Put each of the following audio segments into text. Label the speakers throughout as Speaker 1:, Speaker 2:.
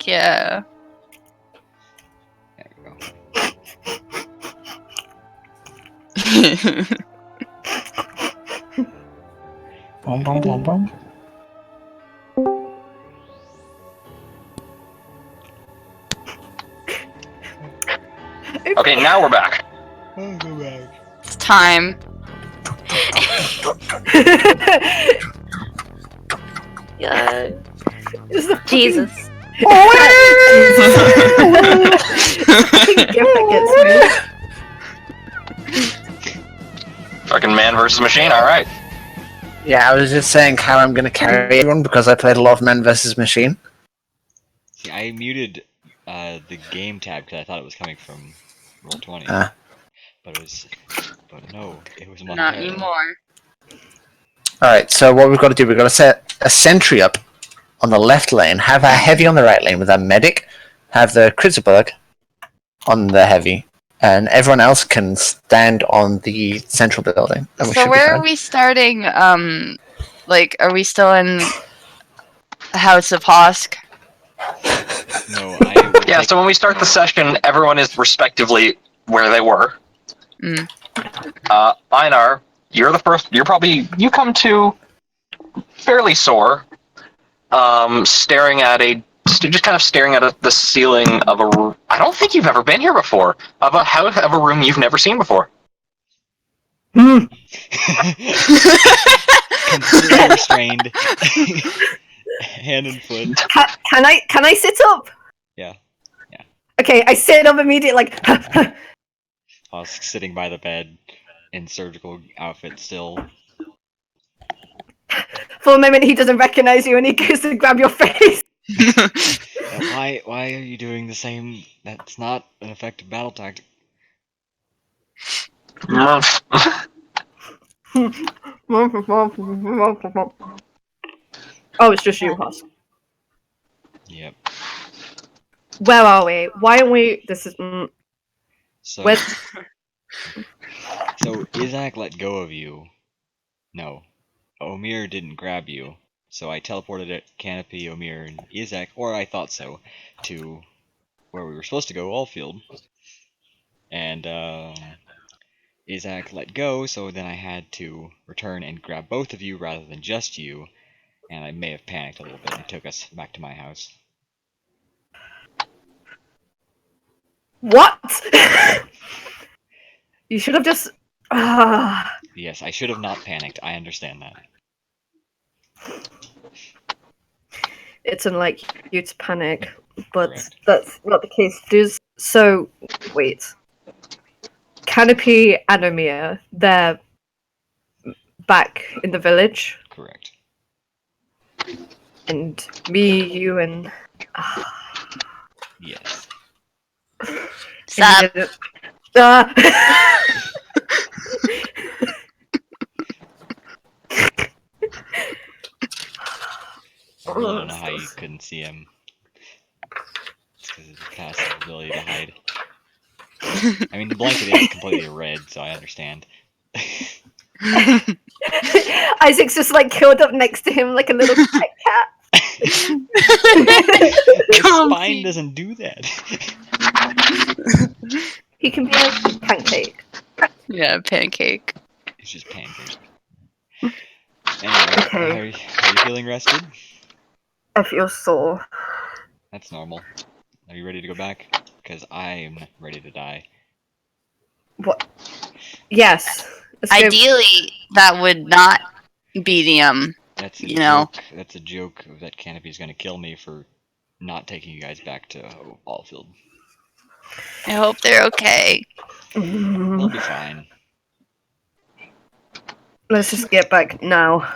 Speaker 1: Heck yeah.
Speaker 2: There we go.
Speaker 3: Bum, bum, bum, bum.
Speaker 4: Okay, now we're back.
Speaker 2: Oh, go back.
Speaker 1: It's time.
Speaker 5: Yeah.
Speaker 6: Is the
Speaker 5: Jesus.
Speaker 6: fucking gift that gets me.
Speaker 4: Fucking man versus machine, alright.
Speaker 3: Yeah, I was just saying how I'm going to carry everyone because I played a lot of Man vs. Machine.
Speaker 2: See, I muted the game tab because I thought it was coming from Roll20.
Speaker 3: Ah.
Speaker 2: But no, it was
Speaker 1: Not
Speaker 2: Montero.
Speaker 1: anymore.
Speaker 3: Alright, so what we've got to do, we've got to set a sentry up on the left lane, have our heavy on the right lane with our medic, have the Kritzerberg on the heavy, and everyone else can stand on the central building. And we
Speaker 1: So
Speaker 3: should be
Speaker 1: where are
Speaker 3: fine.
Speaker 1: we starting? Like, are we still in House of Hosk?
Speaker 2: No, I will
Speaker 4: Yeah,
Speaker 2: take-
Speaker 4: so when we start the session, everyone is respectively where they were.
Speaker 1: Mm.
Speaker 4: Einar, you're the first. You come to fairly sore, staring at just kind of staring at the ceiling of a room. I don't think you've ever been here before. Of a room you've never seen before.
Speaker 2: completely restrained, hand and foot.
Speaker 6: Can I sit up?
Speaker 2: Yeah.
Speaker 6: Okay, I sit up immediately, like.
Speaker 2: Husk sitting by the bed in surgical outfit still.
Speaker 6: For a moment, he doesn't recognize you, and he goes to grab your face.
Speaker 2: Why are you doing the same? That's not an effective battle tactic.
Speaker 6: Oh, it's just you, Husk.
Speaker 2: Yep.
Speaker 6: Where are we? Why aren't we? This is.
Speaker 2: So
Speaker 6: Where?
Speaker 2: so Izak let go of you. No, Omir didn't grab you. So I teleported at Canopy, Omir, and Izak, or I thought so, to where we were supposed to go, Allfield. And Izak let go, so then I had to return and grab both of you rather than just you. And I may have panicked a little bit and took us back to my house.
Speaker 6: What? You should have just.
Speaker 2: Yes, I should have not panicked. I understand that.
Speaker 6: It's unlike you to panic, but
Speaker 2: Correct.
Speaker 6: that's not the case. So, wait. Canopy and Omir, they're back in the village,
Speaker 2: Correct.
Speaker 6: and me, you, and.
Speaker 2: Yes.
Speaker 1: Stop.
Speaker 2: I really don't know how you couldn't see him. It's because of the passive ability to hide. I mean, the blanket is completely red, so I understand.
Speaker 6: Isaac's just like curled up next to him like a little pet cat.
Speaker 2: The spine
Speaker 1: Comfy.
Speaker 2: doesn't do that.
Speaker 6: He can be a pancake.
Speaker 1: Yeah, pancake.
Speaker 2: It's just pancake. Anyway,
Speaker 6: Okay.
Speaker 2: are you feeling rested?
Speaker 6: I feel sore.
Speaker 2: That's normal. Are you ready to go back? Because I'm ready to die.
Speaker 6: What? Yes. Let's go.
Speaker 1: Ideally, that would not be the
Speaker 2: That's a
Speaker 1: You know.
Speaker 2: joke. That's a joke that Canopy's gonna kill me for not taking you guys back to Allfield.
Speaker 1: I hope they're okay.
Speaker 2: They'll be fine.
Speaker 6: Let's just get back now.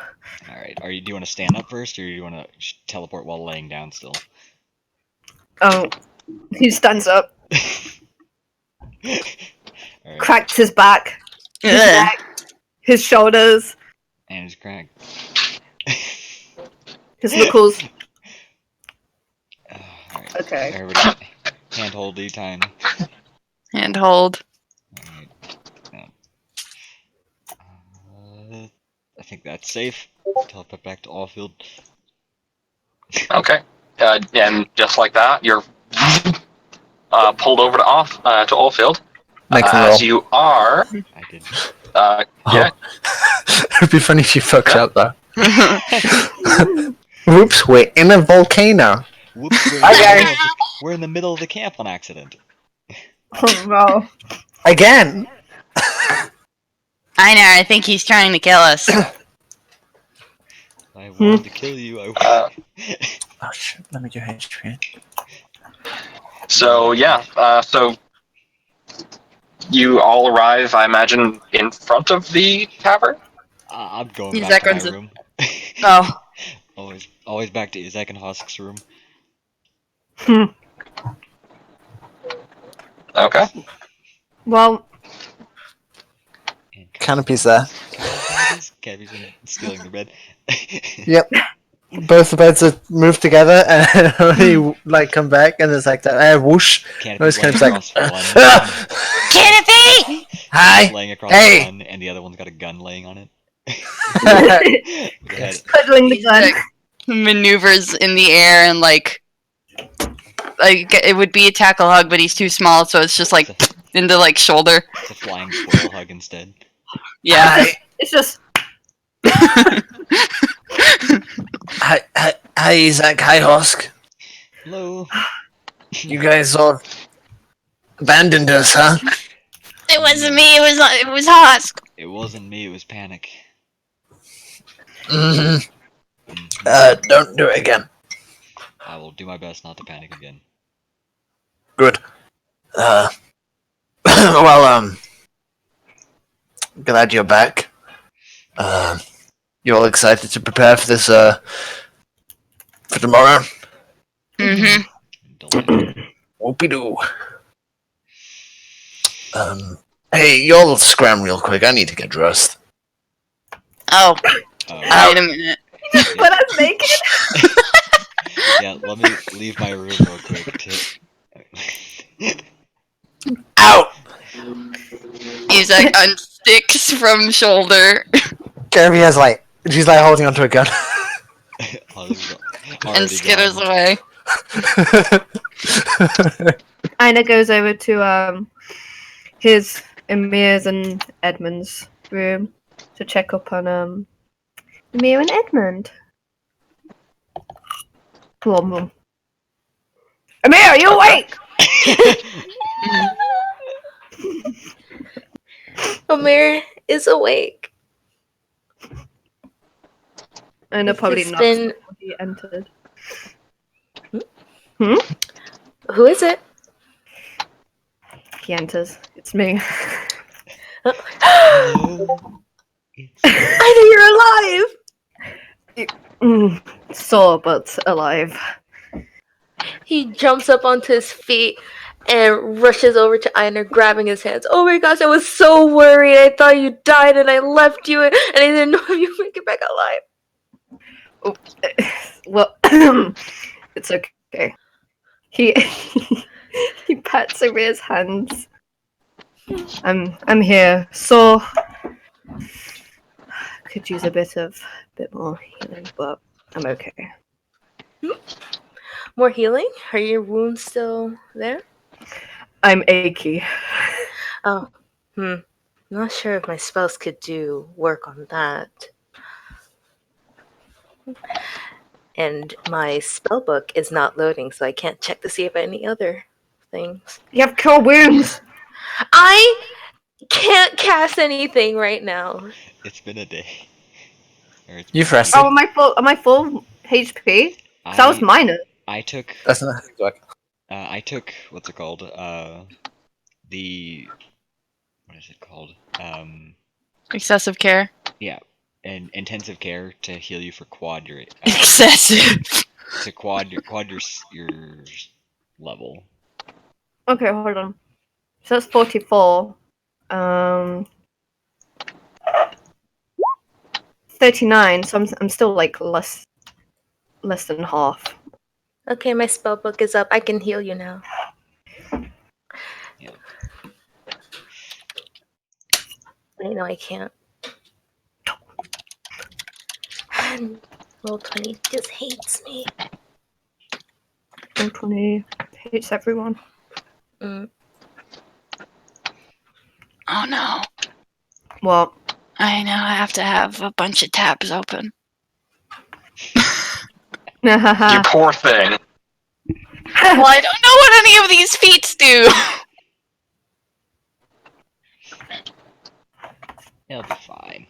Speaker 2: Alright, do you want to stand up first, or do you want to teleport while laying down still?
Speaker 6: Oh, he stands up,
Speaker 2: Alright,
Speaker 6: cracked his back, his
Speaker 1: Ugh.
Speaker 6: neck, his shoulders,
Speaker 2: and it's cracked.
Speaker 6: his knuckles.
Speaker 2: Alright,
Speaker 6: Okay.
Speaker 2: everybody, handhold time.
Speaker 1: Handhold.
Speaker 2: Alright. I think that's safe. Teleport back to Allfield.
Speaker 4: Okay. and just like that, you're pulled over to Oldfield.
Speaker 3: Make them
Speaker 4: As
Speaker 3: roll.
Speaker 4: you are,
Speaker 2: I did.
Speaker 4: yeah,
Speaker 3: It'd be funny if you fucked up though. Whoops, we're in a volcano.
Speaker 2: Whoops,
Speaker 3: Okay.
Speaker 2: we're in the middle of the camp on accident.
Speaker 6: Oh no.
Speaker 3: Again!
Speaker 1: Einar, I think he's trying to kill us.
Speaker 2: I wanted to kill you.
Speaker 4: Uh,
Speaker 3: Oh shit, let me do HP.
Speaker 4: so yeah, so you all arrive, I imagine, in front of the tavern.
Speaker 2: I'm going
Speaker 1: Izak
Speaker 2: back to my
Speaker 1: runs it.
Speaker 2: room.
Speaker 1: Oh.
Speaker 2: always back to Izak and Husk's room.
Speaker 4: Okay.
Speaker 6: Well,
Speaker 2: And
Speaker 3: Canopy's there.
Speaker 2: Canopy's been stealing the bed.
Speaker 3: Yep. Both the beds are moved together and only like come back and it's like that whoosh.
Speaker 2: Canopy's laying
Speaker 3: Canopy's like,
Speaker 2: across one.
Speaker 1: Canopy!
Speaker 3: Hi!
Speaker 2: Laying across
Speaker 3: Hey!
Speaker 2: one, and the other one's got a gun laying on it. Go ahead.
Speaker 6: cuddling the
Speaker 1: He's
Speaker 6: gun.
Speaker 1: like, maneuvers in the air and like it would be a tackle hug, but he's too small, so it's just like into like shoulder.
Speaker 2: It's a flying squirrel hug instead.
Speaker 1: Yeah.
Speaker 6: It's just
Speaker 3: Hi Isaac, hi Husk.
Speaker 2: Hello.
Speaker 3: You guys all abandoned us, huh?
Speaker 1: It wasn't me. It was Husk.
Speaker 2: It wasn't me. It was panic.
Speaker 3: hmm
Speaker 2: Mhm.
Speaker 3: Don't do it again.
Speaker 2: I will do my best not to panic again.
Speaker 3: Good. Well, glad you're back. You all excited to prepare for this, for tomorrow?
Speaker 1: Mm-hmm.
Speaker 2: Delighted.
Speaker 3: Whoopie-doo. Hey, y'all scram real quick. I need to get dressed.
Speaker 1: Oh,
Speaker 2: Uh,
Speaker 1: wait a minute.
Speaker 6: put us naked.
Speaker 2: yeah, let me leave my room real quick.
Speaker 3: Out!
Speaker 1: He's like unsticks from shoulder
Speaker 3: Jeremy has she's like holding onto a gun.
Speaker 2: Husk's
Speaker 1: and
Speaker 2: already
Speaker 1: skitters
Speaker 2: gone.
Speaker 1: away.
Speaker 6: Aina goes over to his Emir's and Edmund's room to check up on Emir and Edmund. Come on. Emir, are you awake?
Speaker 5: Amir is awake.
Speaker 6: Aina probably
Speaker 5: It's
Speaker 6: not.
Speaker 5: been-
Speaker 6: He entered.
Speaker 5: Who is it?
Speaker 6: He enters. It's me.
Speaker 2: Hello.
Speaker 5: I know you're alive.
Speaker 6: Sore but alive.
Speaker 5: He jumps up onto his feet and rushes over to Einar, grabbing his hands. Oh my gosh, I was so worried. I thought you died and I left you and I didn't know if you'd make it back alive.
Speaker 6: Well, it's okay. He he pats Amir's hands. I'm here. So could use a bit more healing, but I'm okay.
Speaker 5: More healing? Are your wounds still there?
Speaker 6: I'm achy.
Speaker 5: Oh, not sure if my spells could do work on that. And my spell book is not loading, so I can't check to see if any other things.
Speaker 6: You have cure wounds.
Speaker 5: I can't cast anything right now.
Speaker 2: It's been a day. Or it's
Speaker 3: You've
Speaker 2: been a
Speaker 3: rested.
Speaker 6: Oh, am I full HP?
Speaker 2: week.
Speaker 6: That was minor.
Speaker 2: I took
Speaker 3: That's not
Speaker 2: I took what's it called? The what is it called?
Speaker 1: Excessive care.
Speaker 2: Yeah, and intensive care to heal you for quad your
Speaker 1: Excessive.
Speaker 2: to quad your level.
Speaker 6: Okay, hold on. So that's 44. 39. So I'm still like less than half.
Speaker 5: Okay, my spell book is up. I can heal you now.
Speaker 2: Yeah.
Speaker 5: I know I can't. And Roll20 just hates me.
Speaker 6: Roll 20 hits everyone.
Speaker 5: Mm.
Speaker 1: Oh no.
Speaker 6: What?
Speaker 1: I know I have to have a bunch of tabs open.
Speaker 4: You poor thing.
Speaker 1: Well, I don't know what any of these feats do.
Speaker 2: It'll be fine.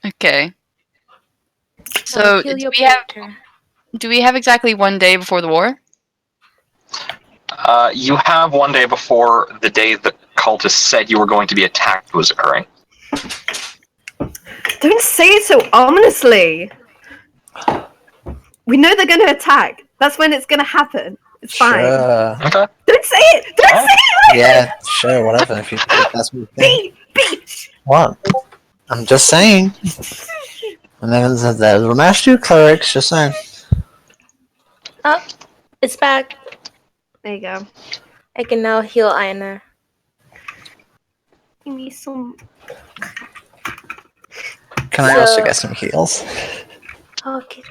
Speaker 1: Okay.
Speaker 5: I'll
Speaker 1: So
Speaker 5: heal
Speaker 1: do
Speaker 5: your
Speaker 1: we have exactly 1 day before the war?
Speaker 4: You have 1 day before the day the cultists said you were going to be attacked was occurring.
Speaker 6: Don't say it so ominously. We know they're going to attack. That's when it's going to happen. It's fine.
Speaker 3: Sure.
Speaker 4: Okay.
Speaker 6: Don't say it. Don't
Speaker 4: Oh.
Speaker 6: say it.
Speaker 3: Yeah, sure, whatever. If that's what you think.
Speaker 6: Beach.
Speaker 3: What? I'm just saying. And then there's the Master Clerics, just saying.
Speaker 5: Oh, it's back.
Speaker 6: There you go.
Speaker 5: I can now heal Einar.
Speaker 6: Give me some.
Speaker 3: Can I also
Speaker 5: So-
Speaker 3: get some heals?
Speaker 5: Okay.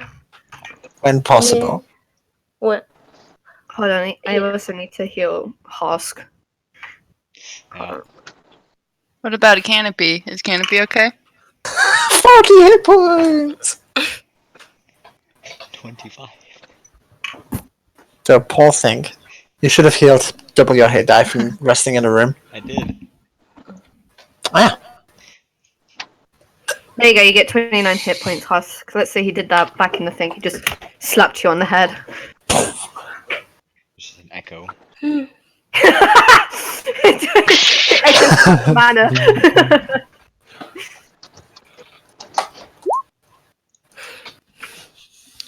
Speaker 3: When possible.
Speaker 5: What?
Speaker 6: Hold on. I also need to heal Hosk.
Speaker 2: Yeah.
Speaker 1: What about a canopy? Is canopy okay?
Speaker 3: 40 hit points!
Speaker 2: 25.
Speaker 3: So, poor thing. You should have healed double your hit die from resting in a room.
Speaker 2: I did.
Speaker 3: Ah,
Speaker 6: There you go. You get 29 hit points, Hosk. Let's say he did that back in the thing. He just slapped you on the head.
Speaker 2: Just an echo.
Speaker 6: Echo's mana.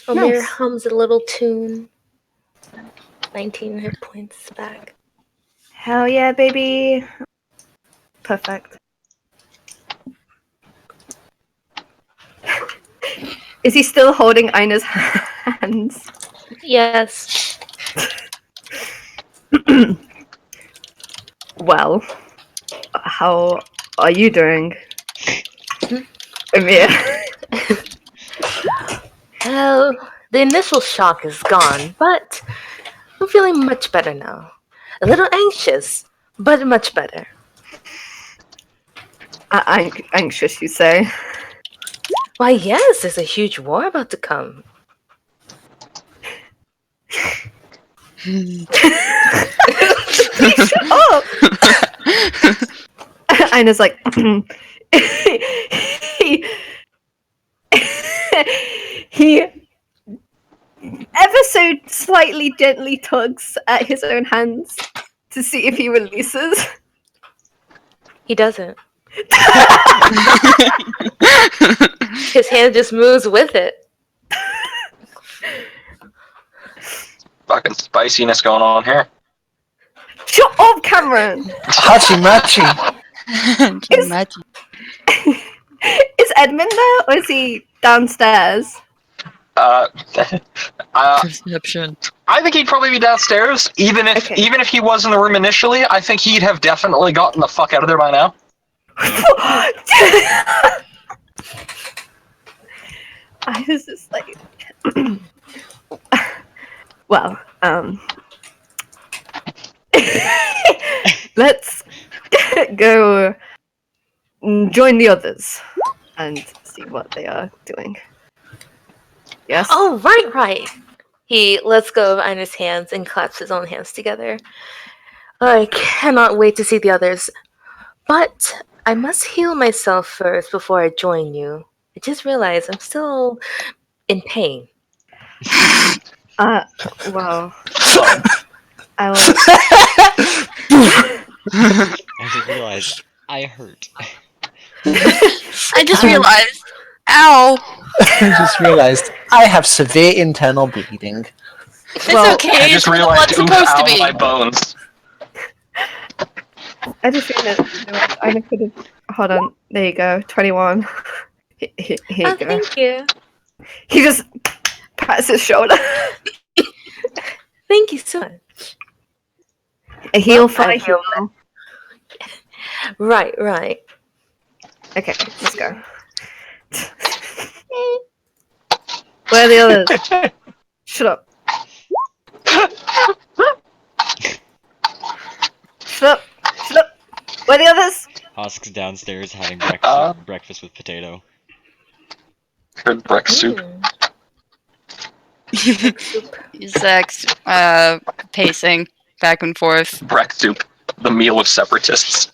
Speaker 5: Omir
Speaker 6: Nice.
Speaker 5: hums a little tune. 19 hit points back.
Speaker 6: Hell yeah, baby. Perfect. Is he still holding Ina's hands?
Speaker 5: Yes.
Speaker 6: Well, how are you doing? Amir?
Speaker 5: Well, the initial shock is gone, but I'm feeling much better now. A little anxious, but much better.
Speaker 6: Anxious, you say?
Speaker 5: Why, yes, there's a huge war about to come.
Speaker 6: Oh! Ina's like, he ever so slightly gently tugs at his own hands to see if he releases.
Speaker 5: He doesn't. His hand just moves with it.
Speaker 4: Fucking spiciness going on here.
Speaker 6: Shut up, Cameron!
Speaker 3: Hachi Machi!
Speaker 1: Imagine.
Speaker 6: Is Edmund there, or is he downstairs?
Speaker 1: Perception.
Speaker 4: I think he'd probably be downstairs, even if
Speaker 6: Okay.
Speaker 4: he was in the room initially. I think he'd have definitely gotten the fuck out of there by now.
Speaker 6: I was just like, well, let's go join the others and see what they are doing. Yes?
Speaker 5: Oh, right. He lets go of Ina's hands and claps his own hands together. I cannot wait to see the others. But I must heal myself first before I join you. I just realized I'm still in pain.
Speaker 6: Well, I will.
Speaker 2: I just realized I hurt.
Speaker 1: I just realized. Ow!
Speaker 3: I just realized I have severe internal bleeding.
Speaker 1: It's
Speaker 6: Well,
Speaker 1: okay.
Speaker 4: I
Speaker 1: It's
Speaker 4: just
Speaker 1: where the
Speaker 4: realized,
Speaker 1: blood's
Speaker 4: oof,
Speaker 1: supposed
Speaker 4: ow,
Speaker 1: to be.
Speaker 4: my bones.
Speaker 6: I just realized I could have. Hold on. There you go. 21. Here you
Speaker 5: Oh,
Speaker 6: go.
Speaker 5: thank you.
Speaker 6: He just pats his shoulder.
Speaker 5: Thank you so much.
Speaker 6: A heal
Speaker 5: Well,
Speaker 6: for
Speaker 5: I
Speaker 6: a
Speaker 5: feel
Speaker 6: heal.
Speaker 5: Right, right.
Speaker 6: Okay, let's go. Where are the others? Shut up. Shut up. Shut up. Where are the others?
Speaker 2: Husk's downstairs having
Speaker 4: Uh.
Speaker 2: breakfast with potato.
Speaker 4: Heard breck soup.
Speaker 5: Soup.
Speaker 1: Zach's pacing back and forth.
Speaker 4: Breck soup. The meal of separatists.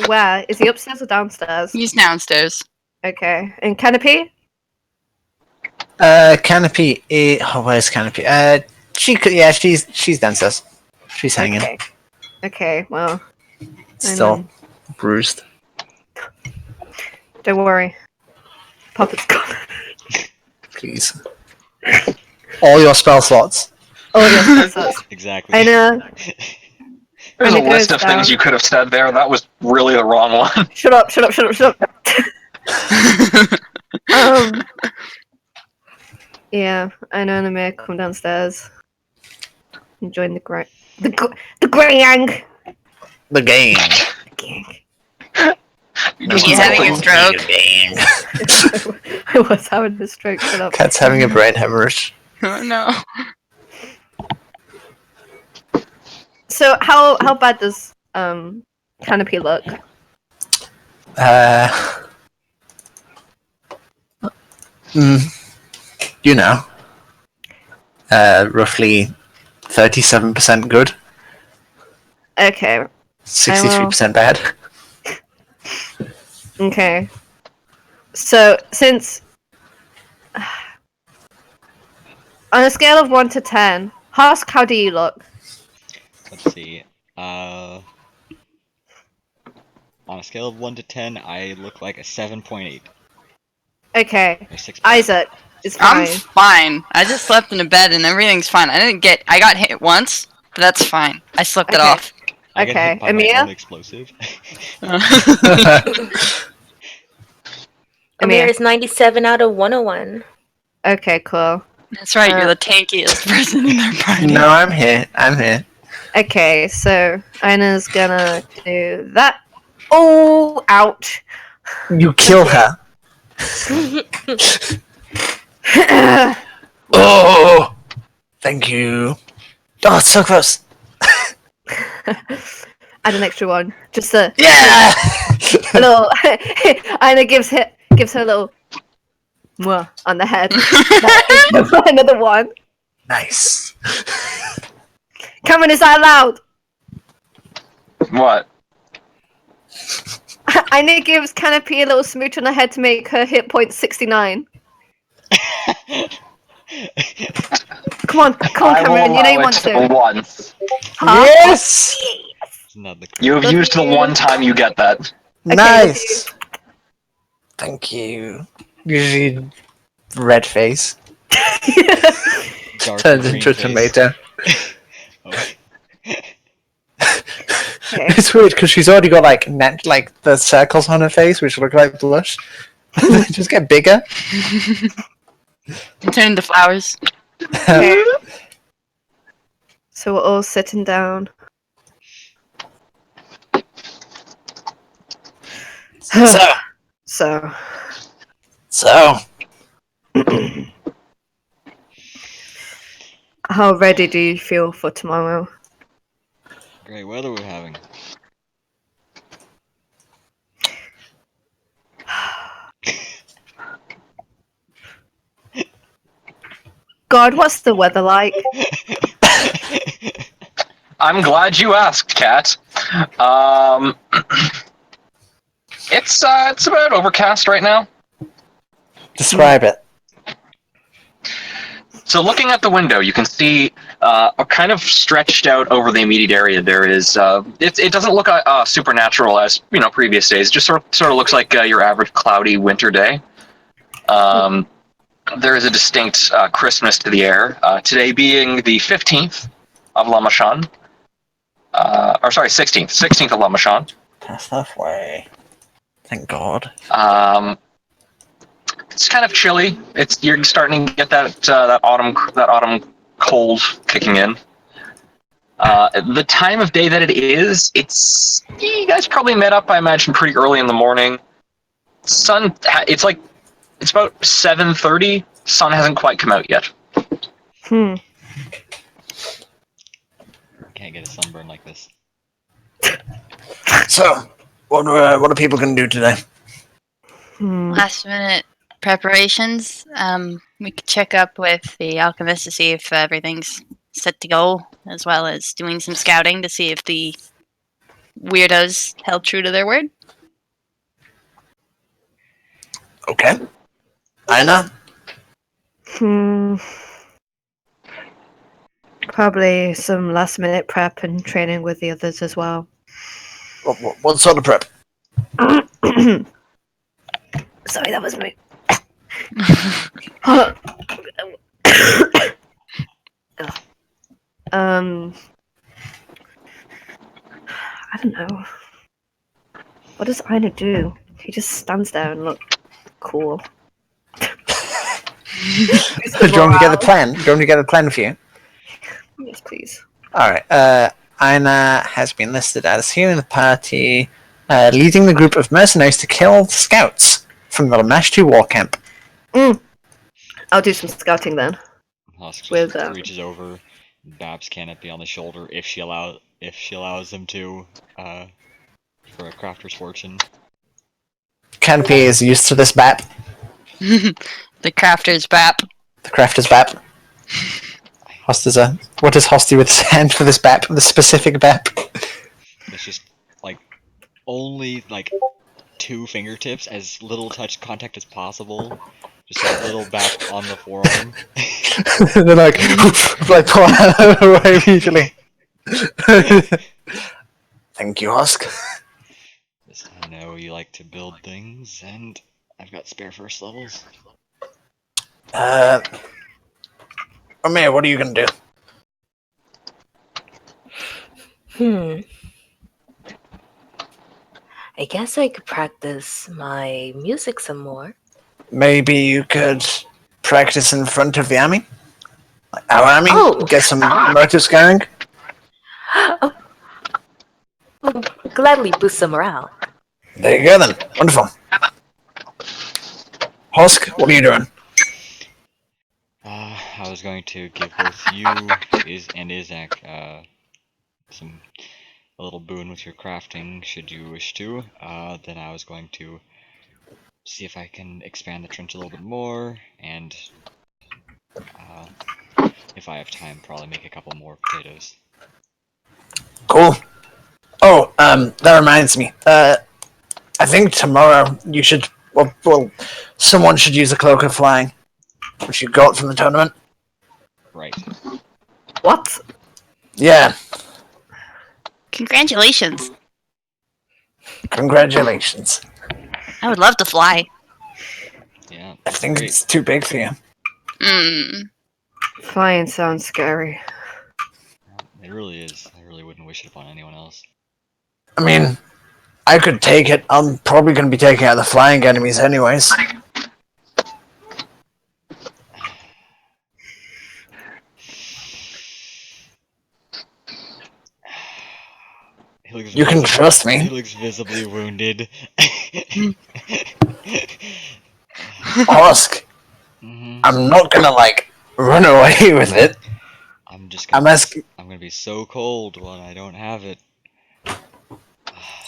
Speaker 6: Where? Is he upstairs or downstairs?
Speaker 1: He's downstairs.
Speaker 6: Okay. And Canopy?
Speaker 3: Canopy. Where's Canopy? She could. Yeah, she's downstairs. She's hanging.
Speaker 6: Okay. Okay, well,
Speaker 3: Still bruised.
Speaker 6: don't worry. Puppet's gone.
Speaker 3: Please. All your spell slots.
Speaker 6: Oh, yes, that's
Speaker 2: Exactly.
Speaker 6: I know.
Speaker 4: There's a
Speaker 6: And it
Speaker 4: list
Speaker 6: goes
Speaker 4: of things
Speaker 6: down.
Speaker 4: you could have said there. That was really the wrong one.
Speaker 6: Shut up, shut up, shut up, shut up. Yeah, I know Namir, come downstairs. And join the gang. The gang!
Speaker 3: The game.
Speaker 6: The gang.
Speaker 4: You
Speaker 1: He's having a stroke.
Speaker 6: I was having a stroke, shut up.
Speaker 3: Cat's having a brain hemorrhage.
Speaker 1: Oh no.
Speaker 6: So how bad does Canopy look?
Speaker 3: You know. Roughly 37% good,
Speaker 6: Okay,
Speaker 3: 63% bad.
Speaker 6: okay. So since on a scale of 1 to 10, Husk, how do you look?
Speaker 2: Let's see. On a scale of 1 to 10, I look like a 7.8
Speaker 6: Okay,
Speaker 2: or 6.
Speaker 6: Isaac is
Speaker 1: I'm
Speaker 6: fine.
Speaker 1: fine. I just slept in a bed and everything's fine. I got hit once, but that's fine. I slept it
Speaker 6: Okay.
Speaker 1: off.
Speaker 2: I get
Speaker 6: Okay,
Speaker 2: hit by my
Speaker 6: Amia?
Speaker 2: own explosive.
Speaker 5: Amir is 97 out of 101.
Speaker 6: Okay, cool.
Speaker 1: That's right, you're the tankiest person in their party.
Speaker 3: No, I'm here. I'm here.
Speaker 6: Okay, so Ina's gonna do that. Oh, ouch.
Speaker 3: You kill her. Oh, thank you. Oh, it's so close.
Speaker 6: Add an extra one. Just a,
Speaker 3: Yeah.
Speaker 6: a little. Ina gives her a little mwah on the head. That is another one.
Speaker 3: Nice.
Speaker 6: Cameron, is that allowed?
Speaker 4: What?
Speaker 6: Ina gives Canopy a little smooch on the head to make her hit point 69. Come on, Cameron. You know you want to.
Speaker 4: Once.
Speaker 6: Huh?
Speaker 3: Yes.
Speaker 2: It's not the
Speaker 4: You have used the one time you get that.
Speaker 3: Nice. Thank you. Usually, red face
Speaker 2: dark
Speaker 3: turns
Speaker 2: green
Speaker 3: into a
Speaker 2: face.
Speaker 3: tomato.
Speaker 2: Oh.
Speaker 6: Okay.
Speaker 3: It's weird because she's already got like the circles on her face, which look like blush. They just get bigger.
Speaker 1: Turn into flowers.
Speaker 6: Okay. So we're all sitting down.
Speaker 3: So,
Speaker 6: So, how ready do you feel for tomorrow?
Speaker 2: Great weather we're having.
Speaker 6: God, what's the weather like?
Speaker 4: I'm glad you asked, Kat. It's about overcast right now.
Speaker 3: describe it.
Speaker 4: So looking at the window, you can see kind of stretched out over the immediate area. There is it doesn't look supernatural as previous days. It just sort of looks like your average cloudy winter day. There is a distinct crispness to the air. Today being the 15th of Lamachan. Or sorry, 16th of Lamachan.
Speaker 3: Past halfway. Thank God.
Speaker 4: It's kind of chilly. You're starting to get that autumn cold kicking in. The time of day that it is, you guys probably met up, I imagine, pretty early in the morning. It's about 7:30. Sun hasn't quite come out yet.
Speaker 6: Hmm.
Speaker 2: Can't get a sunburn like this.
Speaker 3: So, what are people going to do today?
Speaker 1: Last minute preparations. We could check up with the alchemist to see if everything's set to go, as well as doing some scouting to see if the weirdos held true to their word.
Speaker 3: Okay. Aina?
Speaker 6: Probably some last minute prep and training with the others as well.
Speaker 3: What sort of prep?
Speaker 6: Sorry, that was me. I don't know. What does Aina do? He just stands there and looks cool.
Speaker 3: Do you want me to get the plan? Do you want me to get a plan for you?
Speaker 6: Yes, please.
Speaker 3: Alright, Aina has been listed as here in the party, leading the group of mercenaries to kill the scouts from the Lamash 2 war camp.
Speaker 6: I'll do some scouting then.
Speaker 2: Husk just
Speaker 6: With,
Speaker 2: reaches over, babs Canopy on the shoulder if she allows him to, for a crafter's fortune.
Speaker 3: Canopy is used to this BAP,
Speaker 1: The crafter's bap.
Speaker 3: the crafter's BAP. What does Host do with his hand for this BAP, the specific BAP?
Speaker 2: It's just, like, only, like, 2 fingertips, as little touch contact as possible. Just a little back on the forearm.
Speaker 3: They're like pull out away immediately. Thank you, Husk.
Speaker 2: Just, I know you like to build things, and I've got spare first levels.
Speaker 3: Amir, what are you gonna do?
Speaker 5: I guess I could practice my music some more.
Speaker 3: Maybe you could practice in front of the army? Like our army?
Speaker 5: Oh.
Speaker 3: Get some motives going?
Speaker 5: Will gladly boost some morale.
Speaker 3: There you go then. Wonderful. Husk, what are you doing?
Speaker 2: I was going to give both you and Izak a little boon with your crafting, should you wish to. Then I was going to see if I can expand the trench a little bit more, and if I have time, probably make a couple more potatoes.
Speaker 3: Cool. Oh, that reminds me. I think tomorrow you should. Well, someone should use a cloak of flying, which you got from the tournament.
Speaker 2: Right.
Speaker 6: What?
Speaker 3: Yeah.
Speaker 1: Congratulations.
Speaker 3: Congratulations.
Speaker 1: I would love to fly.
Speaker 2: Yeah.
Speaker 3: I think
Speaker 2: Great.
Speaker 3: it's too big for you.
Speaker 6: Flying sounds scary.
Speaker 2: It really is. I really wouldn't wish it upon anyone else.
Speaker 3: I mean, I could take it. I'm probably going to be taking out the flying enemies anyways. You can trust
Speaker 2: He
Speaker 3: me.
Speaker 2: looks visibly wounded.
Speaker 3: Husk, I'm not going to, run away with it.
Speaker 2: I'm just
Speaker 3: I'm
Speaker 2: gonna.
Speaker 3: asking.
Speaker 2: I'm gonna be so cold when I don't have it.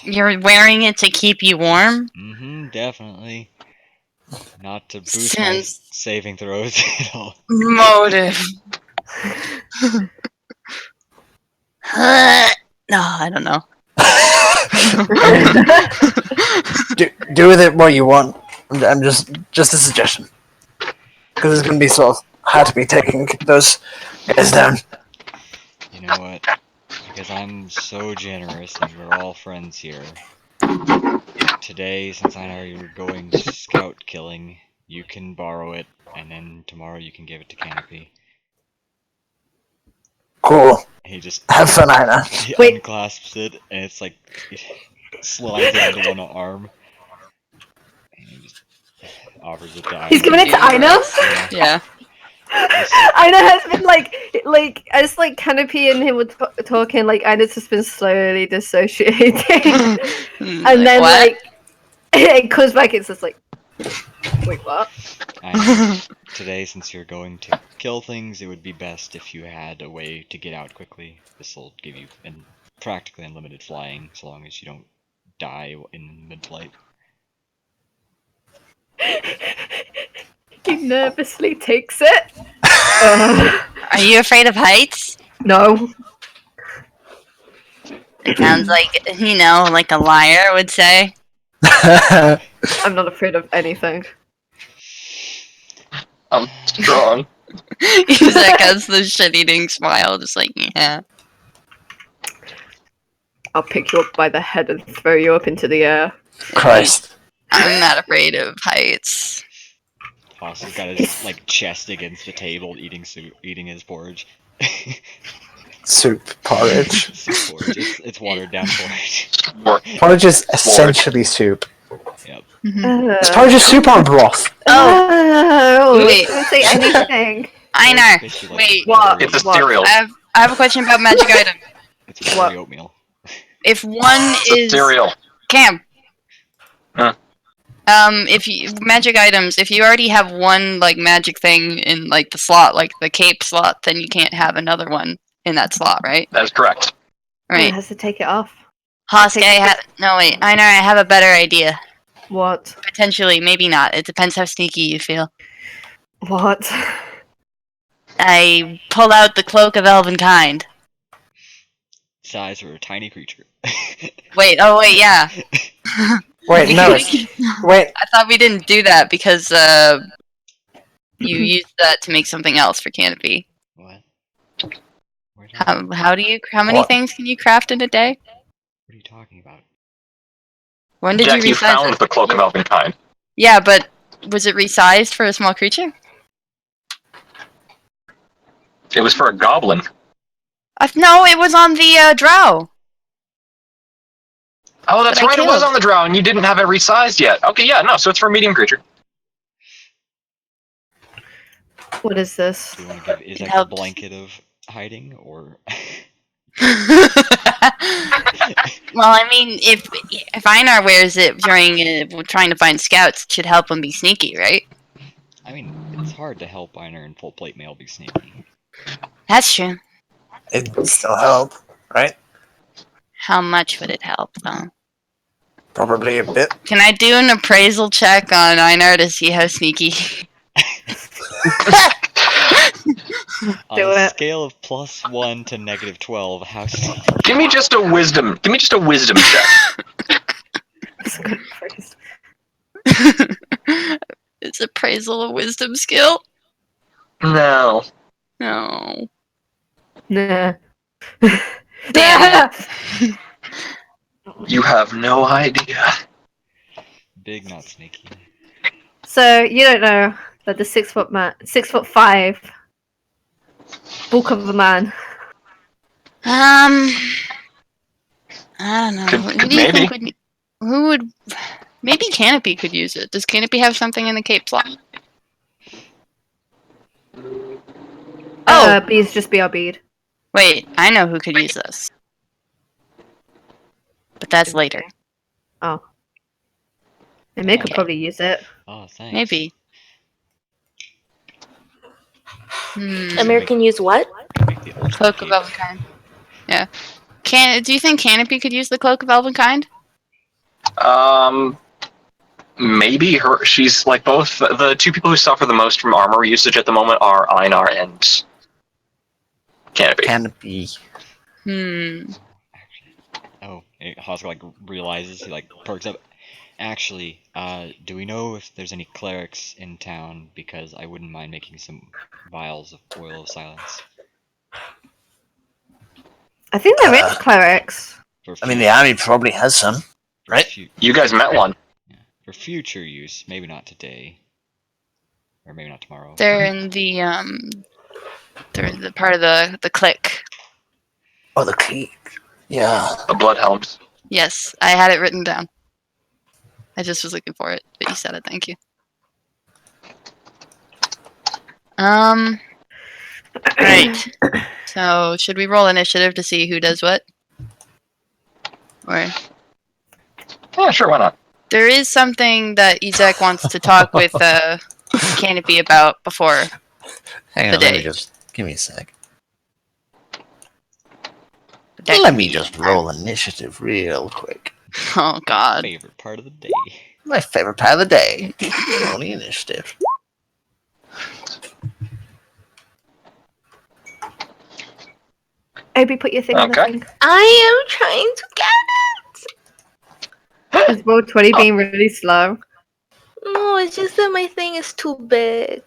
Speaker 1: You're wearing it to keep you warm?
Speaker 2: Definitely. Not to boost my
Speaker 1: Since-
Speaker 2: saving throws at all.
Speaker 1: Motive. No, I don't know.
Speaker 3: Do with it what you want. I'm just a suggestion. Because it's going to be sort of hard to be taking those guys down.
Speaker 2: You know what? Because I'm so generous and we're all friends here. Today, since I know you're going scout killing, you can borrow it, and then tomorrow you can give it to Canopy.
Speaker 3: Cool.
Speaker 2: He just
Speaker 3: Have fun, Aina.
Speaker 2: he
Speaker 6: Wait.
Speaker 2: unclasps it, and it's like it slides into one arm. And he just, offers it to Aina.
Speaker 6: He's giving it to Aina?
Speaker 2: Yeah.
Speaker 1: Yeah.
Speaker 6: Aina has been as Canopy and him were talking, Aina's just been slowly dissociating. And then
Speaker 1: what?
Speaker 6: it comes back, it's just like, wait, what?
Speaker 2: Aina, today, since you're going to kill things, it would be best if you had a way to get out quickly. This will give you practically unlimited flying, so long as you don't die in mid-flight.
Speaker 6: He nervously takes it.
Speaker 1: Are you afraid of heights?
Speaker 6: No.
Speaker 1: It sounds like, like a liar would say.
Speaker 6: I'm not afraid of anything.
Speaker 4: I'm strong.
Speaker 1: Izek has the shit-eating smile, just like, yeah.
Speaker 6: I'll pick you up by the head and throw you up into the air.
Speaker 3: Christ.
Speaker 1: I'm not afraid of heights.
Speaker 2: Foss has got his chest against the table, eating soup, eating his porridge.
Speaker 3: Soup porridge.
Speaker 2: Soup porridge. It's watered down porridge.
Speaker 3: Porridge is essentially soup.
Speaker 2: Yep.
Speaker 3: Is porridge a soup or broth?
Speaker 6: Oh,
Speaker 1: Wait.
Speaker 6: don't say anything.
Speaker 1: Einar,
Speaker 2: Basically
Speaker 1: wait.
Speaker 6: What?
Speaker 4: It's a
Speaker 6: What?
Speaker 4: cereal.
Speaker 1: I have a question about magic item.
Speaker 2: It's watery oatmeal.
Speaker 1: If one
Speaker 4: It's a
Speaker 1: is
Speaker 4: cereal.
Speaker 1: Cam.
Speaker 4: Huh?
Speaker 1: If you magic items, if you already have one magic thing in the slot, like the cape slot, then you can't have another one in that slot, right?
Speaker 4: That is correct.
Speaker 1: Right.
Speaker 6: Has to take it off.
Speaker 1: Hoske, no wait, Einar, I have a better idea.
Speaker 6: What?
Speaker 1: Potentially, maybe not. It depends how sneaky you feel.
Speaker 6: What?
Speaker 1: I pull out the cloak of Elvenkind.
Speaker 2: Size for a tiny creature.
Speaker 1: Wait, yeah.
Speaker 3: Wait, no. Wait.
Speaker 1: I thought we didn't do that because you used that to make something else for Canopy.
Speaker 2: What?
Speaker 1: How many
Speaker 3: What?
Speaker 1: things can you craft in a day?
Speaker 2: What are you talking about?
Speaker 1: When did
Speaker 4: Jack,
Speaker 1: you
Speaker 4: you
Speaker 1: resize
Speaker 4: found
Speaker 1: it?
Speaker 4: the Cloak of Elvenkind.
Speaker 1: Yeah, but was it resized for a small creature?
Speaker 4: It was for a goblin.
Speaker 1: No, it was on the drow.
Speaker 4: Oh, that's
Speaker 1: That I
Speaker 4: right, it was
Speaker 1: killed.
Speaker 4: on the drow, and you didn't have it resized yet. Okay, yeah, no, so it's for a medium creature.
Speaker 6: What is this?
Speaker 2: Do you want to give Izek a
Speaker 1: helps.
Speaker 2: blanket of hiding, or...
Speaker 1: Well, I mean, if Einar wears it during trying to find scouts, it should help him be sneaky, right?
Speaker 2: I mean, it's hard to help Einar in full plate mail be sneaky.
Speaker 1: That's true.
Speaker 3: It would still help, right?
Speaker 1: How much would it help, though?
Speaker 3: Probably a bit.
Speaker 1: Can I do an appraisal check on Einar to see how sneaky?
Speaker 2: On
Speaker 6: Do
Speaker 2: a
Speaker 6: it.
Speaker 2: scale of +1 to -12, how sneaky?
Speaker 4: Give me just a wisdom check.
Speaker 6: That's a good phrase.
Speaker 1: Is appraisal a wisdom skill?
Speaker 4: No.
Speaker 1: No.
Speaker 6: Nah.
Speaker 1: Damn
Speaker 4: You have no idea.
Speaker 2: Big, not sneaky.
Speaker 6: So you don't know that the 6'5" bulk of a man.
Speaker 1: I don't know.
Speaker 4: Could-
Speaker 1: Who do you
Speaker 4: maybe.
Speaker 1: think who would? Maybe Canopy could use it. Does Canopy have something in the cape slot? Oh,
Speaker 6: Bees just be our bead.
Speaker 1: wait. I know who could use this. But that's later.
Speaker 6: Oh. And they could
Speaker 1: Okay.
Speaker 6: probably use it.
Speaker 2: Oh, thanks.
Speaker 1: Maybe.
Speaker 5: American use what?
Speaker 2: Make the ultimate
Speaker 1: Cloak of
Speaker 2: cape.
Speaker 1: Elvenkind. Yeah. Do you think Canopy could use the Cloak of Elvenkind?
Speaker 4: Maybe her. She's like both the two people who suffer the most from armor usage at the moment are Einar and Canopy.
Speaker 3: Canopy.
Speaker 2: Oh, Hosk realizes, he perks up. Actually, do we know if there's any clerics in town? Because I wouldn't mind making some vials of oil of silence.
Speaker 6: I think there is clerics.
Speaker 3: I mean, the army probably has some, right?
Speaker 4: You guys met one.
Speaker 2: For future use, maybe not today, or maybe not tomorrow.
Speaker 1: They're in the they're the part of the clique.
Speaker 3: Oh, the clique. Yeah.
Speaker 4: The Bloodhelms.
Speaker 1: Yes, I had it written down. I just was looking for it, but you said it. Thank you. Right. So, should we roll initiative to see who does what? Or
Speaker 4: Yeah, sure, why not?
Speaker 1: there is something that Izak wants to talk with Canopy about before.
Speaker 3: Hang
Speaker 1: The
Speaker 3: on, let me
Speaker 1: day.
Speaker 3: just give me a sec.
Speaker 1: That
Speaker 3: Let
Speaker 1: can
Speaker 3: me
Speaker 1: be
Speaker 3: just
Speaker 1: anytime.
Speaker 3: roll initiative real quick.
Speaker 1: Oh God.
Speaker 2: Favorite part of the day.
Speaker 3: My favorite part of the day. Rolling initiative.
Speaker 6: Obi, put your thing on the
Speaker 4: Okay.
Speaker 6: thing.
Speaker 5: I am trying to get
Speaker 6: Is roll 20 being really slow?
Speaker 5: it. No, it's just that my thing is too big.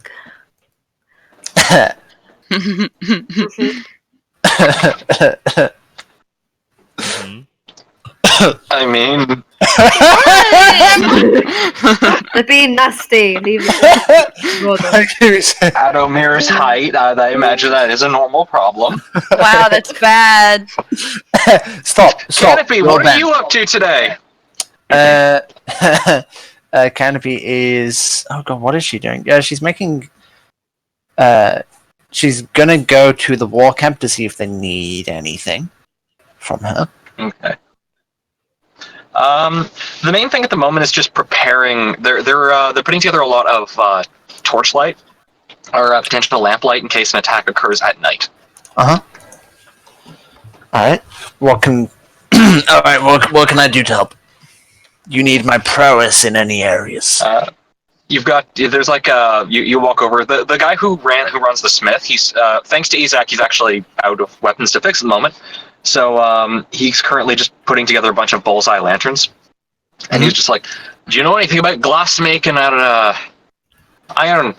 Speaker 2: Hmm.
Speaker 4: I mean,
Speaker 6: They're being nasty. Leave it. Ignore them.
Speaker 4: at Omir's height, I imagine that is a normal problem.
Speaker 1: Wow, that's bad.
Speaker 3: Stop!
Speaker 4: Canopy,
Speaker 3: Roll
Speaker 4: what are
Speaker 3: back.
Speaker 4: you up to today?
Speaker 3: Canopy is. Oh god, what is she doing? She's making. She's gonna go to the war camp to see if they need anything from her.
Speaker 4: Okay. The main thing at the moment is just preparing. They're putting together a lot of torchlight or potential lamplight in case an attack occurs at night.
Speaker 3: All right. What can? All right. What can I do to help? You need my prowess in any areas.
Speaker 4: There's like you walk over the guy who runs the smith. He's thanks to Izak, he's actually out of weapons to fix at the moment. So he's currently just putting together a bunch of bullseye lanterns, and he's just like, "Do you know anything about glass making out of iron?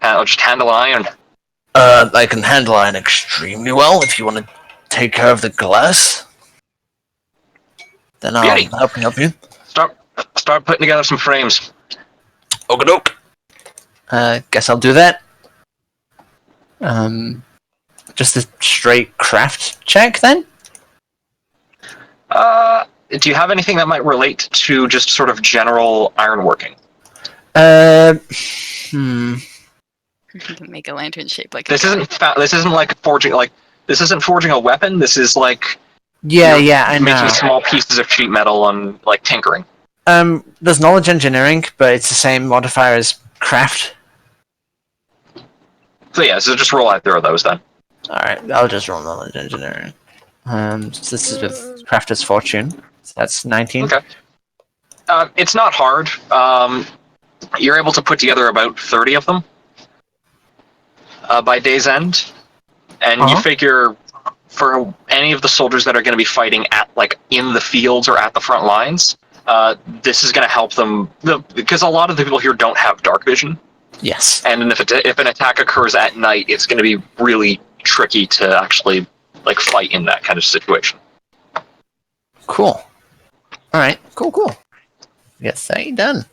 Speaker 4: I'll just handle iron."
Speaker 3: I can handle iron extremely well. If you want to take care of the glass, then I'll
Speaker 4: Beauty.
Speaker 3: help you.
Speaker 4: Start putting together some frames.
Speaker 3: Okie guess I'll do that. Just a straight craft check then.
Speaker 4: Do you have anything that might relate to just sort of general ironworking?
Speaker 1: You can make a lantern shaped like
Speaker 4: This
Speaker 1: a
Speaker 4: isn't like forging. Like this isn't forging a weapon. This is like
Speaker 3: Yeah, I
Speaker 4: making
Speaker 3: know.
Speaker 4: small pieces of sheet metal and like tinkering.
Speaker 3: There's knowledge engineering, but it's the same modifier as craft.
Speaker 4: So yeah, so just roll either of those then.
Speaker 3: Alright, I'll just roll knowledge engineering. So this is with crafter's fortune. So that's 19.
Speaker 4: Okay. It's not hard. You're able to put together about 30 of them by day's end, and you figure for any of the soldiers that are going to be fighting at in the fields or at the front lines, this is going to help them because a lot of the people here don't have dark vision.
Speaker 3: Yes.
Speaker 4: And if an attack occurs at night, it's going to be really tricky to actually fight in that kind of situation.
Speaker 3: Cool. Alright, cool. Get 30 done.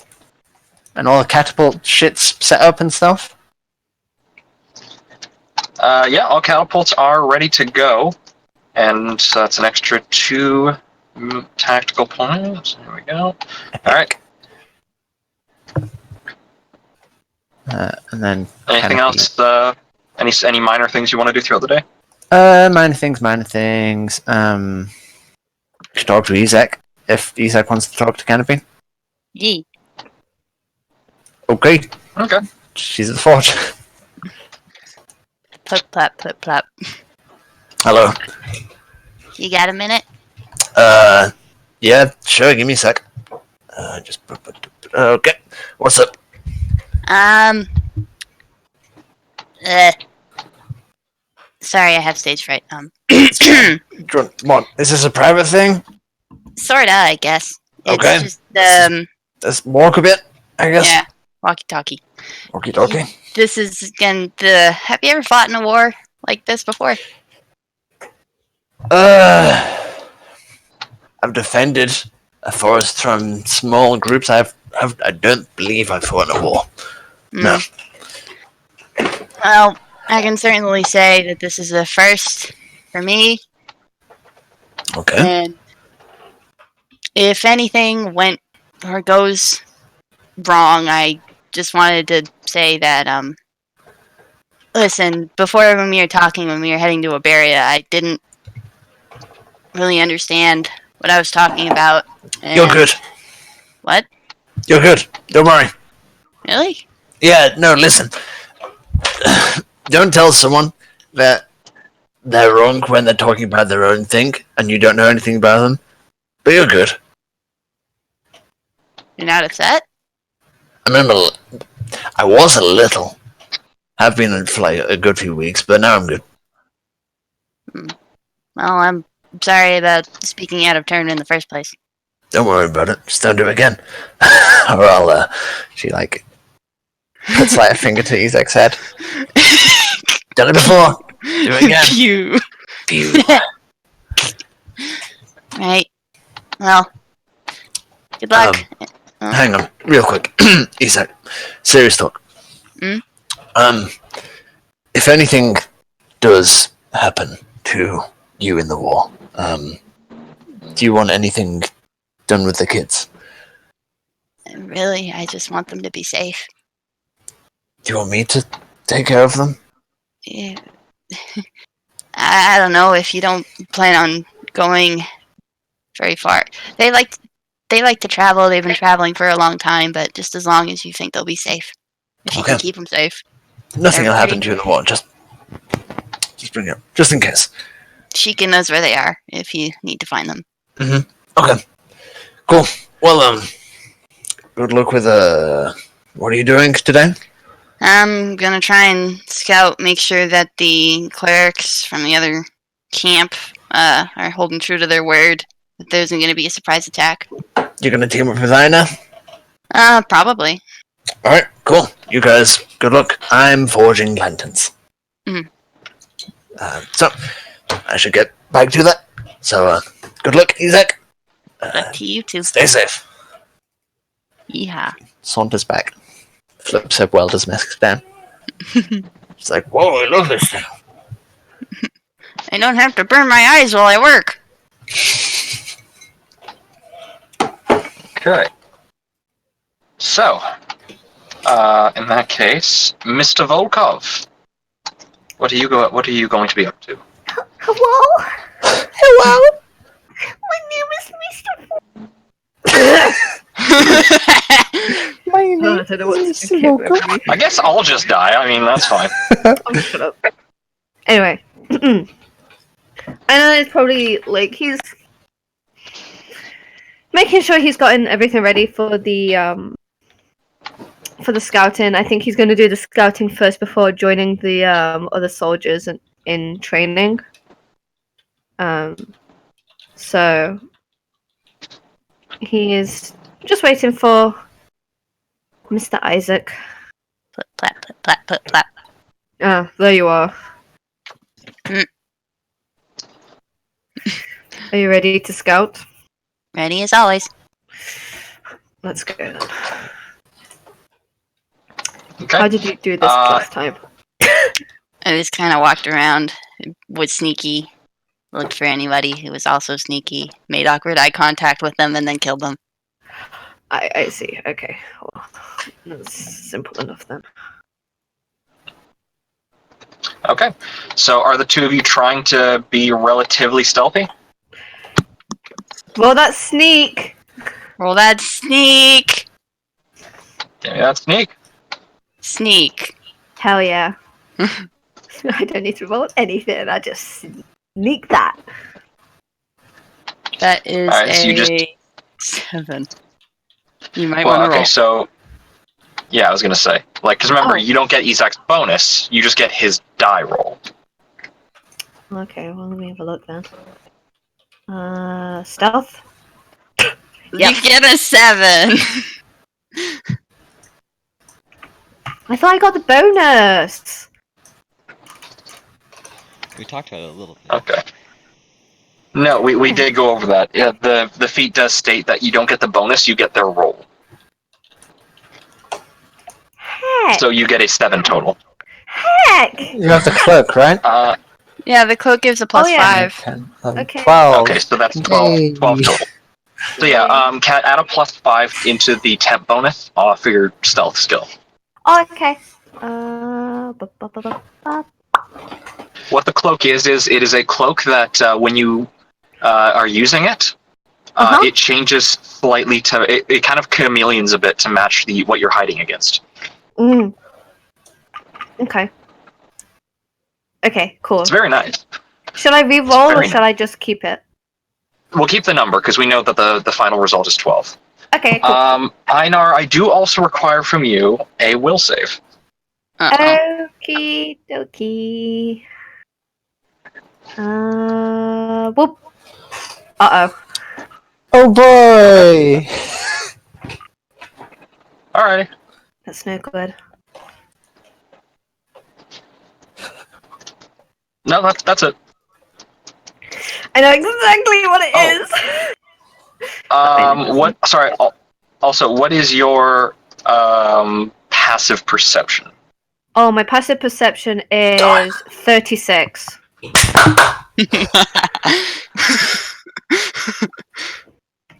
Speaker 3: And all the catapult shits set up and stuff?
Speaker 4: Yeah, all catapults are ready to go. And that's an extra 2 tactical points. There we go. Alright.
Speaker 3: And then
Speaker 4: Anything else? Any minor things you want to do throughout the day?
Speaker 3: minor things. Talk to Izak if Izak wants to talk to Canopy.
Speaker 1: Yee.
Speaker 3: Okay.
Speaker 4: Okay.
Speaker 3: She's at the forge.
Speaker 1: Plip plap plip plap.
Speaker 3: Hello.
Speaker 1: You got a minute?
Speaker 3: Yeah, sure, give me a sec. Okay. What's up?
Speaker 1: Sorry, I have stage fright.
Speaker 3: What? Is this a private thing?
Speaker 1: Sorta, I guess. It's
Speaker 3: Okay.
Speaker 1: just,
Speaker 3: Let's walk a bit, I guess.
Speaker 1: yeah, walkie-talkie.
Speaker 3: Okie dokie.
Speaker 1: This is, again, have you ever fought in a war like this before?
Speaker 3: I've defended a forest from small groups. I don't believe I've fought in a war. No.
Speaker 1: Well, I can certainly say that this is the first for me.
Speaker 3: Okay.
Speaker 1: And if anything went or goes wrong, I just wanted to say that Listen, before when we were talking, when we were heading to Iberia, I didn't really understand what I was talking about.
Speaker 3: You're
Speaker 1: and-
Speaker 3: good.
Speaker 1: What?
Speaker 3: You're good. Don't worry.
Speaker 1: Really?
Speaker 3: Yeah, no, listen. Don't tell someone that they're wrong when they're talking about their own thing and you don't know anything about them. But you're good.
Speaker 1: You're not upset?
Speaker 3: I was a little. I've been for like a good few weeks, but now I'm good.
Speaker 1: Well, I'm sorry about speaking out of turn in the first place.
Speaker 3: Don't worry about it. Just don't do it again. Or I'll, she like, puts like a finger to Isaac's head. Done it before. Do it again.
Speaker 1: Phew.
Speaker 3: Phew.
Speaker 1: Right. Well, good luck.
Speaker 3: Hang on, real quick. Isaac, serious talk.
Speaker 1: Mm?
Speaker 3: If anything does happen to you in the war, do you want anything done with the kids?
Speaker 1: Really, I just want them to be safe.
Speaker 3: Do you want me to take care of them?
Speaker 1: Yeah. I don't know if you don't plan on going very far. They like to travel. They've been traveling for a long time, but just as long as you think they'll be safe. If you can
Speaker 3: Okay.
Speaker 1: keep them safe.
Speaker 3: Nothing will
Speaker 1: They're
Speaker 3: happen to you in the war. Just bring it up, just in case.
Speaker 1: Sheikah knows where they are if you need to find them.
Speaker 3: Okay. Cool. Well, good luck with what are you doing today?
Speaker 1: I'm gonna try and scout, make sure that the clerics from the other camp are holding true to their word. That there isn't gonna be a surprise attack.
Speaker 3: You're gonna team up with Aina?
Speaker 1: Probably.
Speaker 3: Alright, cool. You guys, good luck. I'm forging lanterns.
Speaker 1: Mhm.
Speaker 3: So, I should get back to that. So, good luck, Isaac.
Speaker 1: Luck to you too.
Speaker 3: Stay safe.
Speaker 1: Yeehaw.
Speaker 3: Saunters back. Flips her welder's mask down. She's like, whoa, I love this thing.
Speaker 1: I don't have to burn my eyes while I work.
Speaker 4: Okay. So, in that case, Mr. Volkov, what are you going to be up to?
Speaker 6: Hello? Hello? My name is Mr.
Speaker 3: My
Speaker 6: I don't know what to do with me.
Speaker 4: I guess I'll just die. I mean, that's fine.
Speaker 6: Oh, shut up. Anyway. I know it's probably, like, he's making sure he's gotten everything ready for the scouting. I think he's going to do the scouting first before joining the other soldiers in training. So he is just waiting for Mr. Isaac.
Speaker 1: Plap, plap, plap, plap, plap, plap.
Speaker 6: Ah, there you are.
Speaker 1: Mm.
Speaker 6: Are you ready to scout?
Speaker 1: Ready as always.
Speaker 6: Let's go then.
Speaker 4: Okay.
Speaker 6: How did you do this last time?
Speaker 1: I just kind of walked around, was sneaky, looked for anybody who was also sneaky, made awkward eye contact with them, and then killed them.
Speaker 6: I see. Okay. Well, that's simple enough then.
Speaker 4: Okay. So, are the two of you trying to be relatively stealthy?
Speaker 6: Well, that's sneak.
Speaker 1: Roll that sneak!
Speaker 4: Give me that sneak.
Speaker 1: Sneak.
Speaker 6: Hell yeah. I don't need to roll anything. I just sneak that.
Speaker 1: That is
Speaker 4: Alright, so you just-
Speaker 1: 7. You might
Speaker 4: Well,
Speaker 1: want to
Speaker 4: okay,
Speaker 1: roll.
Speaker 4: so yeah, I was gonna say, like, because remember,
Speaker 6: Oh.
Speaker 4: you don't get Isaac's bonus; you just get his die roll.
Speaker 6: Okay, well, let me have a look then. Stealth?
Speaker 1: You get a 7!
Speaker 6: I thought I got the bonus!
Speaker 2: We talked about it a little bit.
Speaker 4: Okay. No, we did go over that. Yeah, the feat does state that you don't get the bonus; you get their roll.
Speaker 6: Heck!
Speaker 4: So you get a 7 total.
Speaker 6: Heck!
Speaker 3: You have the cloak, right?
Speaker 1: Yeah, the cloak gives a plus
Speaker 6: yeah.
Speaker 1: 5.
Speaker 3: 10, 11,
Speaker 6: Okay.
Speaker 3: 12.
Speaker 4: Okay, so that's 12 total. So yeah, can add a plus 5 into the temp bonus for your stealth skill.
Speaker 6: Oh, okay.
Speaker 4: What the cloak is it is a cloak that when you are using it, it changes slightly to it kind of chameleons a bit to match what you're hiding against.
Speaker 6: Okay. Okay, cool.
Speaker 4: It's very nice.
Speaker 6: Should I re-roll or
Speaker 4: very
Speaker 6: should I just keep it?
Speaker 4: We'll keep the number because we know that the final result is 12.
Speaker 6: Okay, cool.
Speaker 4: Einar, I do also require from you a will save.
Speaker 6: Okie dokie. Whoop. Uh-oh.
Speaker 3: Oh boy!
Speaker 4: Alrighty.
Speaker 6: That's no good.
Speaker 4: No, that's it.
Speaker 6: I know exactly what it is.
Speaker 4: What? Sorry. Also, what is your passive perception?
Speaker 6: Oh, my passive perception is 36.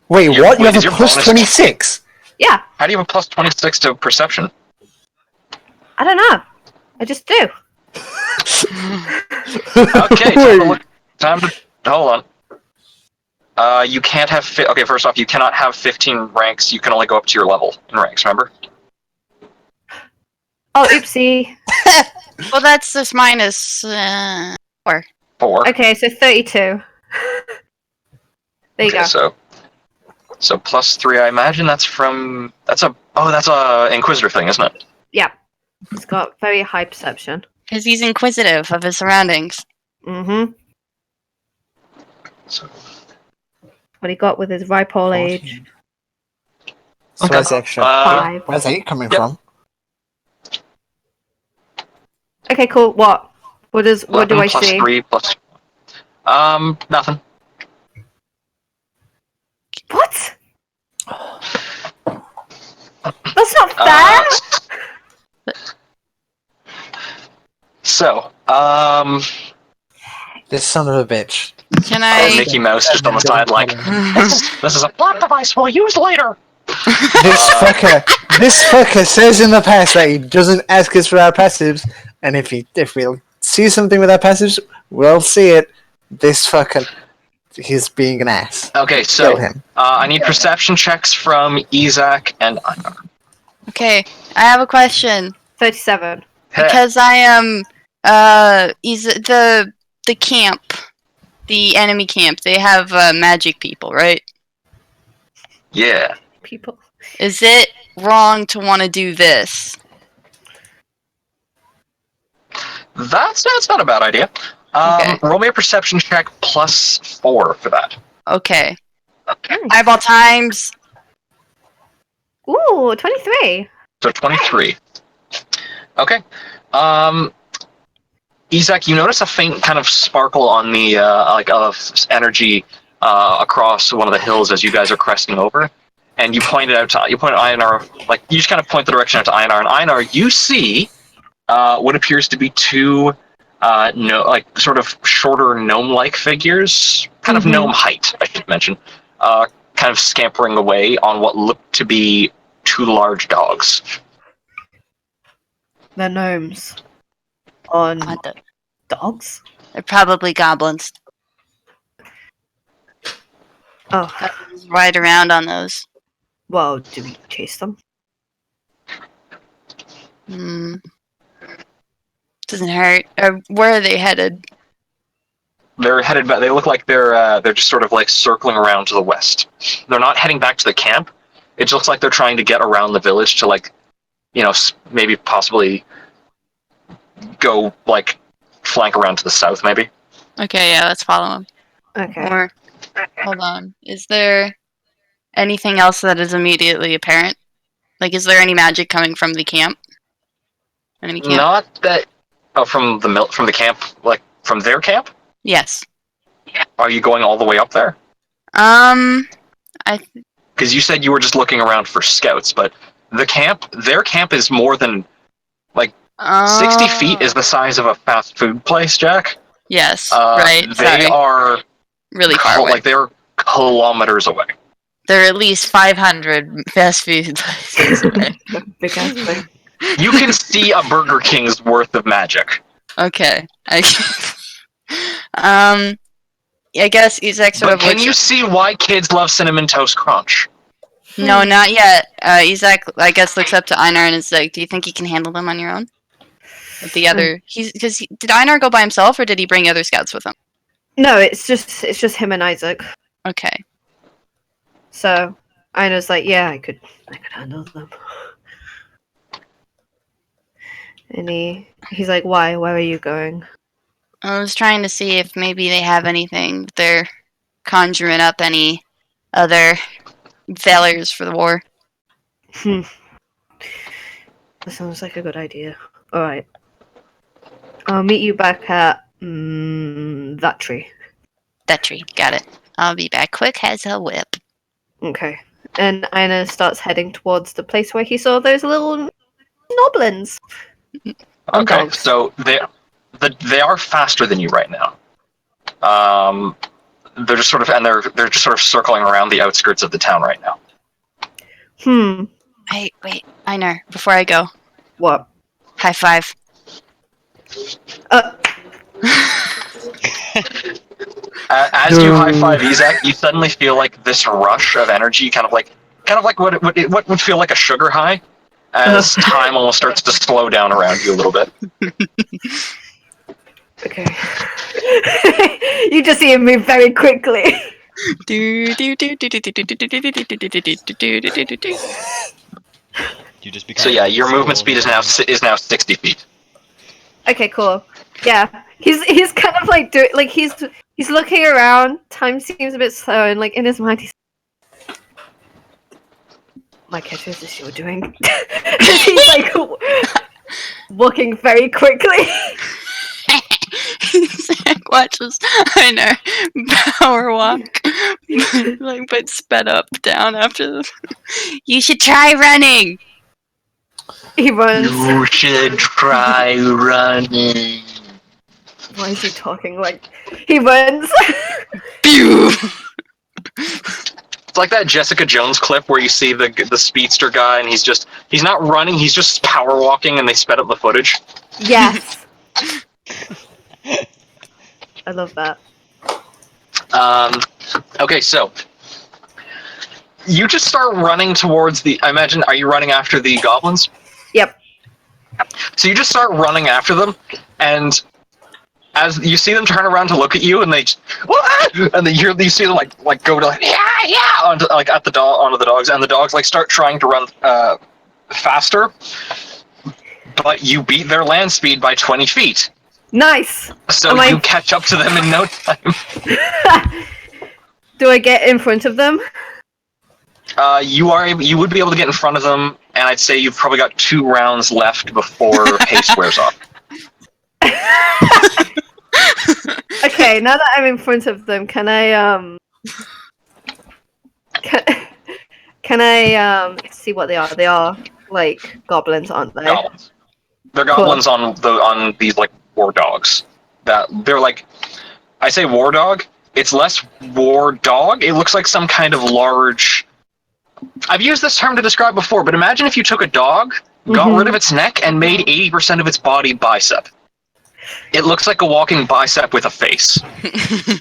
Speaker 3: Wait,
Speaker 4: Your-
Speaker 3: what? You
Speaker 4: wait,
Speaker 3: have
Speaker 4: is
Speaker 3: a
Speaker 4: your
Speaker 3: plus
Speaker 4: bonus-
Speaker 3: 26?
Speaker 6: Yeah,
Speaker 4: How do you have a plus 26 to perception?
Speaker 6: I don't know. I just do.
Speaker 4: Okay, time to hold on. You can't have. Okay, first off, you cannot have 15 ranks. You can only go up to your level in ranks. Remember?
Speaker 6: Oh, oopsie.
Speaker 1: Well, that's just minus 4.
Speaker 4: 4.
Speaker 6: Okay, so 32. There you
Speaker 4: Okay,
Speaker 6: go.
Speaker 4: so plus 3. I imagine that's a Inquisitor thing, isn't it?
Speaker 6: Yeah. He's got very high perception.
Speaker 1: Because he's inquisitive of his surroundings.
Speaker 6: Mm-hmm.
Speaker 4: So,
Speaker 6: What he got with his ripe old age.
Speaker 3: So
Speaker 4: Okay.
Speaker 3: where's the extra?
Speaker 6: 5.
Speaker 3: Where's 8 coming
Speaker 4: Yep.
Speaker 3: from?
Speaker 6: Okay, cool. What do
Speaker 4: 11
Speaker 6: I
Speaker 4: plus
Speaker 6: see?
Speaker 4: 3 plus. Nothing.
Speaker 6: What? That's not fair.
Speaker 4: So,
Speaker 3: This son of a bitch.
Speaker 1: Can I?
Speaker 4: Mickey Mouse just on the side, like, this is a plot device we'll use later.
Speaker 3: This fucker says in the past that he doesn't ask us for our passives, and if we'll see something with our passives, we'll see it. This fucker, he's being an ass.
Speaker 4: Okay,
Speaker 3: Kill
Speaker 4: so
Speaker 3: him.
Speaker 4: I need perception checks from Isaac and Einar.
Speaker 1: Okay, I have a question.
Speaker 6: 37.
Speaker 1: Because I am the camp, the enemy camp. They have magic people, right?
Speaker 4: Yeah.
Speaker 6: People.
Speaker 1: Is it wrong to want to do this?
Speaker 4: That's not a bad idea.
Speaker 1: Okay.
Speaker 4: Roll me a perception check plus 4 for that.
Speaker 1: Okay.
Speaker 4: Okay.
Speaker 1: Eyeball times.
Speaker 6: Ooh, 23.
Speaker 4: So 23. Okay. Isaac, you notice a faint kind of sparkle on the of energy across one of the hills as you guys are cresting over, and you point at Einar, like you just kind of point the direction out to Einar, and Einar, you see what appears to be two sort of shorter gnome-like figures, kind of gnome height, I should mention, kind of scampering away on what looked to be two large dogs.
Speaker 6: They're gnomes. On
Speaker 1: What the-
Speaker 6: dogs?
Speaker 1: They're probably goblins.
Speaker 6: Oh,
Speaker 1: Just ride around on those.
Speaker 6: well, do we chase them?
Speaker 1: Doesn't hurt. Where are they headed?
Speaker 4: They're headed back. They look like they're just sort of like circling around to the west. They're not heading back to the camp. It just looks like they're trying to get around the village to maybe possibly go like flank around to the south, maybe.
Speaker 1: Okay, yeah, let's follow them.
Speaker 6: Okay.
Speaker 1: Or, hold on. Is there anything else that is immediately apparent? Like, is there any magic coming from the camp? Enemy camp?
Speaker 4: Not that. Oh, from the camp, like from their camp.
Speaker 1: Yes.
Speaker 4: Are you going all the way up there? Because you said you were just looking around for scouts, but their camp is more than 60 feet is the size of a fast food place, Jack.
Speaker 1: Yes, right.
Speaker 4: They
Speaker 1: Sorry.
Speaker 4: are
Speaker 1: Really far away.
Speaker 4: like they're kilometers away.
Speaker 1: They're at least 500 fast food places away.
Speaker 6: Big ass thing.
Speaker 4: You can see a Burger King's worth of magic.
Speaker 1: Okay. I guess Izak sort
Speaker 4: But
Speaker 1: of
Speaker 4: can
Speaker 1: looks.
Speaker 4: you see why kids love Cinnamon Toast Crunch?
Speaker 1: No, not yet. Izak, I guess, looks up to Einar and is like, "Do you think you can handle them on your own?" With the other, did Einar go by himself or did he bring other scouts with him?
Speaker 6: No, it's just him and Isaac.
Speaker 1: Okay.
Speaker 6: So Einar's like, yeah, I could handle them. And he's like, why? Where are you going?
Speaker 1: I was trying to see if maybe they have anything. They're conjuring up any other failures for the war.
Speaker 6: That sounds like a good idea. All right. I'll meet you back at that tree.
Speaker 1: That tree. Got it. I'll be back quick as a whip.
Speaker 6: Okay. And Einar starts heading towards the place where he saw those little noblins.
Speaker 4: Okay,
Speaker 6: Dogs.
Speaker 4: so they are faster than you right now. They're just sort of they're just sort of circling around the outskirts of the town right now.
Speaker 1: Wait, Einar, before I go,
Speaker 6: What?
Speaker 1: high five.
Speaker 4: As you high five Izak, you suddenly feel like this rush of energy, kind of like what would feel like a sugar high, as time almost starts to slow down around you a little bit.
Speaker 6: Okay. You just see him move very quickly.
Speaker 2: You just become
Speaker 4: So yeah, your movement
Speaker 2: slow
Speaker 4: speed is now 60 feet.
Speaker 6: Okay, cool. Yeah, he's kind of like he's looking around. Time seems a bit slow, and like in his mind, he's my catcher is this you're doing. He's like walking very quickly.
Speaker 1: Zach watches Einar power walk, but sped up down after the. You should try running.
Speaker 6: He runs.
Speaker 4: You should try running.
Speaker 6: Why is he talking like he runs?
Speaker 1: Pew!
Speaker 4: It's like that Jessica Jones clip where you see the speedster guy and he's not running, he's just power walking, and they sped up the footage.
Speaker 6: Yes. I love that.
Speaker 4: Okay, so you just start running towards I imagine, are you running after the goblins?
Speaker 6: Yep.
Speaker 4: So you just start running after them, and as you see them turn around to look at you, and they just, and then you see them like go to onto the dogs, and the dogs like start trying to run faster, but you beat their land speed by 20 feet.
Speaker 6: Nice.
Speaker 4: So you catch up to them in no time.
Speaker 6: Do I get in front of them?
Speaker 4: You would be able to get in front of them, and I'd say you've probably got 2 rounds left before haste wears off.
Speaker 6: Okay, now that I'm in front of them, can I can I see what they are? They are like goblins, aren't they?
Speaker 4: Goblins. They're goblins on these like war dogs. That they're like, I say war dog. It's less war dog. It looks like some kind of large. I've used this term to describe before, but imagine if you took a dog, got rid of its neck, and made 80% of its body bicep. It looks like a walking bicep with a face.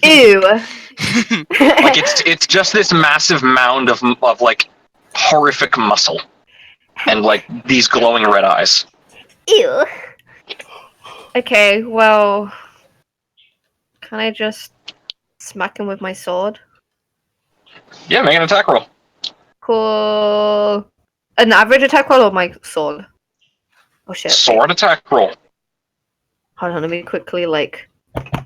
Speaker 6: Ew.
Speaker 4: Like it's just this massive mound of like horrific muscle, and like these glowing red eyes.
Speaker 6: Ew. Okay, well, can I just smack him with my sword?
Speaker 4: Yeah, make an attack roll.
Speaker 6: Cool. An average attack roll or my sword? Oh shit.
Speaker 4: Sword attack roll.
Speaker 6: Hold on, let me quickly like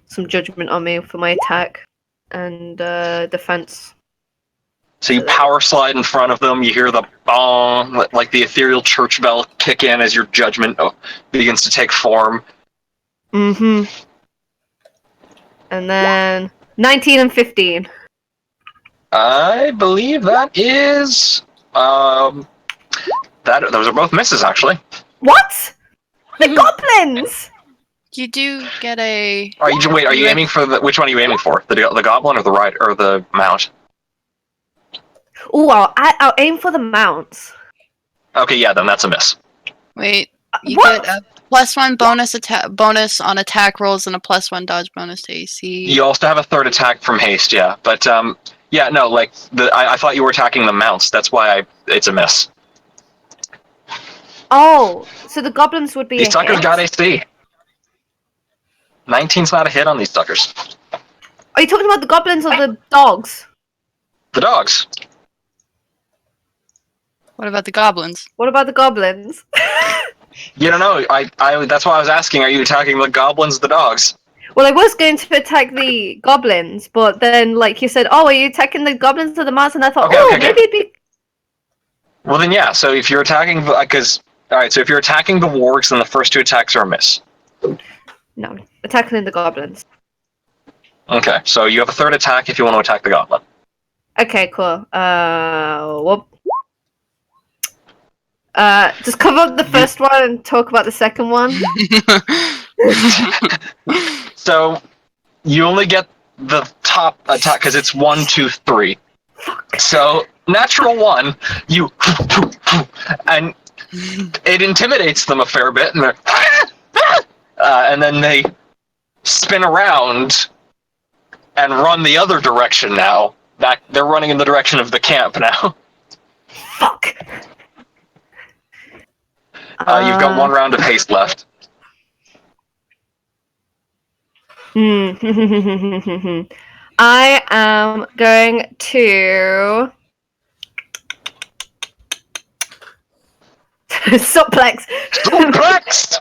Speaker 6: some judgment on me for my attack and defense.
Speaker 4: So you power slide in front of them. You hear the bong, like the ethereal church bell, kick in as your judgment begins to take form.
Speaker 6: Mm-hmm. And then 19 and 15.
Speaker 4: I believe that is those are both misses actually.
Speaker 6: What? The goblins!
Speaker 1: You do get a.
Speaker 4: Are you aiming for which one are you aiming for? The goblin or the rider or the mount?
Speaker 6: Ooh, I'll aim for the mounts.
Speaker 4: Okay, yeah, then that's a miss.
Speaker 1: Wait, you
Speaker 6: What?
Speaker 1: get a +1 bonus on attack rolls and a +1 dodge bonus to AC.
Speaker 4: You also have a third attack from haste, yeah. But yeah, no, like I thought you were attacking the mounts. That's why it's a miss.
Speaker 6: Oh, so the goblins would be
Speaker 4: These
Speaker 6: a
Speaker 4: suckers
Speaker 6: hit?
Speaker 4: got AC. 19's not a hit on these suckers.
Speaker 6: Are you talking about the goblins or the dogs?
Speaker 4: The dogs.
Speaker 1: What about the goblins?
Speaker 6: What about the goblins?
Speaker 4: You don't know. I that's why I was asking. Are you attacking the goblins, the dogs?
Speaker 6: Well, I was going to attack the goblins, but then, like, you said, oh, are you attacking the goblins or the mouse? And I thought,
Speaker 4: Okay.
Speaker 6: maybe it'd be...
Speaker 4: Well then, yeah. So if you're attacking, because all right. So if you're attacking the wargs, then the first 2 attacks are a miss.
Speaker 6: No, attacking the goblins.
Speaker 4: Okay. So you have a third attack if you want to attack the goblin.
Speaker 6: Okay, cool. Whoop. Just cover up the first one and talk about the second one.
Speaker 4: So you only get the top attack because it's 1, 2, 3.
Speaker 6: Fuck.
Speaker 4: So natural 1, you and it intimidates them a fair bit, and they're and then they spin around and run the other direction now. Back, they're running in the direction of the camp now.
Speaker 6: Fuck.
Speaker 4: You've got 1 round of haste left.
Speaker 6: I am going to suplex.
Speaker 4: Suplex!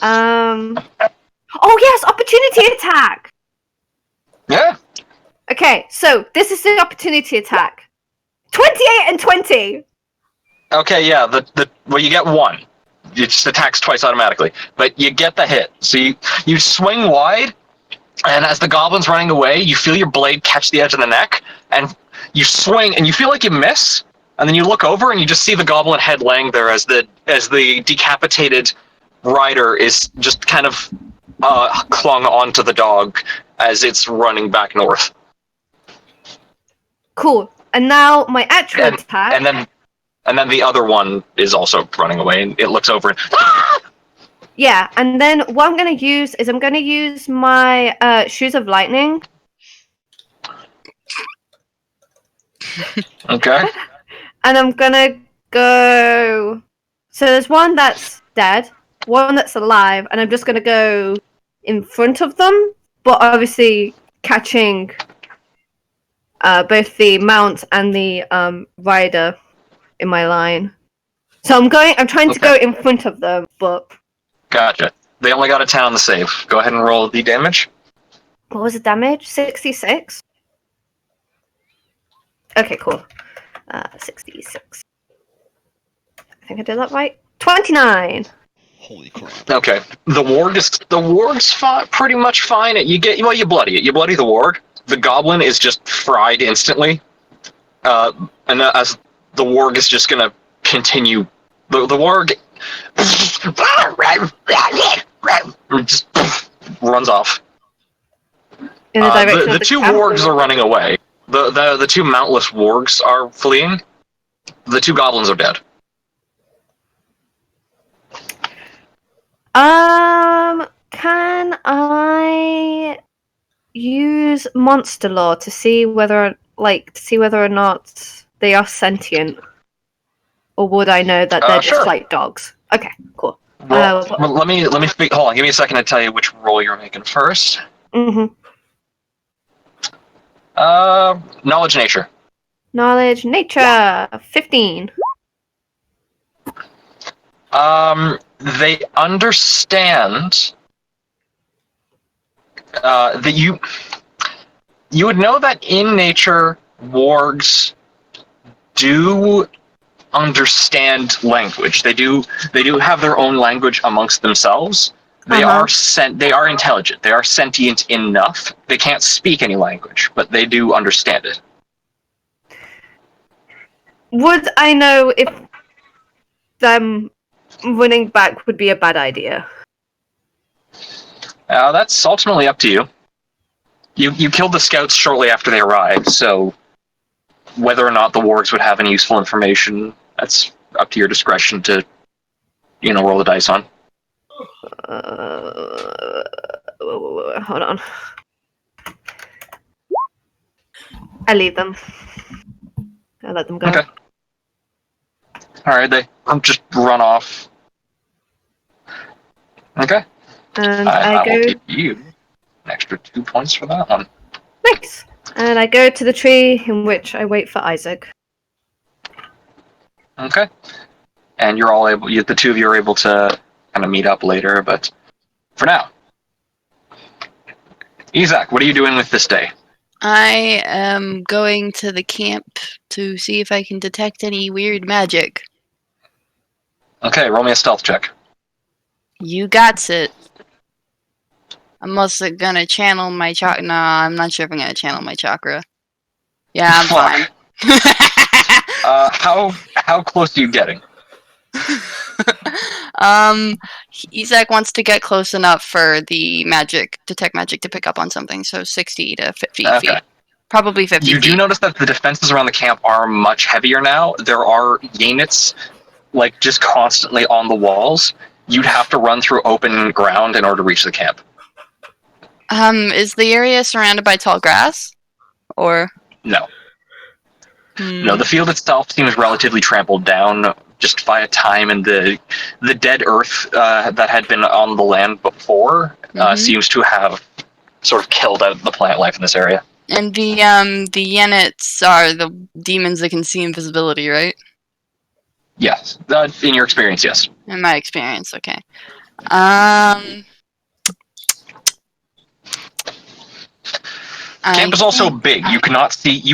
Speaker 6: Oh yes, opportunity attack.
Speaker 4: Yeah.
Speaker 6: Okay, so this is the opportunity attack. 28 and 20.
Speaker 4: Okay, yeah. Well, you get 1. It just attacks twice automatically, but you get the hit. So you swing wide, and as the goblin's running away, you feel your blade catch the edge of the neck, and you swing, and you feel like you miss, and then you look over, and you just see the goblin head laying there as the decapitated rider is just kind of clung onto the dog as it's running back north.
Speaker 6: Cool. And now my actual attack.
Speaker 4: And then the other one is also running away, and it looks over and
Speaker 6: Yeah, and then what I'm going to use is I'm going to use my Shoes of Lightning.
Speaker 4: Okay.
Speaker 6: And I'm going to go... So there's one that's dead, one that's alive, and I'm just going to go in front of them, but obviously catching both the mount and the rider in my line. So I'm trying to go in front of them, but...
Speaker 4: Gotcha. They only got a 10 on the save. Go ahead and roll the damage.
Speaker 6: What was the damage? 66? Okay, cool. 66. I think I did that right. 29!
Speaker 2: Holy crap.
Speaker 4: Okay. The warg's pretty much fine. You bloody it. You bloody the warg. The goblin is just fried instantly. And as the warg is just gonna continue. The warg just runs off.
Speaker 6: In the direction
Speaker 4: The
Speaker 6: of the
Speaker 4: 2
Speaker 6: camp?
Speaker 4: wargs are running away. The 2 mountless wargs are fleeing. The 2 goblins are dead.
Speaker 6: Can I use monster lore to see whether or not they are sentient, or would I know that they're
Speaker 4: Sure.
Speaker 6: just like dogs? Okay, cool.
Speaker 4: Well, let me hold on. Give me a second to tell you which roll you're making first.
Speaker 6: Mhm.
Speaker 4: Knowledge nature.
Speaker 6: Knowledge, nature, 15.
Speaker 4: They understand that you would know that in nature wargs do understand language. They do have their own language amongst themselves. They are intelligent. They are sentient enough. They can't speak any language, but they do understand it.
Speaker 6: Would I know if them running back would be a bad idea?
Speaker 4: That's ultimately up to you. You killed the scouts shortly after they arrived, so whether or not the wargs would have any useful information, that's up to your discretion to roll the dice on.
Speaker 6: Hold on. I leave them. I let them go.
Speaker 4: Okay. All right, they just run off. Okay.
Speaker 6: And
Speaker 4: I
Speaker 6: I
Speaker 4: will
Speaker 6: go.
Speaker 4: give you an extra 2 points for that one.
Speaker 6: Nice. And I go to the tree in which I wait for Isaac.
Speaker 4: Okay. And you're all able. The two of you are able to kind of meet up later, but for now, Isaac, what are you doing with this day?
Speaker 1: I am going to the camp to see if I can detect any weird magic.
Speaker 4: Okay, roll me a stealth check.
Speaker 1: You got it. I'm also gonna channel my chakra. Nah, I'm not sure if I'm gonna channel my chakra. Yeah, I'm fine.
Speaker 4: How close are you getting?
Speaker 1: Isaac wants to get close enough for the detect magic to pick up on something, so 60 to 50
Speaker 4: Okay.
Speaker 1: feet. Probably 50
Speaker 4: You
Speaker 1: feet.
Speaker 4: do notice that the defenses around the camp are much heavier now. There are units, like, just constantly on the walls. You'd have to run through open ground in order to reach the camp.
Speaker 1: Is the area surrounded by tall grass? Or?
Speaker 4: No. No, the field itself seems relatively trampled down just via time, and the dead earth that had been on the land before seems to have sort of killed out the plant life in this area.
Speaker 1: And the Yenets are the demons that can see invisibility, right?
Speaker 4: Yes, in your experience, yes.
Speaker 1: In my experience, okay.
Speaker 4: Camp is also big. You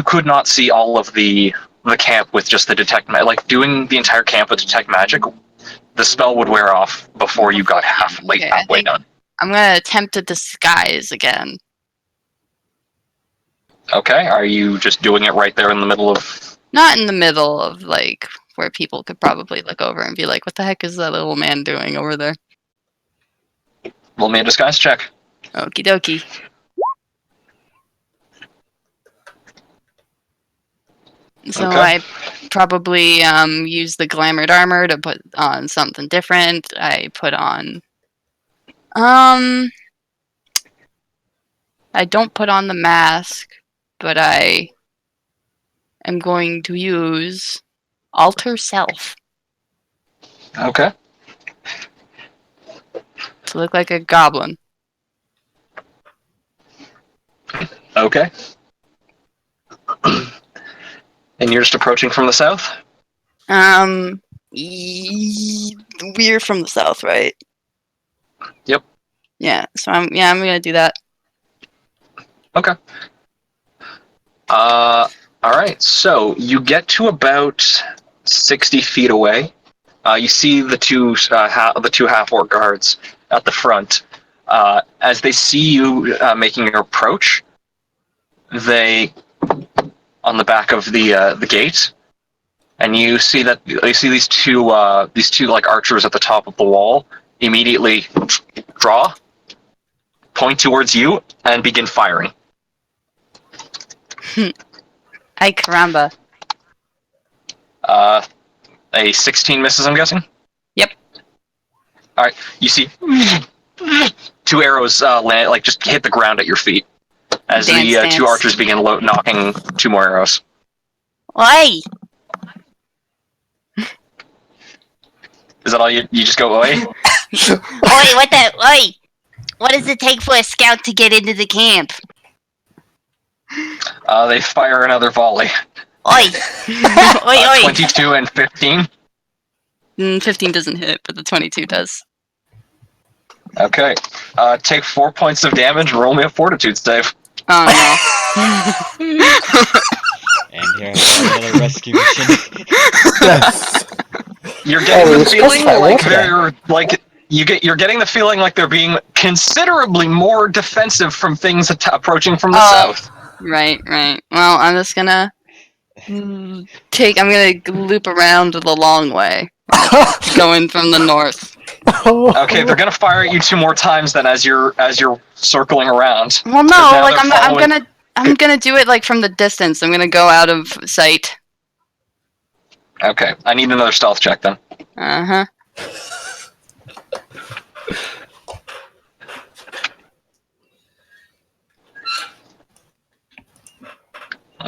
Speaker 4: could not see all of the camp with just the detect magic. Like, doing the entire camp with detect magic, the spell would wear off before you got halfway done.
Speaker 1: I'm gonna attempt to disguise again.
Speaker 4: Okay, are you just doing it right there in the middle of...
Speaker 1: Not in the middle of, like, where people could probably look over and be like, what the heck is that little man doing over there?
Speaker 4: Roll me a disguise check.
Speaker 1: Okie dokie. So
Speaker 4: Okay.
Speaker 1: I probably use the glamored armor to put on something different. I put on... I don't put on the mask, but I am going to use Alter Self
Speaker 4: Okay.
Speaker 1: to look like a goblin.
Speaker 4: Okay. And you're just approaching from the south?
Speaker 1: We're from the south, right?
Speaker 4: Yep.
Speaker 1: Yeah, so I'm gonna do that.
Speaker 4: Okay. Alright, so you get to about 60 feet away. You see the two half-orc guards at the front. As they see you making your approach, they, on the back of the gate, and you see these two like archers at the top of the wall immediately draw, point towards you, and begin firing.
Speaker 1: Ay caramba.
Speaker 4: A 16 misses, I'm guessing?
Speaker 1: Yep.
Speaker 4: Alright, you see two arrows land, like, just hit the ground at your feet as
Speaker 1: Dance.
Speaker 4: two archers begin knocking 2 more arrows.
Speaker 1: Oi!
Speaker 4: Is that all you just go, oi?
Speaker 1: Oi, what does it take for a scout to get into the camp?
Speaker 4: They fire another volley.
Speaker 1: Oi! oi!
Speaker 4: 22 and 15.
Speaker 1: 15 doesn't hit, but the 22 does.
Speaker 4: Okay. Take 4 points of damage and roll me a fortitude save.
Speaker 1: Oh no.
Speaker 2: And here I have another rescue mission.
Speaker 3: Yes.
Speaker 4: You're getting the feeling like
Speaker 3: they're
Speaker 4: you're getting the feeling like they're being considerably more defensive from things approaching from the south.
Speaker 1: Right. Well, I'm just gonna I'm gonna loop around the long way. Going from the north.
Speaker 4: Okay, they're gonna fire at you 2 more times then as you're circling around.
Speaker 1: Well, no,
Speaker 4: now
Speaker 1: like
Speaker 4: they're
Speaker 1: I'm gonna do it like from the distance. I'm gonna go out of sight.
Speaker 4: Okay, I need another stealth check then.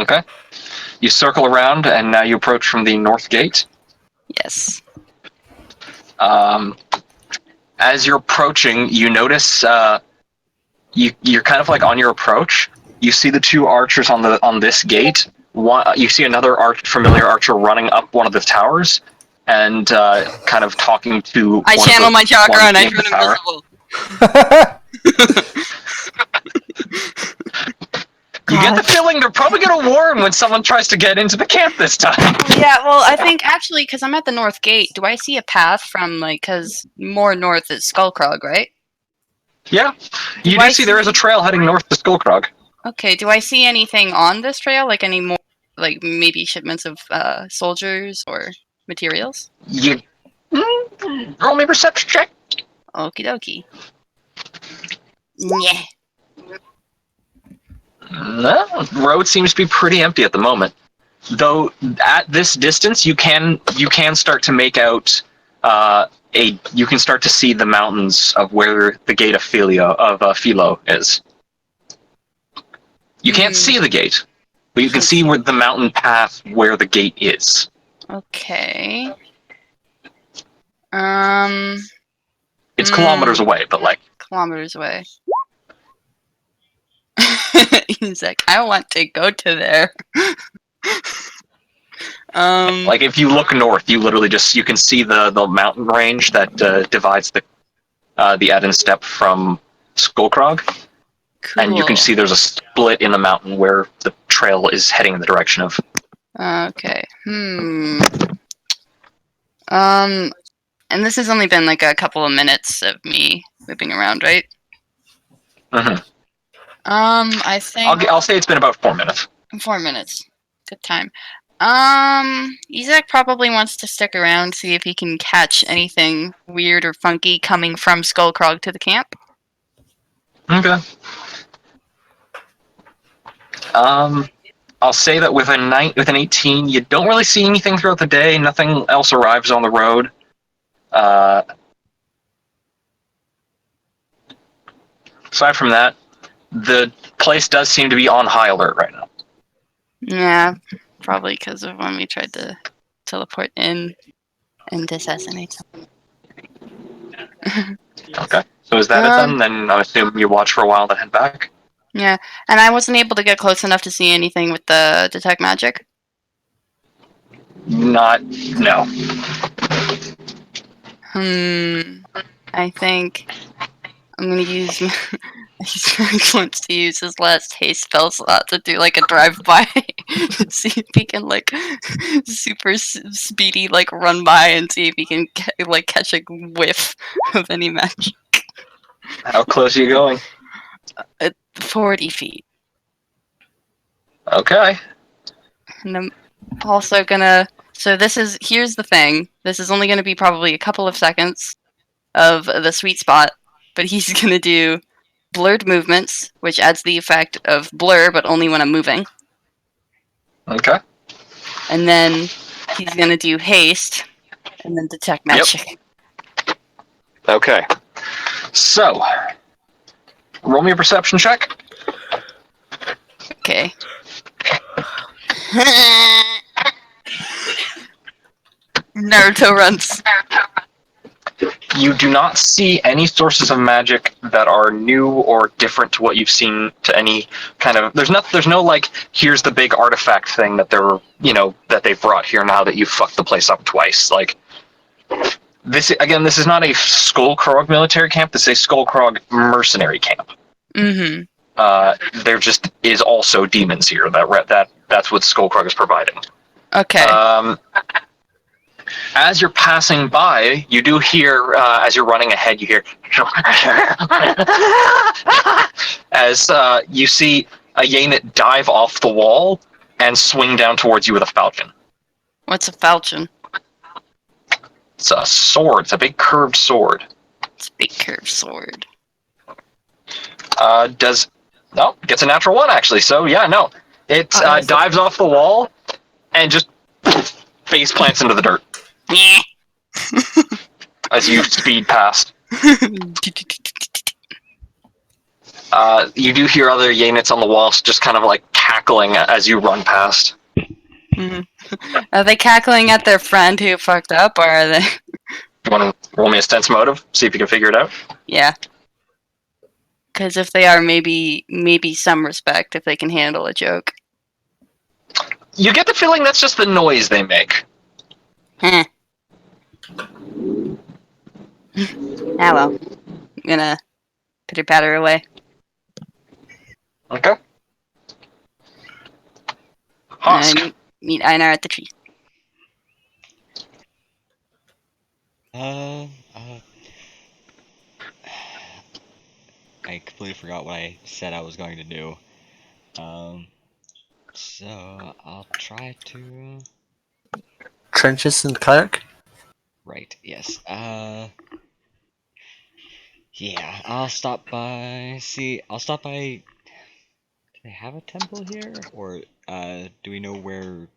Speaker 4: Okay. You circle around, and now you approach from the north gate.
Speaker 1: Yes.
Speaker 4: As you're approaching, you notice you're kind of like on your approach. You see the two archers on this gate. You see another familiar archer running up one of the towers, and kind of talking to.
Speaker 1: I channel my chakra and I turn invisible.
Speaker 4: You get the feeling they're probably gonna warn when someone tries to get into the camp this time.
Speaker 1: Yeah, well, I think actually, because I'm at the north gate, do I see a path from, like, because more north is Skullcrog, right?
Speaker 4: Yeah, you
Speaker 1: Do I
Speaker 4: do see there is a trail heading north to Skullcrog.
Speaker 1: Okay, do I see anything on this trail? Like any more, like maybe shipments of soldiers or materials?
Speaker 4: You roll me a perception check.
Speaker 1: Okie dokie. Yeah.
Speaker 4: No, the road seems to be pretty empty at the moment. Though at this distance, you can start to make out you can start to see the mountains of where the gate of Philo is. You can't see the gate, but you can see where the mountain path where the gate is.
Speaker 1: Okay.
Speaker 4: It's kilometers away, but like
Speaker 1: kilometers away. He's like, I want to go to there.
Speaker 4: Like if you look north, you literally you can see the mountain range that divides the Eden Steppe from Skullcrog,
Speaker 1: cool.
Speaker 4: and you can see there's a split in the mountain where the trail is heading in the direction of.
Speaker 1: Okay. And this has only been like a couple of minutes of me whipping around, right?
Speaker 4: Mm-hmm.
Speaker 1: I think
Speaker 4: I'll say it's been about 4 minutes.
Speaker 1: 4 minutes. Good time. Izak probably wants to stick around, see if he can catch anything weird or funky coming from Skullcrog to the camp.
Speaker 4: Okay. I'll say that with an 18, you don't really see anything throughout the day. Nothing else arrives on the road. Aside from that, the place does seem to be on high alert right now.
Speaker 1: Yeah, probably because of when we tried to teleport in and assassinate someone.
Speaker 4: Okay. So is that it then? Then I assume you watch for a while, then head back?
Speaker 1: Yeah, and I wasn't able to get close enough to see anything with the detect magic.
Speaker 4: No.
Speaker 1: I think I'm gonna use. He wants to use his last haste spell slot to do like a drive-by, see if he can like super speedy like run by and see if he can like catch a whiff of any magic.
Speaker 4: How close are you going?
Speaker 1: 40 feet.
Speaker 4: Okay.
Speaker 1: And I'm also gonna. So here's the thing. This is only gonna be probably a couple of seconds of the sweet spot, but he's gonna do blurred movements, which adds the effect of blur, but only when I'm moving.
Speaker 4: Okay.
Speaker 1: And then he's gonna do haste, and then detect magic.
Speaker 4: Yep. Okay. So, roll me a perception check.
Speaker 1: Okay. Naruto runs.
Speaker 4: You do not see any sources of magic that are new or different to what you've seen to any kind of. There's no like, here's the big artifact thing that that they brought here now that you fucked the place up twice. Like this is not a Skullcrog military camp. This is a Skullcrog mercenary camp.
Speaker 1: Mm-hmm.
Speaker 4: There just is also demons here. That's what Skullcrog is providing.
Speaker 1: Okay.
Speaker 4: As you're passing by, you do hear, as you're running ahead, you hear, as you see a Yanet dive off the wall and swing down towards you with a falchion.
Speaker 1: What's a falchion?
Speaker 4: It's a sword. It's a big curved sword.
Speaker 1: It's a big curved sword.
Speaker 4: Gets a natural 1 actually. So yeah, no, it dives off the wall and just face plants into the dirt.
Speaker 1: Yeah.
Speaker 4: As you speed past. You do hear other Yanits on the walls just kind of like cackling as you run past.
Speaker 1: Mhm. Are they cackling at their friend who fucked up, or are they?
Speaker 4: You want to roll me a sense motive? See if you can figure it out.
Speaker 1: Yeah. Because if they are, maybe some respect if they can handle a joke.
Speaker 4: You get the feeling that's just the noise they make.
Speaker 1: Heh. Ah well. I'm gonna pitter patter away.
Speaker 4: Okay.
Speaker 1: And
Speaker 4: Husk.
Speaker 1: I meet Einar at the tree.
Speaker 2: Uh, uh, I completely forgot what I said I was going to do. So I'll try to.
Speaker 3: Trenches and cleric.
Speaker 2: Right. Yes. Yeah. I'll stop by. See. I'll stop by. Do they have a temple here, or do we know where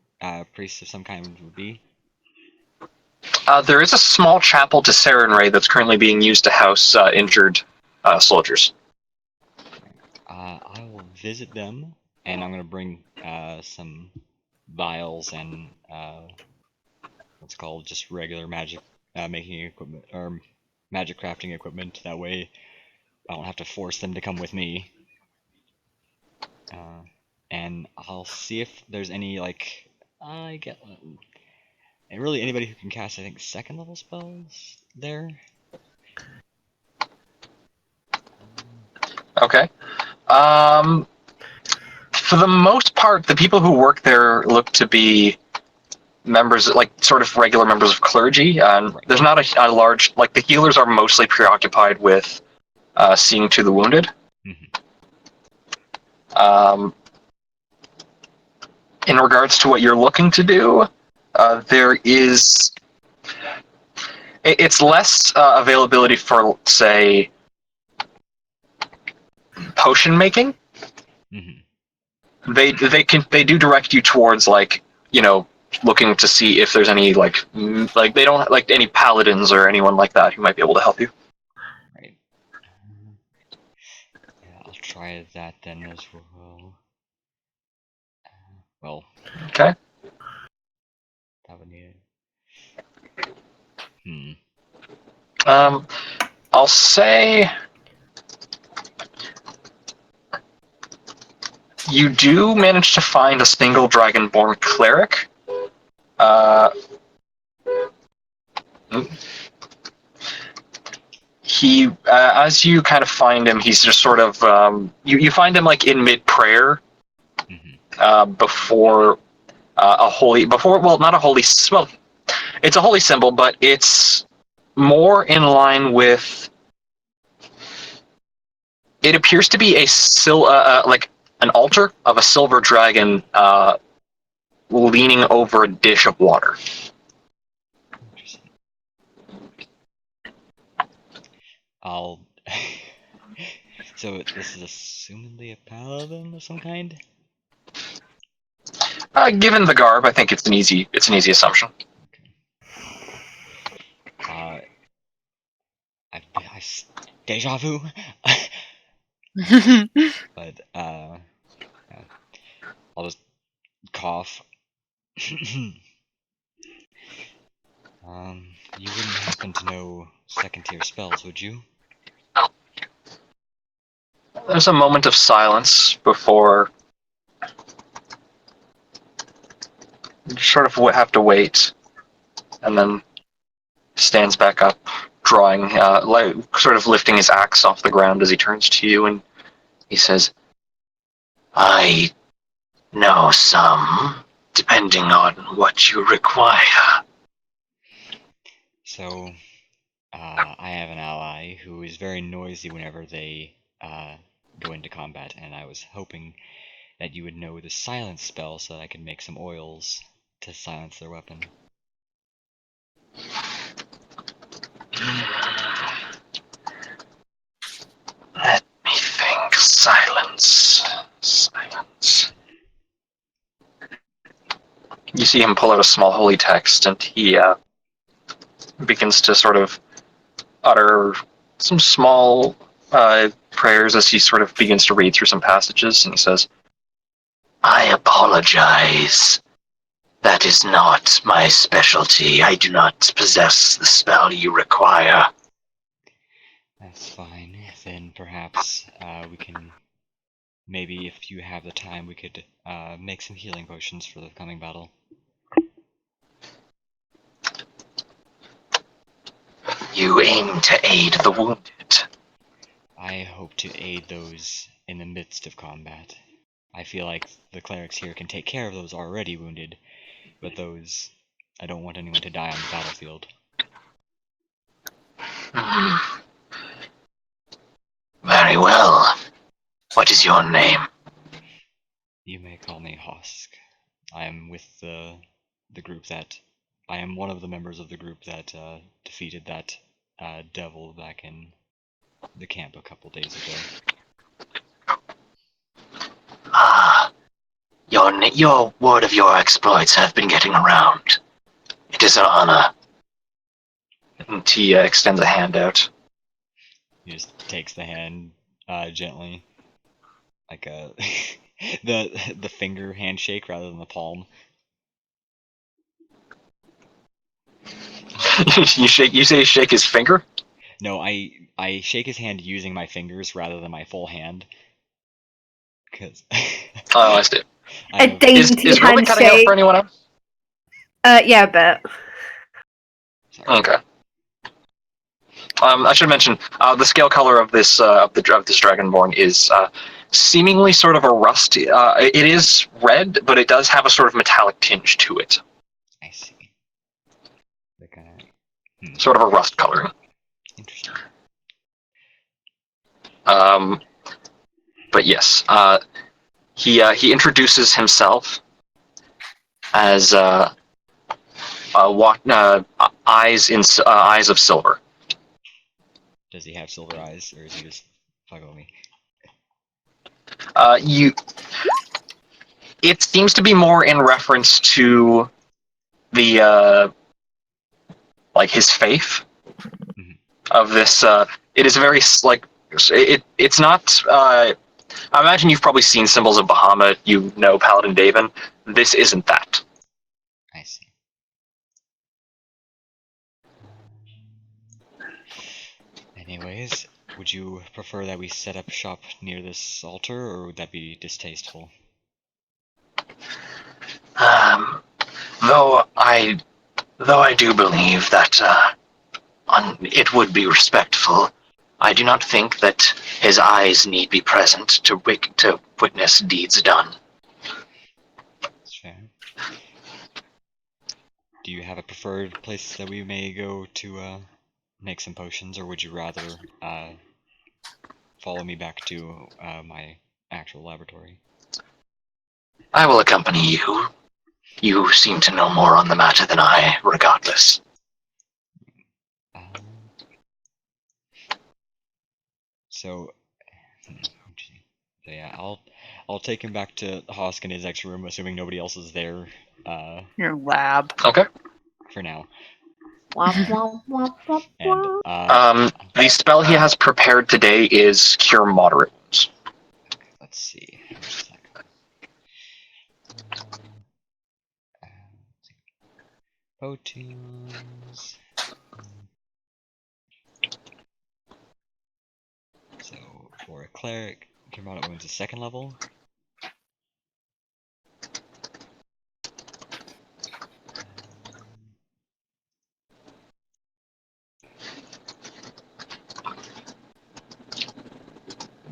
Speaker 2: priests of some kind would be?
Speaker 4: There is a small chapel to Sarenrae that's currently being used to house injured soldiers.
Speaker 2: I will visit them, and I'm gonna bring some vials and what's it called, just regular magic making equipment or magic crafting equipment. That way, I don't have to force them to come with me. And I'll see if there's any like I get and really anybody who can cast I think second level spells there.
Speaker 4: Okay. For the most part, the people who work there look to be members, like sort of regular members of clergy.
Speaker 2: Right.
Speaker 4: There's not a large, like the healers are mostly preoccupied with seeing to the wounded. In regards to what you're looking to do, there is. It's less availability for, say, potion making.
Speaker 2: Mm-hmm.
Speaker 4: They do direct you towards like looking to see if there's any like they don't like any paladins or anyone like that who might be able to help you.
Speaker 2: Right. Yeah, I'll try that then as well. Well.
Speaker 4: Okay.
Speaker 2: That would need
Speaker 4: I'll say you do manage to find a single dragonborn cleric. He, as you kind of find him, he's just sort of you find him like in mid prayer, before a holy not a holy, well, it's a holy symbol, but it's more in line with. It appears to be like an altar of a silver dragon leaning over a dish of water.
Speaker 2: I'll. So this is assumedly a paladin of some kind.
Speaker 4: Given the garb, I think it's an easy assumption.
Speaker 2: Okay. Deja vu. But yeah. I'll just cough. You wouldn't happen to know second tier spells, would you?
Speaker 4: There's a moment of silence before you sort of have to wait, and then stands back up, drawing, sort of lifting his axe off the ground as he turns to you, and he says, "I know some, depending on what you require."
Speaker 2: So, I have an ally who is very noisy whenever they go into combat, and I was hoping that you would know the silence spell so that I could make some oils to silence their weapon.
Speaker 4: Let me think. Silence. You see him pull out a small holy text, and he begins to sort of utter some small prayers as he sort of begins to read through some passages, and he says, "I apologize. That is not my specialty. I do not possess the spell you require."
Speaker 2: That's fine. Then perhaps we can, maybe if you have the time, we could make some healing potions for the coming battle.
Speaker 4: You aim to aid the wounded.
Speaker 2: I hope to aid those in the midst of combat. I feel like the clerics here can take care of those already wounded, but those, I don't want anyone to die on the battlefield.
Speaker 4: Very well. What is your name?
Speaker 2: You may call me Hosk. I am with the group that, I am one of the members of the group that defeated that devil back in the camp a couple days ago.
Speaker 4: Ah, your word of your exploits have been getting around. It is an honor. And he extends a hand out.
Speaker 2: He just takes the hand gently, like a the finger handshake rather than the palm.
Speaker 4: You say shake his finger?
Speaker 2: No, I shake his hand using my fingers rather than my full hand. Cause
Speaker 4: Oh, I see.
Speaker 6: A dainty
Speaker 4: Is Roman cutting out
Speaker 6: handshake.
Speaker 4: for anyone else?
Speaker 6: Yeah, but
Speaker 4: Okay. I should mention the scale color of this this dragonborn is seemingly sort of a rusty. It is red, but it does have a sort of metallic tinge to it.
Speaker 2: I see. The kind of
Speaker 4: Sort of a rust color.
Speaker 2: interesting.
Speaker 4: But yes, he introduces himself as eyes of silver.
Speaker 2: Does he have silver eyes, or is he just fucking with me?
Speaker 4: It seems to be more in reference to the like his faith of this. It is very like it's not. I imagine you've probably seen symbols of Bahamut. You know Paladin Davin. This isn't that.
Speaker 2: I see. Anyways, would you prefer that we set up shop near this altar, or would that be distasteful?
Speaker 4: Though I do believe that it would be respectful, I do not think that his eyes need be present to witness deeds done.
Speaker 2: That's fair. Do you have a preferred place that we may go to make some potions, or would you rather follow me back to my actual laboratory?
Speaker 4: I will accompany you. You seem to know more on the matter than I, regardless.
Speaker 2: So yeah, I'll take him back to Hosk in his extra room, assuming nobody else is there.
Speaker 1: Your lab.
Speaker 4: Okay.
Speaker 2: For now.
Speaker 6: womp, womp, womp, womp,
Speaker 2: And
Speaker 6: womp.
Speaker 4: The spell he has prepared today is Cure Moderate Wounds.
Speaker 2: let's see. Potions. So for a cleric, Cure Moderate Wounds is 2nd level.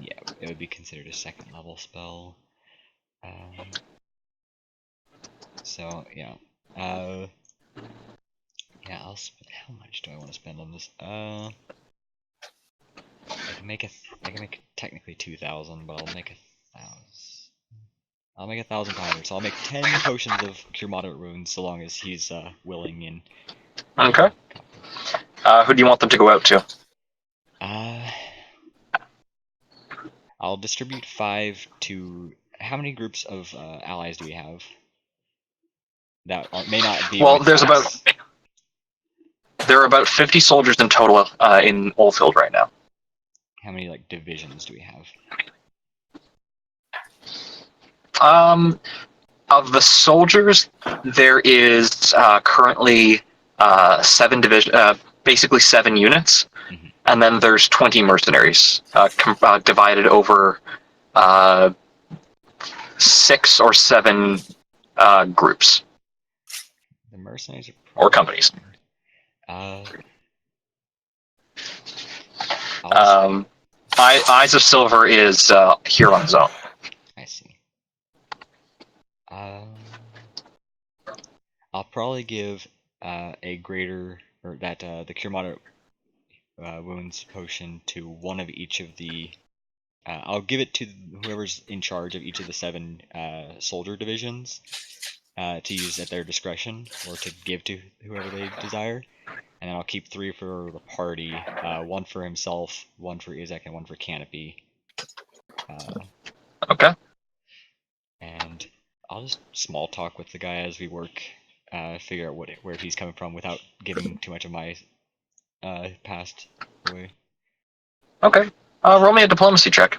Speaker 2: Yeah, it would be considered a 2nd level spell. So yeah, yeah. I'll spend. How much do I want to spend on this? I can make technically 2,000, but I'll make 1,000. I'll make 1,500. So I'll make 10 potions of Cure Moderate Wounds, so long as he's willing and.
Speaker 4: Okay. Who do you want them to go out to?
Speaker 2: I'll distribute 5 to. How many groups of allies do we have? That may not be.
Speaker 4: Well,
Speaker 2: with
Speaker 4: there are about 50 soldiers in total in Oldfield right now.
Speaker 2: How many like divisions do we have?
Speaker 4: Of the soldiers, there is currently 7 basically 7 units,
Speaker 2: Mhm.
Speaker 4: and then there's 20 mercenaries divided over 6 or 7 groups
Speaker 2: The mercenaries are
Speaker 4: or companies.
Speaker 2: I'll just-
Speaker 4: Eyes of Silver is here on zone.
Speaker 2: I see. I'll probably give a greater, or that the cure moderate wounds potion to one of each of the. I'll give it to whoever's in charge of each of the 7 soldier divisions to use at their discretion, or to give to whoever they desire. And then I'll keep 3 for the party, 1 for himself, 1 for Izek, and 1 for Canopy.
Speaker 4: Okay.
Speaker 2: And I'll just small talk with the guy as we work, figure out where he's coming from without giving too much of my past away.
Speaker 4: Okay. Roll me a diplomacy check.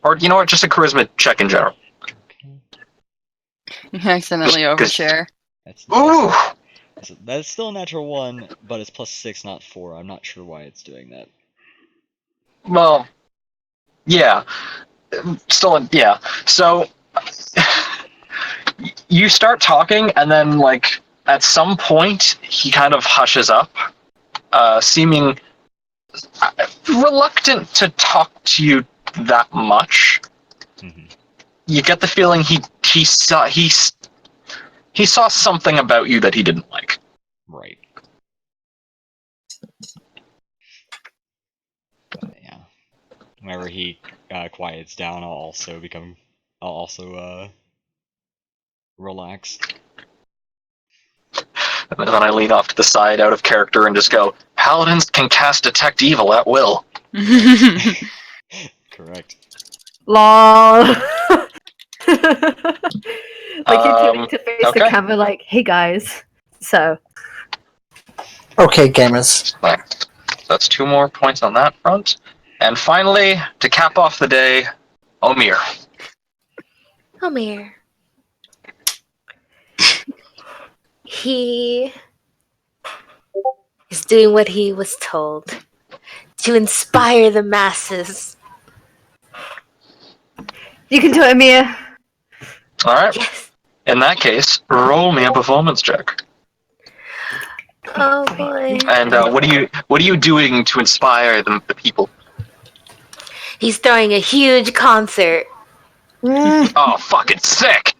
Speaker 4: Or, you know what, just a charisma check in general.
Speaker 2: Okay.
Speaker 1: You accidentally overshare.
Speaker 4: Ooh!
Speaker 2: That's still a natural 1, but it's +6, not 4. I'm not sure why it's doing that.
Speaker 4: Well, yeah. Still, yeah. So, you start talking, and then, like, at some point, he kind of hushes up, seeming reluctant to talk to you that much.
Speaker 2: Mhm.
Speaker 4: You get the feeling he saw something about you that he didn't like.
Speaker 2: Right. But yeah. Whenever he quiets down, I'll also relax.
Speaker 4: And then I lean off to the side out of character and just go, Paladins can cast Detect Evil at will.
Speaker 2: Correct.
Speaker 6: Lol. Like you're turning to face the
Speaker 4: okay.
Speaker 6: camera like, hey guys. So
Speaker 3: Okay, gamers.
Speaker 4: That's 2 more points on that front. And finally, to cap off the day, Omir.
Speaker 5: Omir. He is doing what he was told to inspire the masses.
Speaker 6: you can do it, Amir.
Speaker 4: Alright.
Speaker 5: Yes.
Speaker 4: In that case, roll me a performance check.
Speaker 5: Oh boy.
Speaker 4: And what are you doing to inspire the people?
Speaker 5: He's throwing a huge concert.
Speaker 4: Oh, fucking sick!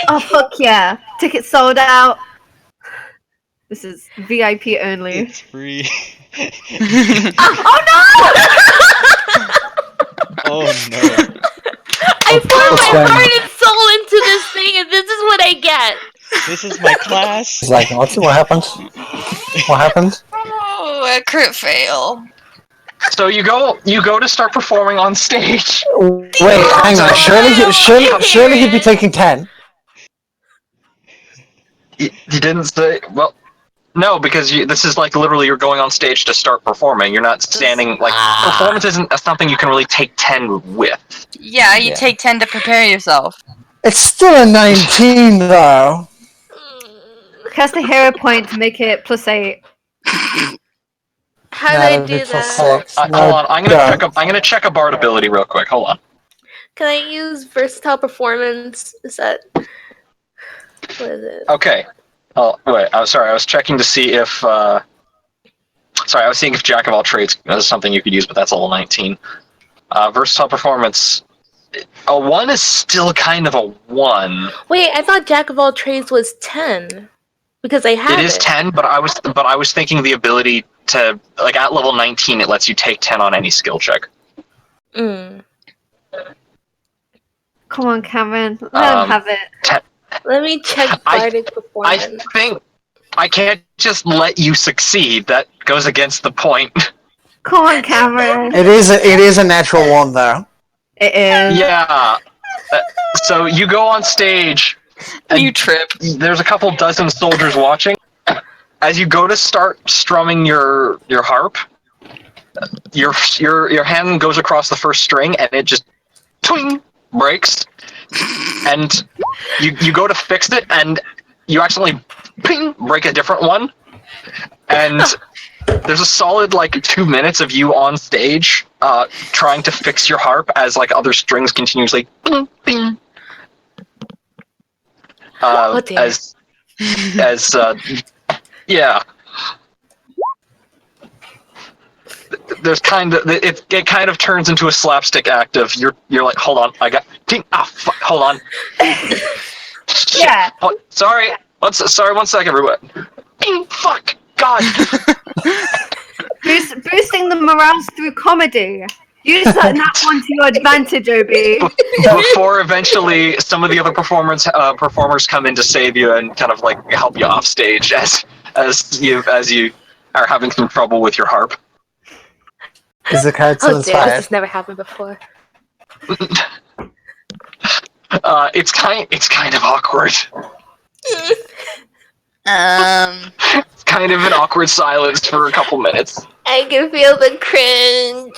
Speaker 6: Oh fuck yeah. Tickets sold out. This is VIP only.
Speaker 2: It's free.
Speaker 6: Oh no!
Speaker 2: Oh no.
Speaker 5: I poured my
Speaker 3: Fine.
Speaker 5: heart and soul into this thing, and this is what I get.
Speaker 2: This is my class.
Speaker 3: It's like, what happened? What happened?
Speaker 1: Oh, a crit fail.
Speaker 4: So you go to start performing on stage.
Speaker 3: Wait, hang on. Surely he'd be taking 10.
Speaker 4: You didn't say, well, no, because this is like literally you're going on stage to start performing. You're not standing, like, performance isn't something you can really take 10 with.
Speaker 1: Yeah, you
Speaker 3: Yeah.
Speaker 1: take 10 to prepare yourself.
Speaker 3: It's still a 19, though.
Speaker 6: Cast a hero point to make it +8.
Speaker 5: How do I do that?
Speaker 4: Hold on, I'm gonna check a bard ability real quick. Hold on.
Speaker 5: Can I use versatile performance? Is that what is it?
Speaker 4: Okay. Oh wait, I'm sorry. I was checking to see if. Sorry, I was seeing if Jack of all trades is something you could use, but that's level 19. Versatile performance. A 1 is still kind of a 1.
Speaker 5: Wait, I thought Jack of all trades was 10 because I have
Speaker 4: It is 10, but I was thinking the ability to, like, at level 19, it lets you take 10 on any skill check.
Speaker 5: Mm.
Speaker 6: Come on, Cameron. Let him have it.
Speaker 5: Let me check bardic performance.
Speaker 4: I think I can't just let you succeed. That goes against the point.
Speaker 6: Come on, Cameron.
Speaker 3: It is a natural 1, though.
Speaker 6: It is.
Speaker 4: Yeah. So you go on stage. And
Speaker 1: You trip.
Speaker 4: there's a couple dozen soldiers watching. As you go to start strumming your harp, your hand goes across the first string and it just twing breaks, and you go to fix it and you accidentally ping break a different one, and there's a solid like 2 minutes of you on stage trying to fix your harp as like other strings continuously ping, ping.
Speaker 5: Oh, dear.
Speaker 4: As yeah. There's kind of it kind of turns into a slapstick act of you're like, hold on, I got ping, hold on. Shit.
Speaker 6: Yeah.
Speaker 4: Oh, sorry. Sorry, 1 second, everyone. Ping, fuck, God.
Speaker 6: Boosting the morale through comedy. Use that one to your advantage, Obi.
Speaker 4: Before eventually some of the other performers come in to save you and kind of like help you off stage as you are having some trouble with your harp.
Speaker 3: Is the crowd still
Speaker 5: Oh dear, this
Speaker 3: inspired?
Speaker 5: has never happened before.
Speaker 4: It's kind of awkward. It's kind of an awkward silence for a couple minutes.
Speaker 5: I can feel the cringe.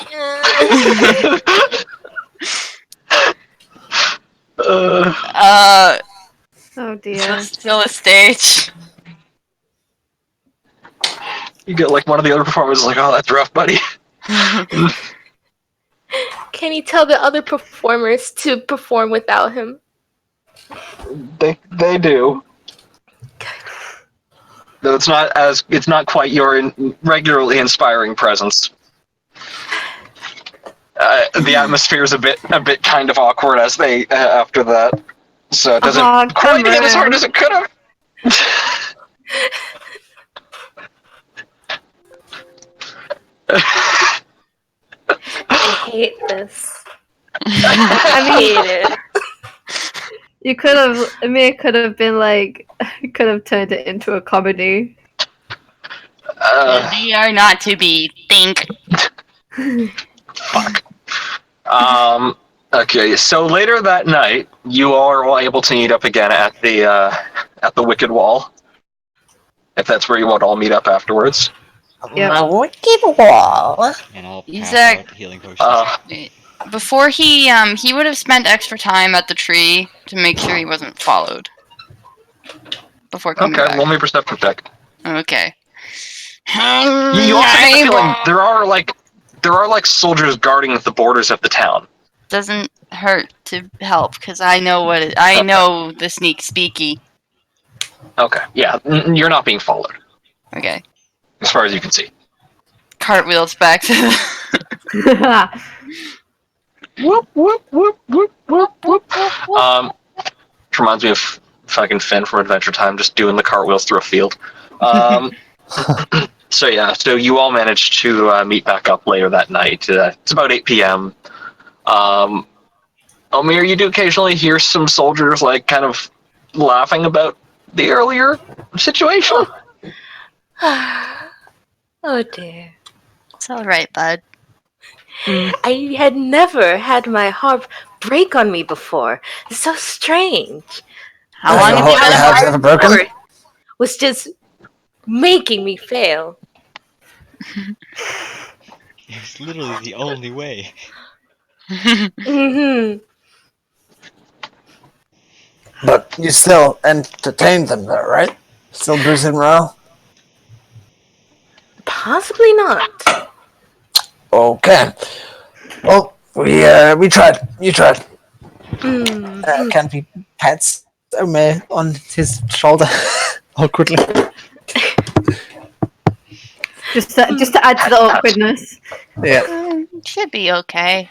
Speaker 6: Oh dear.
Speaker 1: Still a stage.
Speaker 4: You get like one of the other performers like, oh, that's rough, buddy.
Speaker 5: Can you tell the other performers to perform without him?
Speaker 4: They do. Though it's not quite your regularly inspiring presence. The atmosphere is a bit kind of awkward as they after that, so it doesn't quite hit as hard as it could have.
Speaker 5: I hate this.
Speaker 6: I
Speaker 5: hate it.
Speaker 6: You could have. Amir could have been like. Could have turned it into a comedy.
Speaker 1: They are not to be think.
Speaker 4: Fuck. Okay, so later that night, you are all able to meet up again at the Wicked Wall. If that's where you want to all meet up afterwards.
Speaker 6: Yeah.
Speaker 3: Wicked Wall.
Speaker 2: And I'll pass
Speaker 1: Isaac.
Speaker 2: out healing potions.
Speaker 1: Before he would have spent extra time at the tree to make sure he wasn't followed. Before coming
Speaker 4: Okay,
Speaker 1: back.
Speaker 4: roll me a perception check.
Speaker 1: Okay.
Speaker 4: You also get the feeling there are like soldiers guarding the borders of the town.
Speaker 1: Doesn't hurt to help because I know I know the sneak speaky.
Speaker 4: Okay, yeah, you're not being followed
Speaker 1: Okay.
Speaker 4: as far as you can see.
Speaker 1: Cartwheels back to the
Speaker 4: Whoop whoop whoop whoop whoop whoop. Which reminds me of fucking Finn from Adventure Time, just doing the cartwheels through a field. So yeah, so you all managed to meet back up later that night. It's about 8 p.m. Omir, you do occasionally hear some soldiers like kind of laughing about the earlier situation.
Speaker 5: Oh dear.
Speaker 1: It's alright, bud.
Speaker 5: I had never had my harp break on me before. It's so strange.
Speaker 1: How long have you been
Speaker 3: Has it ever broken?
Speaker 5: Or was just making me fail.
Speaker 2: It's literally the only way.
Speaker 5: Mm-hmm.
Speaker 3: But you still entertained them, though, right? Still boosting morale?
Speaker 5: Possibly not.
Speaker 3: Okay. Well, we tried. You tried.
Speaker 5: Mm.
Speaker 3: Canopy pats Omer on his shoulder awkwardly.
Speaker 6: just to add to the awkwardness.
Speaker 3: Yeah.
Speaker 1: Should be okay.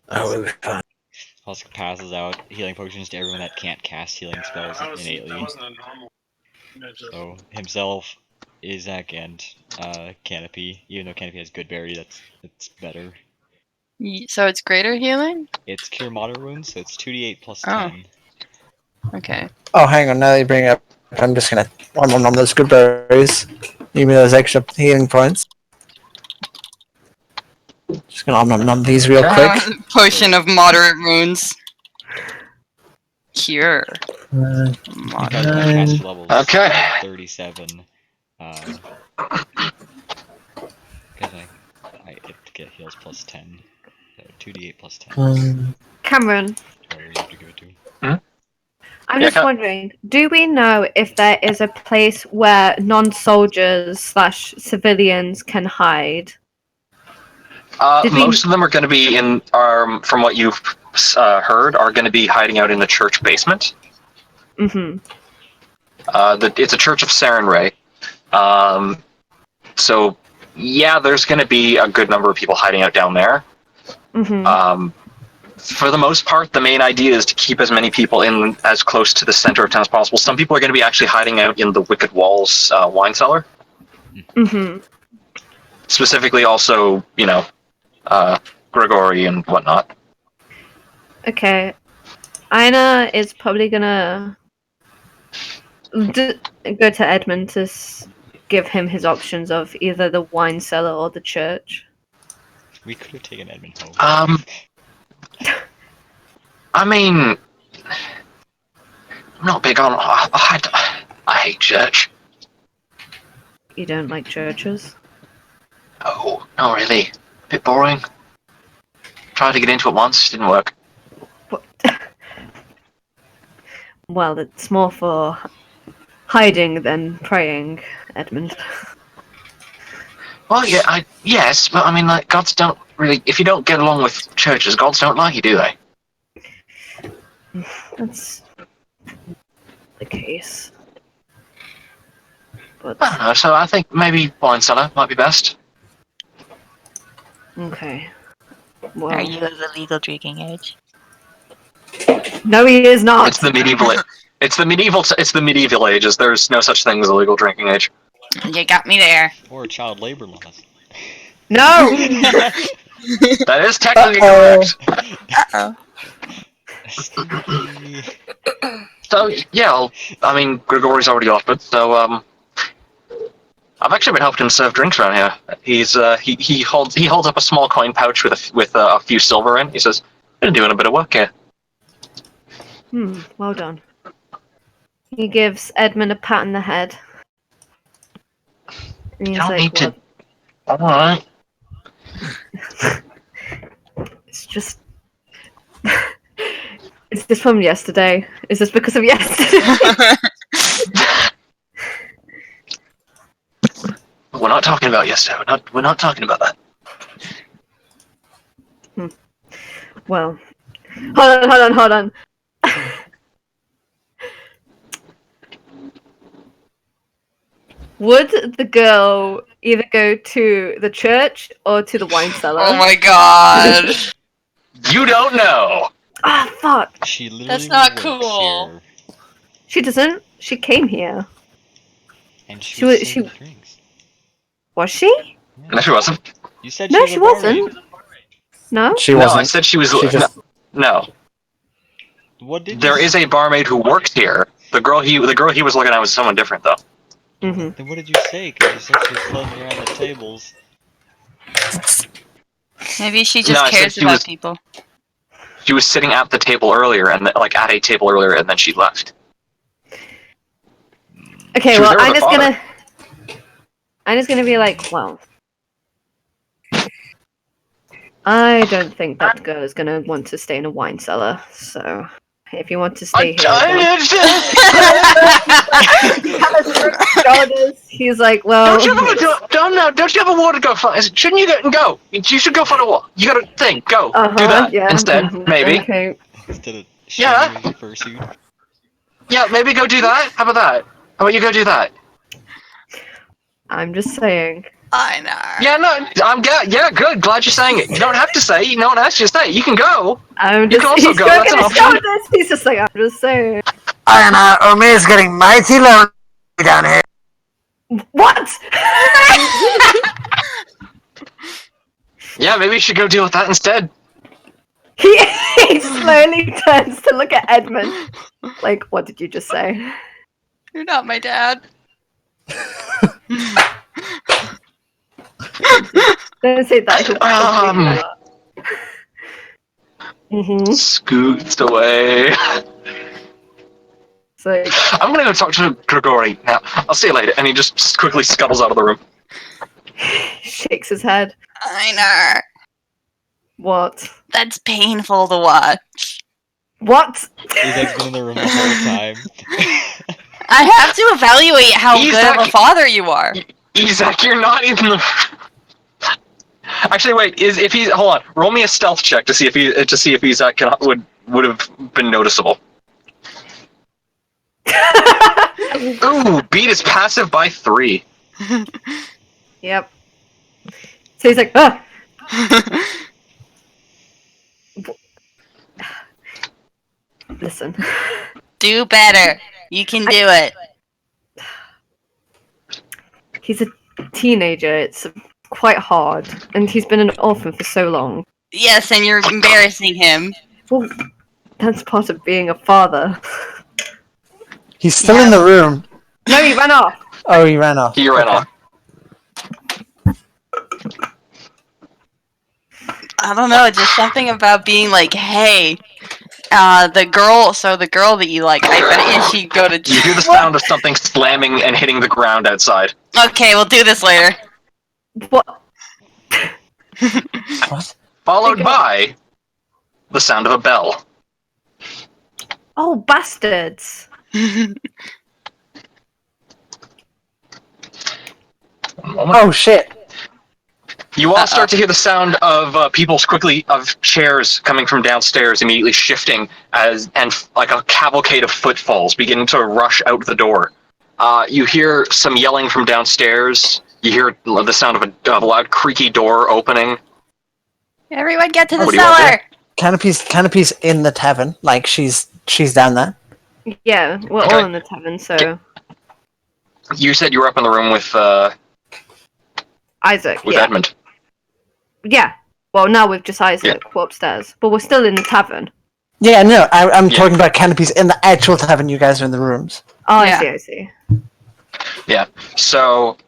Speaker 3: Oh, we'll be fine.
Speaker 2: Husk passes out healing potions to everyone that can't cast healing spells innately. So himself, Isaac, and Canopy. Even though Canopy has good berry, that's better.
Speaker 1: So it's greater healing?
Speaker 2: It's cure moderate wounds, so it's 2d8 plus
Speaker 1: Oh.
Speaker 2: 10.
Speaker 1: Okay.
Speaker 3: Oh, hang on. Now you bring it up. I'm just gonna nom those good berries. Give me those extra healing points. Just gonna nom these real quick.
Speaker 1: Potion of moderate wounds. Cure.
Speaker 3: Uh,
Speaker 2: Because
Speaker 1: Moderate.
Speaker 2: my caster level is
Speaker 4: Okay.
Speaker 2: 37. Because get heals plus 10. So 2d8 plus 10.
Speaker 6: Cameron,
Speaker 2: Whatever you have to give it to.
Speaker 6: I'm
Speaker 4: Yeah,
Speaker 6: just wondering, do we know if there is a place where non-soldiers / civilians can hide? Did we-
Speaker 4: Most of them are going to be in, from what you've heard, are going to be hiding out in the church basement.
Speaker 6: Mm-hmm.
Speaker 4: It's a church of Sarenrae. So, yeah, there's going to be a good number of people hiding out down there.
Speaker 6: Mm-hmm.
Speaker 4: For the most part, the main idea is to keep as many people in as close to the center of town as possible. Some people are going to be actually hiding out in the Wicked Walls wine cellar.
Speaker 6: Mm-hmm.
Speaker 4: Specifically, also, Grigori and whatnot.
Speaker 6: Okay. Aina is probably gonna go to Edmund to give him his options of either the wine cellar or the church.
Speaker 2: We could have taken Edmund home.
Speaker 4: I mean, I'm not big on. I hate church.
Speaker 6: You don't like churches?
Speaker 4: Oh, not really. Bit boring. Tried to get into it once, didn't work.
Speaker 6: What? Well, it's more for hiding than praying, Edmund.
Speaker 4: Well, yeah, yes, but I mean, like, gods don't really. If you don't get along with churches, gods don't like you, do they?
Speaker 6: That's the case. But
Speaker 4: I don't know. So I think maybe wine cellar might be best.
Speaker 6: okay. Well,
Speaker 1: Are you of the legal drinking age?
Speaker 6: no, he is not.
Speaker 4: It's the medieval. It's the medieval ages. There's no such thing as a legal drinking age.
Speaker 1: You got me there.
Speaker 2: Or child labor laws.
Speaker 6: No.
Speaker 4: That is technically correct.
Speaker 1: Uh-oh.
Speaker 4: So yeah, I mean, Grigori's already offered. So I've actually been helping him serve drinks around here. He's he holds up a small coin pouch with a few silver in. He says, "Been doing a bit of work here."
Speaker 6: Well done. He gives Edmund a pat on the head. And he's
Speaker 4: You don't
Speaker 6: like,
Speaker 4: need to.
Speaker 6: "Well,
Speaker 4: All right.
Speaker 6: it's just. Is this from yesterday? Is this because of yesterday?"
Speaker 4: We're not talking about yesterday. We're not talking about that.
Speaker 6: Well, hold on. Would the girl either go to the church or to the wine cellar?
Speaker 1: Oh my god.
Speaker 4: You don't know.
Speaker 6: Ah, fuck.
Speaker 2: She literally
Speaker 1: That's not
Speaker 2: works
Speaker 1: cool.
Speaker 2: here,
Speaker 6: She doesn't. She came here.
Speaker 2: and
Speaker 6: She
Speaker 2: she
Speaker 6: was-
Speaker 2: was serving drinks.
Speaker 6: Was she?
Speaker 4: No, she wasn't.
Speaker 2: You said
Speaker 6: No,
Speaker 2: was
Speaker 6: she
Speaker 2: a barmaid.
Speaker 6: wasn't. No?
Speaker 3: She
Speaker 4: No,
Speaker 3: wasn't.
Speaker 4: I said she was.
Speaker 3: She just-
Speaker 4: No,
Speaker 2: What did
Speaker 4: there
Speaker 2: you
Speaker 4: is a barmaid who works here. The girl he was looking at was someone different, though.
Speaker 6: Mm-hmm.
Speaker 2: Then what did you say? Because you said she was floating around the tables.
Speaker 1: Maybe she
Speaker 4: No,
Speaker 1: just
Speaker 4: I said
Speaker 1: cares
Speaker 4: she
Speaker 1: about
Speaker 4: was-
Speaker 1: people.
Speaker 4: She was sitting at the table earlier, and at a table earlier, and then she left.
Speaker 6: Okay,
Speaker 4: She was
Speaker 6: well,
Speaker 4: there with her
Speaker 6: I'm just gonna be like, well, I don't think that girl is gonna want to stay in a wine cellar. So, if you want to stay here, he's like, well,
Speaker 4: Don't you have a water? Go find. Shouldn't you go? You should go find a water. You got a thing. Go do that
Speaker 6: yeah,
Speaker 4: instead.
Speaker 6: mhm,
Speaker 4: Maybe.
Speaker 6: Okay.
Speaker 2: Instead of
Speaker 4: Yeah.
Speaker 2: shaving the fursuit.
Speaker 4: Yeah, maybe go do that. How about that? How about you go do that?
Speaker 6: I'm just saying.
Speaker 1: I know.
Speaker 4: Yeah, no, yeah, good. Glad you're saying it. You don't have to say. No one asked you to say. You can go.
Speaker 6: I'm
Speaker 4: You
Speaker 6: just.
Speaker 4: can also
Speaker 6: He's
Speaker 4: go, that's an
Speaker 6: gonna
Speaker 4: option.
Speaker 6: show this. He's just like, I'm just saying.
Speaker 3: And Omir's getting mighty lonely down here.
Speaker 6: What?
Speaker 4: Yeah, maybe you should go deal with that instead.
Speaker 6: He slowly turns to look at Edmund. Like, what did you just say?
Speaker 1: You're not my dad.
Speaker 6: Don't say that. Mm-hmm.
Speaker 4: Scoots away.
Speaker 6: So
Speaker 4: I'm gonna go talk to Grigori now. I'll see you later. And he just quickly scuttles out of the room.
Speaker 6: shakes his head.
Speaker 1: Einar,
Speaker 6: What?
Speaker 1: that's painful to watch.
Speaker 6: What?
Speaker 2: Izak's been in the room the whole time.
Speaker 1: I have to evaluate how good of a
Speaker 4: Izak-
Speaker 1: father you are.
Speaker 4: Izak, you're not in the. Actually, wait. Hold on? Roll me a stealth check to see if Izak would have been noticeable. Ooh, beat his passive by 3.
Speaker 6: Yep. So he's like, ah! Listen.
Speaker 1: Do better. You can do it.
Speaker 6: He's a teenager. It's quite hard. And he's been an orphan for so long.
Speaker 1: Yes, and you're embarrassing him.
Speaker 6: Well, that's part of being a father.
Speaker 3: He's still in the room.
Speaker 6: No, he ran off.
Speaker 3: Oh, he ran off.
Speaker 4: He ran off.
Speaker 1: I don't know, just something about being like, hey, the girl that you like, I bet you she'd go to
Speaker 4: You hear the sound of something slamming and hitting the ground outside.
Speaker 1: Okay, we'll do this later.
Speaker 6: What?
Speaker 3: What?
Speaker 4: Followed by the sound of a bell.
Speaker 6: Oh, bastards.
Speaker 4: One moment.
Speaker 3: Oh shit!
Speaker 4: You all start to hear the sound of of chairs coming from downstairs, immediately shifting and like a cavalcade of footfalls beginning to rush out the door. You hear some yelling from downstairs. You hear the sound of a loud creaky door opening.
Speaker 1: Everyone get to the
Speaker 4: What do you want to
Speaker 1: cellar!
Speaker 3: Canopy's in the tavern. Like she's down there.
Speaker 6: Yeah, we're
Speaker 4: Okay.
Speaker 6: all in the tavern, so...
Speaker 4: You said you were up in the room with
Speaker 6: Isaac, yeah.
Speaker 4: Edmund.
Speaker 6: Yeah. Well, now we've just Isaac. We're upstairs. But we're still in the tavern.
Speaker 3: Yeah, no, I'm
Speaker 4: Yeah.
Speaker 3: talking about Canopy's in the actual tavern. You guys are in the rooms.
Speaker 6: Oh,
Speaker 1: Yeah.
Speaker 6: I see.
Speaker 4: Yeah. So,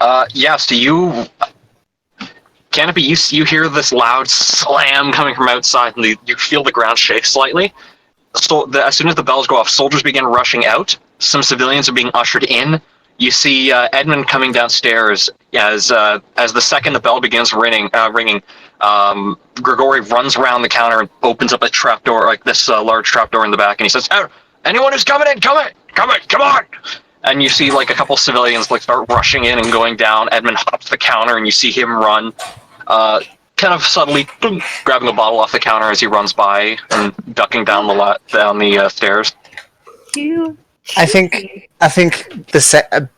Speaker 4: so you, Canopy, you hear this loud slam coming from outside, and you feel the ground shake slightly. So as soon as the bells go off, soldiers begin rushing out. Some civilians are being ushered in. You see Edmund coming downstairs as the second the bell begins ringing. Grigori runs around the counter and opens up a trapdoor, like this large trapdoor in the back, and he says, "Oh, anyone who's coming in, come on!" And you see like a couple civilians like start rushing in and going down. Edmund hops the counter, and you see him run, kind of suddenly boom, grabbing a bottle off the counter as he runs by and ducking down the stairs.
Speaker 6: You...
Speaker 3: I think the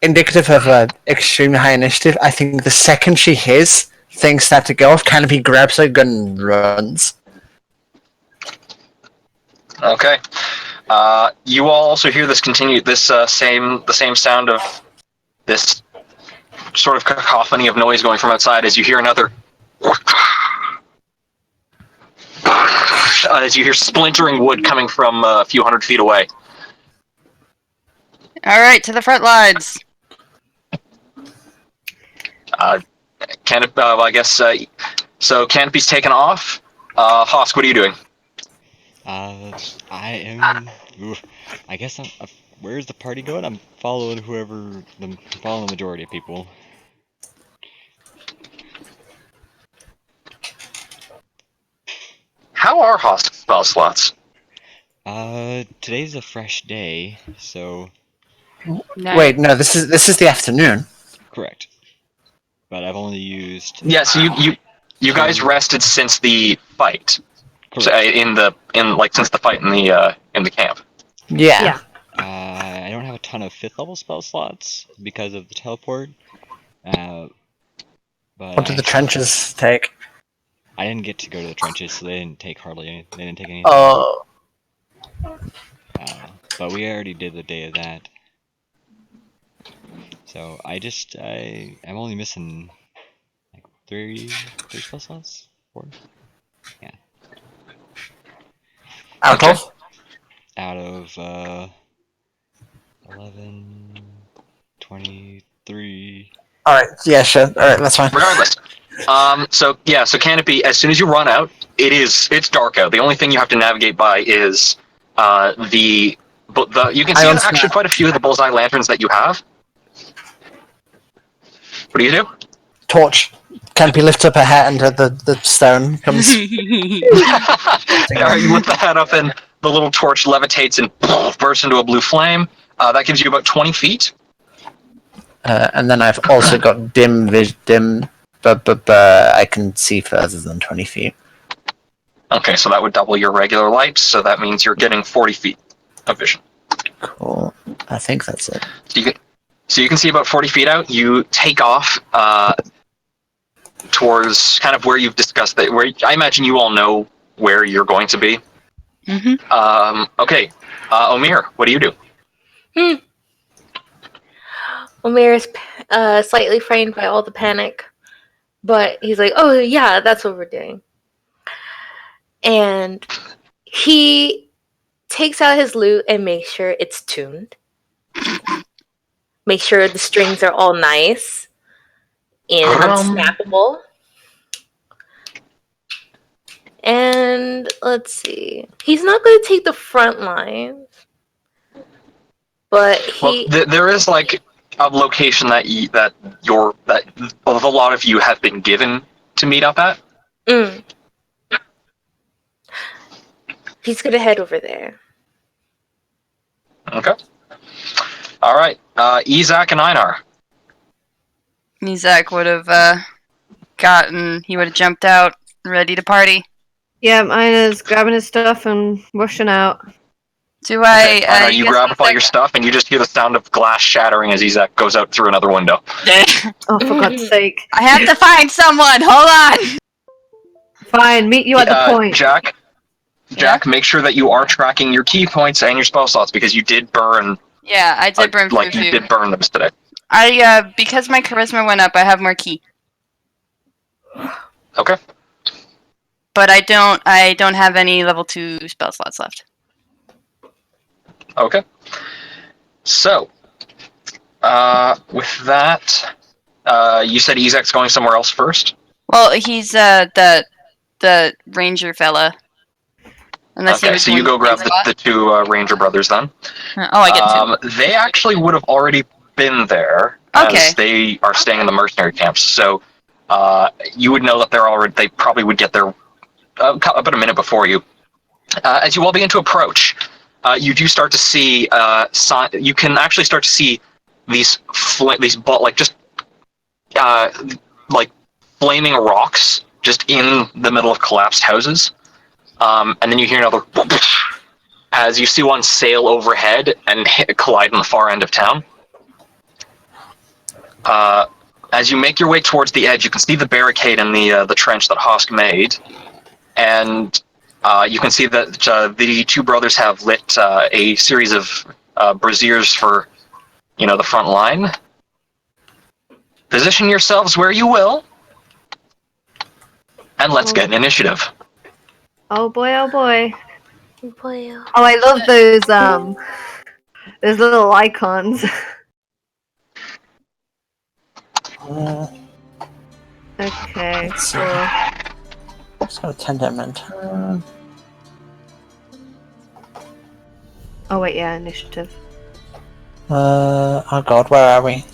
Speaker 3: indicative of extremely high initiative. I think the second she hears things start to go off, Canopy grabs her gun and runs.
Speaker 4: Okay. You all also hear this the same sound of this sort of cacophony of noise going from outside as you hear another. As you hear splintering wood coming from a few hundred feet away.
Speaker 1: Alright, to the front lines.
Speaker 4: So Canopy's taken off. Hosk, what are you doing?
Speaker 2: I am. I guess where's the party going? I'm following following the majority of people.
Speaker 4: How are Hosk's spell slots?
Speaker 2: Today's a fresh day, so
Speaker 1: Nice.
Speaker 3: Wait, no, this is the afternoon.
Speaker 2: correct. But I've only used.
Speaker 4: Yes, you guys rested since the fight.
Speaker 2: Correct.
Speaker 4: So, since the fight in the camp.
Speaker 3: Yeah.
Speaker 6: Yeah.
Speaker 2: I don't have a ton of 5th level spell slots because of the teleport. But
Speaker 3: What did the trenches take?
Speaker 2: I didn't get to go to the trenches, so they didn't take hardly any. They didn't take anything.
Speaker 3: Oh.
Speaker 2: But we already did the day of that. So I'm only missing like three spell slots? 4? Yeah.
Speaker 3: Out
Speaker 4: Okay.
Speaker 3: of?
Speaker 2: Out of 11, 23.
Speaker 3: Alright, yeah, sure. Alright, that's fine.
Speaker 4: Regardless. So Canopy, as soon as you run out, it's dark out. The only thing you have to navigate by is you can see
Speaker 3: Ion
Speaker 4: actually
Speaker 3: Snap.
Speaker 4: quite a few of the bullseye lanterns that you have. What do you do?
Speaker 3: torch. Canopy lifts up her hat and the stone comes.
Speaker 4: You lift the hat up and the little torch levitates and bursts into a blue flame. That gives you about 20 feet.
Speaker 3: And then I've also got dim, but I can see further than 20 feet.
Speaker 4: Okay, so that would double your regular light, so that means you're getting 40 feet of vision.
Speaker 3: Cool. I think that's it.
Speaker 4: So you can see about 40 feet out. You take off towards kind of where you've discussed that. Where I imagine you all know where you're going to be.
Speaker 1: Mm-hmm.
Speaker 4: Okay, Omir, what do you do?
Speaker 5: Omir is slightly frightened by all the panic, but he's like, "Oh yeah, that's what we're doing." And he takes out his lute and makes sure it's tuned. Make sure the strings are all nice and unsnappable. And let's see. He's not going to take the front lines, but he.
Speaker 4: Well, there is like a location that a lot of you have been given to meet up at.
Speaker 5: He's going to head over there.
Speaker 4: Okay. All right. Izak and Einar.
Speaker 1: Izak would have he would have jumped out, ready to party.
Speaker 6: Yeah, Ina's grabbing his stuff and rushing out.
Speaker 1: Do I?
Speaker 4: Einar, you grab up all your stuff, and you just hear the sound of glass shattering as Izak goes out through another window.
Speaker 6: Oh, for God's sake.
Speaker 1: I have to find someone. Hold on.
Speaker 6: Fine, meet you at the point.
Speaker 4: Jack, make sure that you are tracking your key points and your spell slots because you did burn.
Speaker 1: Yeah, I did burn
Speaker 4: like
Speaker 1: through
Speaker 4: you
Speaker 1: two.
Speaker 4: did burn them today.
Speaker 1: I because my charisma went up, I have more key.
Speaker 4: Okay.
Speaker 1: But I don't have any level 2 spell slots left.
Speaker 4: Okay. So, with that, you said Izak's going somewhere else first?
Speaker 1: Well, he's the ranger fella. Unless
Speaker 4: okay, so you go grab the two ranger brothers then.
Speaker 1: Oh, I get two.
Speaker 4: They actually would have already been there as they are staying in the mercenary camps. So you would know that they probably would get there about a minute before you. As you all begin to approach, you do start to see you can actually start to see these flaming rocks just in the middle of collapsed houses. And then you hear another as you see one sail overhead and collide in the far end of town. As you make your way towards the edge, you can see the barricade in the trench that Hosk made, and you can see that the two brothers have lit a series of braziers for, the front line. Position yourselves where you will, and let's get an initiative.
Speaker 6: Oh boy, oh boy.
Speaker 5: Boy,
Speaker 6: Oh, I love those little icons. Okay,
Speaker 3: Let's see.
Speaker 6: cool.
Speaker 3: So Tenderment.
Speaker 6: Oh wait, yeah, initiative.
Speaker 3: Oh god, where are we?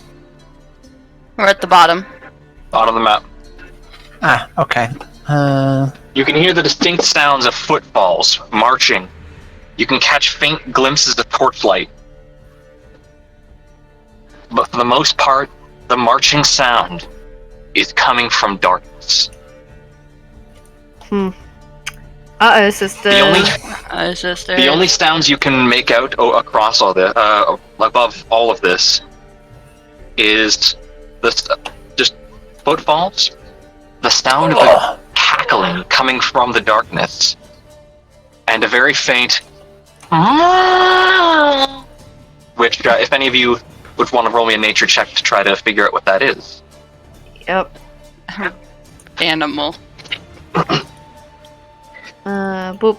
Speaker 1: We're at the bottom.
Speaker 4: Bottom of the map.
Speaker 3: Ah, okay.
Speaker 4: You can hear the distinct sounds of footfalls marching. You can catch faint glimpses of torchlight. But for the most part, the marching sound is coming from darkness.
Speaker 6: Uh-oh, sister.
Speaker 4: The only sounds you can make out across all the above all of this is just footfalls, the sound of a cackling coming from the darkness, and a very faint which if any of you would want to roll me a nature check to try to figure out what that is.
Speaker 6: Yep.
Speaker 1: Animal.
Speaker 6: Boop.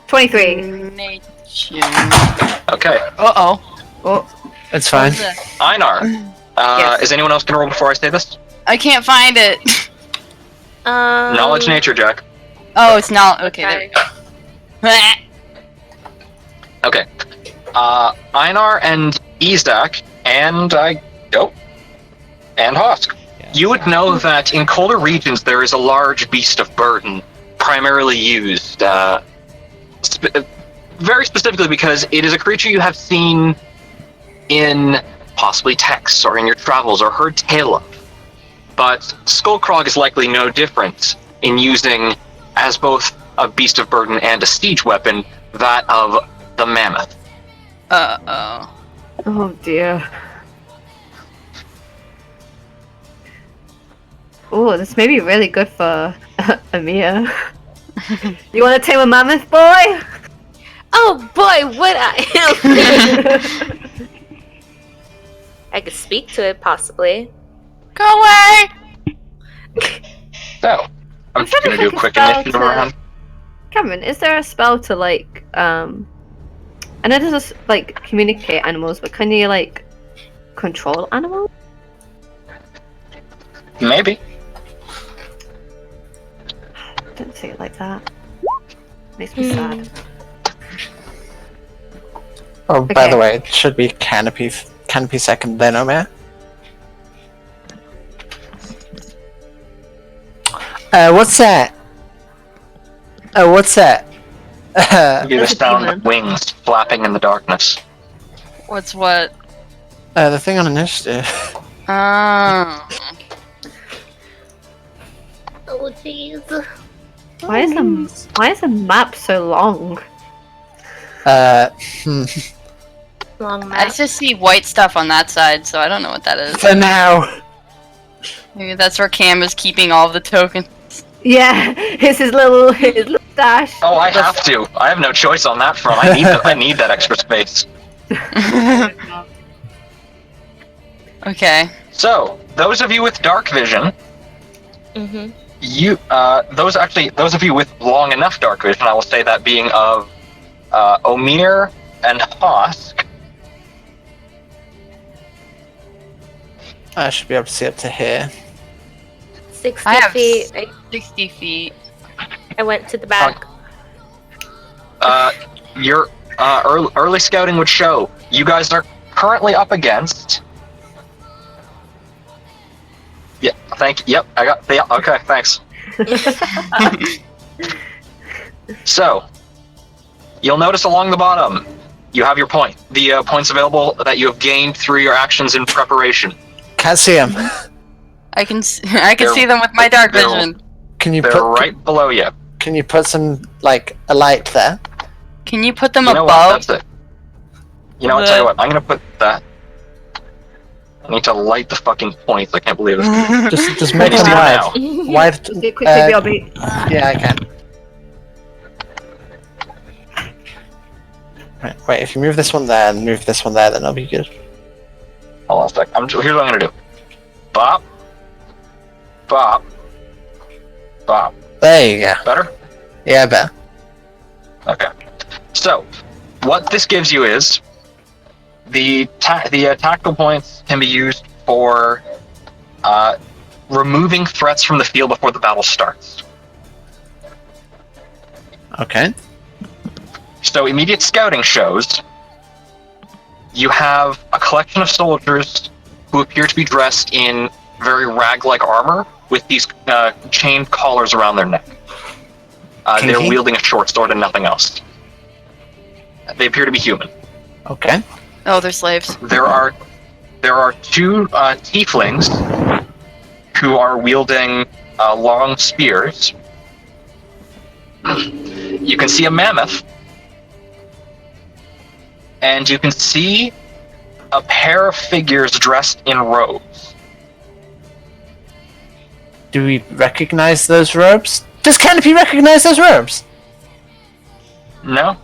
Speaker 6: 23.
Speaker 1: Nature.
Speaker 4: Okay.
Speaker 1: Uh-oh.
Speaker 6: Oh,
Speaker 3: It's fine.
Speaker 4: Einar,
Speaker 6: Yes.
Speaker 4: is anyone else going to roll before I say this?
Speaker 1: I can't find it.
Speaker 4: Knowledge nature, Jack.
Speaker 1: Oh, it's not. Okay, there we go.
Speaker 4: Okay. Einar and Izak and and Hosk.
Speaker 2: Yeah.
Speaker 4: You would know that in colder regions there is a large beast of burden, primarily used, very specifically because it is a creature you have seen in possibly texts or in your travels or heard tale of. But Skullcrog is likely no different in using, as both a beast of burden and a siege weapon, that of the mammoth.
Speaker 1: Uh-oh.
Speaker 6: Oh dear. Oh, this may be really good for Amir. You want to tame a mammoth, boy?
Speaker 5: Oh boy, would I! I could speak to it, possibly.
Speaker 1: Go away!
Speaker 4: So, I'm just going to do a quick initiative round.
Speaker 6: Cameron, is there a spell to like I know there's like communicate animals, but can you like control animals?
Speaker 4: Maybe.
Speaker 6: Don't say it like that. Makes me sad.
Speaker 3: Oh, by
Speaker 6: Okay.
Speaker 3: the way, it should be Canopy second, then Omer. What's that? Oh, what's that?
Speaker 4: You hear the
Speaker 6: There's a
Speaker 4: sound
Speaker 6: demon.
Speaker 4: of wings flapping in the darkness.
Speaker 1: What's what?
Speaker 3: The thing on initiative.
Speaker 1: Oh.
Speaker 5: Oh jeez.
Speaker 6: Why is the map so long?
Speaker 5: Long
Speaker 1: I
Speaker 5: map.
Speaker 1: just see white stuff on that side, so I don't know what that is.
Speaker 3: For now.
Speaker 1: Maybe that's where Cam is keeping all the tokens.
Speaker 6: Yeah, it's his little stash.
Speaker 4: Oh, I have to. I have no choice on that front. I need that extra space.
Speaker 1: Okay.
Speaker 4: So, those of you with dark vision,
Speaker 5: Mm-hmm.
Speaker 4: those of you with long enough dark vision, I will say that being of Omir and Hosk,
Speaker 3: I should be able to see up to here.
Speaker 5: 60
Speaker 1: I have
Speaker 5: feet.
Speaker 1: 60 feet.
Speaker 5: I went to the back.
Speaker 4: your early scouting would show you guys are currently up against. Yeah, thank you. Yep, I got. Yeah, okay, thanks. So, you'll notice along the bottom, you have your point. The points available that you have gained through your actions in preparation.
Speaker 3: Can't see him.
Speaker 1: I can I can
Speaker 4: They're-
Speaker 1: see them with my dark
Speaker 4: they're-
Speaker 1: vision.
Speaker 3: Can you
Speaker 4: They're
Speaker 3: put
Speaker 4: right below you.
Speaker 3: Can you put some like a light there?
Speaker 1: Can you put them
Speaker 4: You know what?
Speaker 1: above?
Speaker 4: That's it. You know what? Tell you what. I'm gonna put that. I need to light the fucking points. I can't believe it.
Speaker 3: Just make
Speaker 4: You
Speaker 3: them
Speaker 4: see
Speaker 3: wide.
Speaker 4: now?
Speaker 3: Wide.
Speaker 6: Do it quickly, BRB.
Speaker 3: Yeah, I can. Right, wait, if you move this one there and move this one there, then that'll be good.
Speaker 4: Hold on a sec. Here's what I'm gonna do. Bop. Bop. Bop.
Speaker 3: There you go.
Speaker 4: Better?
Speaker 3: Yeah, better.
Speaker 4: Okay. So, what this gives you is the tactical points can be used for removing threats from the field before the battle starts.
Speaker 3: Okay.
Speaker 4: So, immediate scouting shows you have a collection of soldiers who appear to be dressed in very rag-like armor with these chained collars around their neck. They're
Speaker 3: Kinky?
Speaker 4: wielding a short sword and nothing else. They appear to be human.
Speaker 3: Okay.
Speaker 1: Oh, they're slaves.
Speaker 4: There are two tieflings who are wielding long spears. You can see a mammoth, and you can see a pair of figures dressed in robes.
Speaker 3: Do we recognize those robes? Does Canopy recognize those robes?
Speaker 4: No?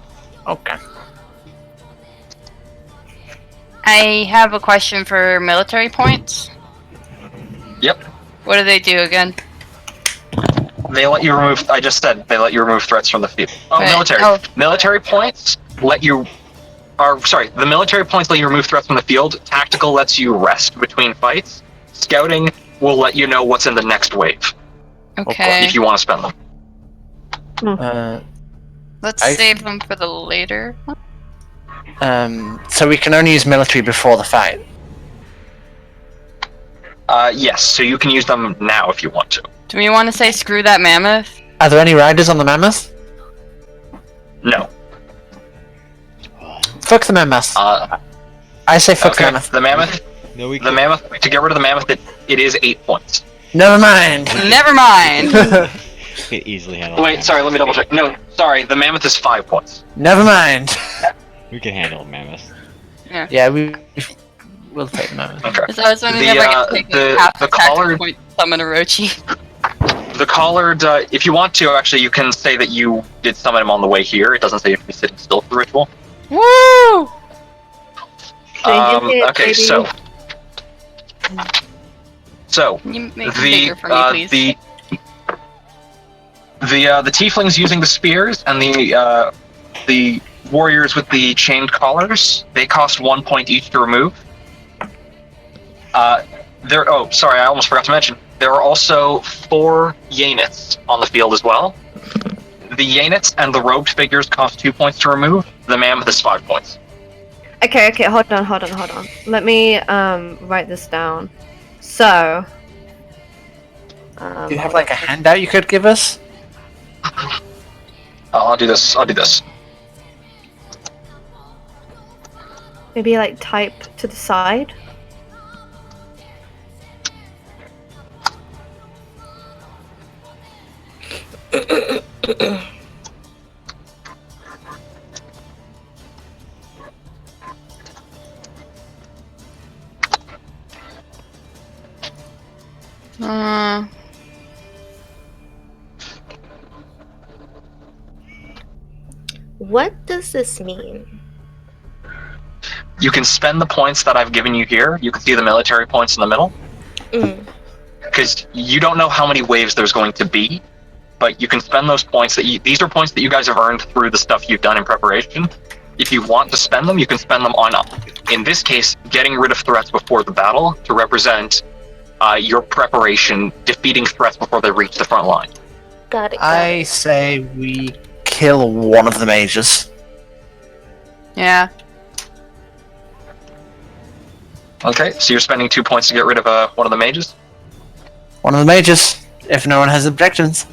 Speaker 3: Okay.
Speaker 1: I have a question for military points.
Speaker 4: Yep.
Speaker 1: What do they do again?
Speaker 4: They let you remove. I just said they let you remove threats from the field. Oh,
Speaker 1: Right.
Speaker 4: military.
Speaker 1: Oh.
Speaker 4: Military points let you. Sorry, the military points let you remove threats from the field. Tactical lets you rest between fights. Scouting will let you know what's in the next wave
Speaker 1: Okay.
Speaker 4: if you want to spend them.
Speaker 1: Let's
Speaker 3: I-
Speaker 1: save them for the later.
Speaker 3: So we can only use military before the fight.
Speaker 4: Yes, so you can use them now if you want to.
Speaker 1: Do we want to say screw that mammoth?
Speaker 3: Are there any riders on the mammoth?
Speaker 4: No.
Speaker 3: Fuck the mammoth. I say fuck the
Speaker 4: Okay,
Speaker 3: mammoth.
Speaker 4: the mammoth.
Speaker 2: No, we
Speaker 4: The mammoth. To get rid of the mammoth, it is 8 points.
Speaker 3: Never mind.
Speaker 1: Never mind.
Speaker 2: can easily handle.
Speaker 4: Wait, sorry. Let me double check. No, sorry. The mammoth is 5 points.
Speaker 3: Never mind.
Speaker 2: We can handle mammoth.
Speaker 3: Yeah, we'll take the mammoth.
Speaker 4: Okay.
Speaker 1: So I was wondering
Speaker 4: The,
Speaker 1: if I could take
Speaker 4: the-
Speaker 1: half
Speaker 4: the
Speaker 1: attack
Speaker 4: collared-
Speaker 1: point summon Orochi.
Speaker 4: The collared. If you want to, actually, you can say that you did summon him on the way here. It doesn't say you have to be sitting still for the ritual.
Speaker 1: Woo!
Speaker 4: Okay, so
Speaker 1: Can you make it
Speaker 4: the
Speaker 1: bigger for me, please?
Speaker 4: the tieflings using the spears and the warriors with the chained collars, they cost 1 point each to remove. Oh, sorry, I almost forgot to mention. There are also 4 Yaenits on the field as well. The Yaenits and the robed figures cost 2 points to remove. The mammoth is 5 points.
Speaker 6: Okay, hold on. Let me write this down. So,
Speaker 3: Do you have like a handout you could give us?
Speaker 4: I'll do this.
Speaker 6: maybe like type to the side.
Speaker 5: What does this mean?
Speaker 4: You can spend the points that I've given you here. You can see the military points in the middle.
Speaker 5: Mm.
Speaker 4: Because you don't know how many waves there's going to be, but you can spend those points these are points that you guys have earned through the stuff you've done in preparation. If you want to spend them, you can spend them on, in this case, getting rid of threats before the battle to represent your preparation, defeating threats before they reach the front line.
Speaker 5: Got it.
Speaker 3: I say we kill one of the mages.
Speaker 1: Yeah.
Speaker 4: Okay, so you're spending 2 points to get rid of one of the mages?
Speaker 3: One of the mages. If no one has objections.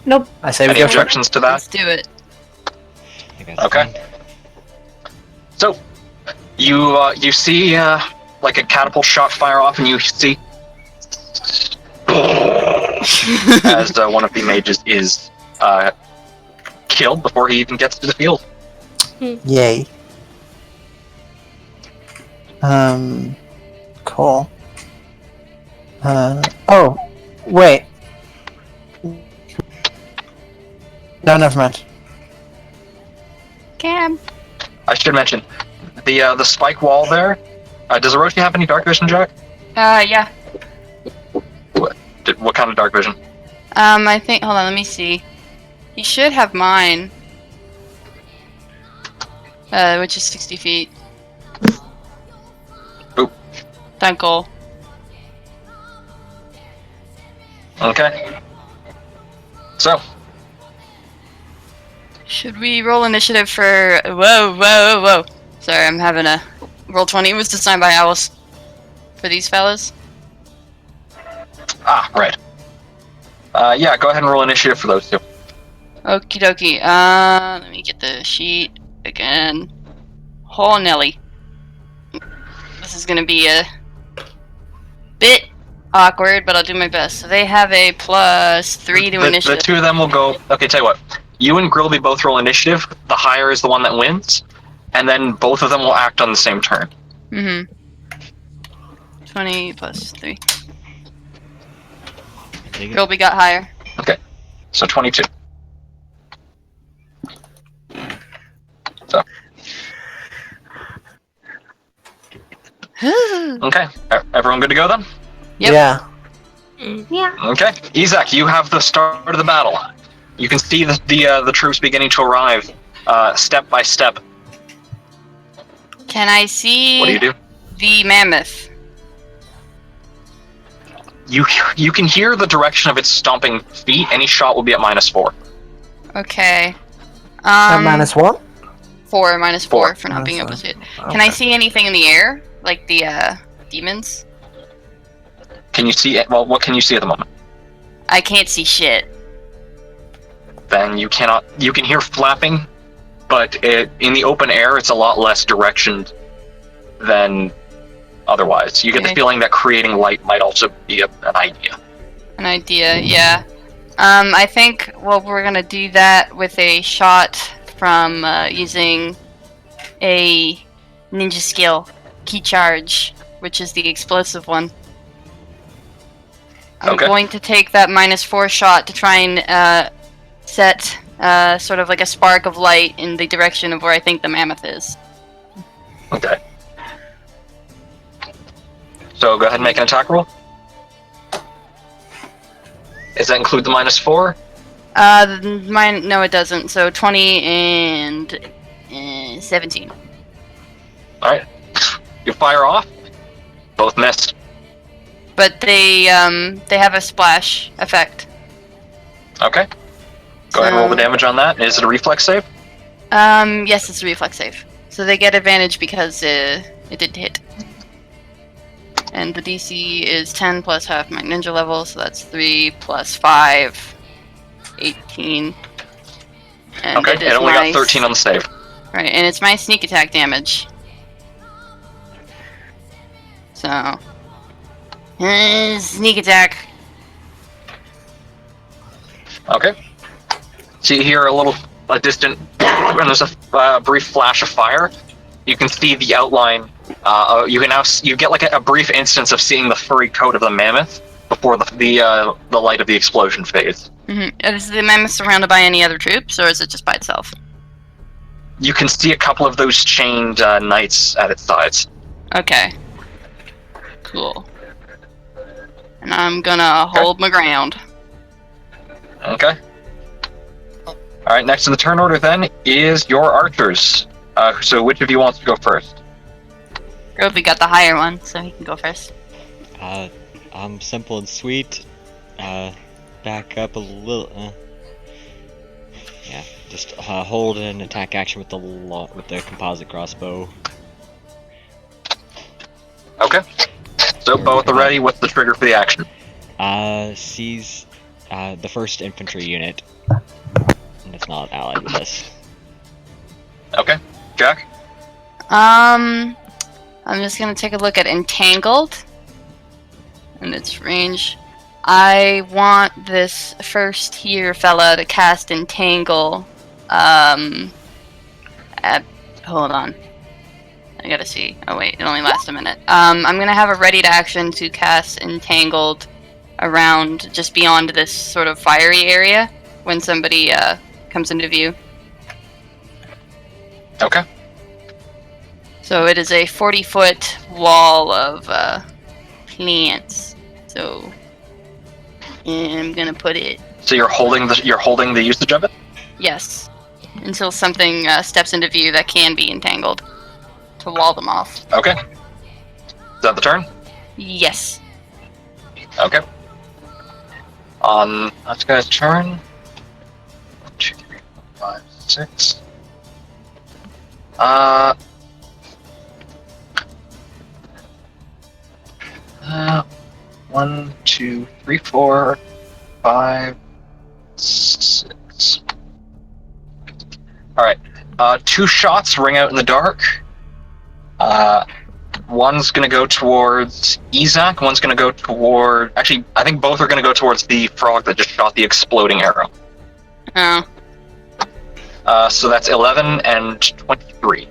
Speaker 6: Nope.
Speaker 3: I say we
Speaker 4: Any
Speaker 3: go for it.
Speaker 4: objections to that?
Speaker 1: Let's do it.
Speaker 2: I think that's
Speaker 4: Okay.
Speaker 2: fine.
Speaker 4: So, you see like a catapult shot fire off, and you see as one of the mages is killed before he even gets to the field.
Speaker 3: Yay. Cool. Oh, wait. No, never mind.
Speaker 1: Cam.
Speaker 4: I should mention the spike wall there. Does Orochi have any dark vision, Jack?
Speaker 1: Yeah.
Speaker 4: What kind of dark vision?
Speaker 1: I think. Hold on. Let me see. He should have mine. Which is 60 feet.
Speaker 4: Oop.
Speaker 1: Dunkel.
Speaker 4: Okay. So,
Speaker 1: Should we roll initiative for? Whoa. Sorry, I'm having a roll 20. It was designed by Owls for these fellas.
Speaker 4: right. Yeah, go ahead and roll initiative for those two.
Speaker 1: Okie dokie. Let me get the sheet again. Oh, Nelly. This is gonna be a bit awkward, but I'll do my best. So they have a +3 to
Speaker 4: The
Speaker 1: initiative.
Speaker 4: two of them will go. Okay, tell you what. You and Grilby both roll initiative. The higher is the one that wins, and then both of them will act on the same turn.
Speaker 1: 20 plus 3.
Speaker 2: Take it.
Speaker 1: Grilby got higher.
Speaker 4: So 22. So okay, everyone good to go then?
Speaker 1: Yep.
Speaker 3: Yeah.
Speaker 6: Yeah.
Speaker 4: Okay, Izak, you have the start of the battle. You can see the troops beginning to arrive, step by step.
Speaker 1: Can I see
Speaker 4: What do you do?
Speaker 1: the mammoth?
Speaker 4: You can hear the direction of its stomping feet. Any shot will be at -4.
Speaker 1: Okay.
Speaker 3: Minus what?
Speaker 1: 4, -4 for not
Speaker 3: Minus
Speaker 1: being able to
Speaker 3: 4.
Speaker 1: see it. Can I see anything in the air? Like the demons?
Speaker 4: Can you see it? Well, what can you see at the moment?
Speaker 1: I can't see shit.
Speaker 4: Then you cannot. You can hear flapping, but in the open air, it's a lot less directioned than otherwise. You get the
Speaker 1: Okay.
Speaker 4: feeling that creating light might also be an idea.
Speaker 1: An idea, yeah. I think we're gonna do that with a shot from using a ninja skill, Key Charge, which is the explosive one. I'm
Speaker 4: Okay.
Speaker 1: going to take that -4 shot to try and set sort of like a spark of light in the direction of where I think the mammoth is.
Speaker 4: Okay. So go ahead and make an attack roll. Does that include the -4?
Speaker 1: Mine, no, it doesn't. So 20 and 17.
Speaker 4: All right. You fire off. Both miss.
Speaker 1: But they have a splash effect.
Speaker 4: Okay. Go ahead and roll the
Speaker 1: So-
Speaker 4: damage on that. Is it a reflex save?
Speaker 1: Yes, it's a reflex save. So they get advantage because it did hit. And the DC is 10 plus half my ninja level, so that's 3 plus 5, 18. And
Speaker 4: Okay.
Speaker 1: it
Speaker 4: It
Speaker 1: is
Speaker 4: only
Speaker 1: my,
Speaker 4: got 13 on the save.
Speaker 1: Right, and it's my sneak attack damage. So, sneak attack.
Speaker 4: Okay. So you hear a distant, when there's a brief flash of fire. You can see the outline. You get like a brief instance of seeing the furry coat of the mammoth before the light of the explosion fades.
Speaker 1: Is the mammoth surrounded by any other troops, or is it just by itself?
Speaker 4: You can see a couple of those chained knights at its sides.
Speaker 1: Okay. Cool. And I'm gonna hold my ground.
Speaker 4: Okay. All right. Next in the turn order then is your archers. So which of you wants to go first?
Speaker 1: Grovey got the higher one, so he can go first.
Speaker 2: I'm simple and sweet. Back up a little. Yeah, just hold an attack action with the composite crossbow.
Speaker 4: Okay. So both are ready. What's the trigger for the action?
Speaker 2: Seize the first infantry unit. And it's not allied with us.
Speaker 4: Okay. Jack.
Speaker 1: I'm just gonna take a look at Entangled and its range. I want this first here fella to cast Entangle. Hold on. I gotta see. Oh wait, it only lasts a minute. I'm gonna have a ready to action to cast Entangled around just beyond this sort of fiery area when somebody comes into view.
Speaker 4: Okay.
Speaker 1: So it is a 40-foot wall of plants. So I'm gonna put it,
Speaker 4: So you're holding the usage of it.
Speaker 1: yes, until something steps into view that can be entangled to wall them off.
Speaker 4: Okay. Is that the turn?
Speaker 1: Yes.
Speaker 4: Okay. On that guy's turn. 1, 2, 3, 4, 5, 6. 1, 2, 3, 4, 5, 6. Alright. 2 shots ring out in the dark. One's gonna go towards Izak, one's gonna go toward... Actually, I think both are gonna go towards the frog that just shot the exploding arrow.
Speaker 1: Oh.
Speaker 4: So that's 11 and 23.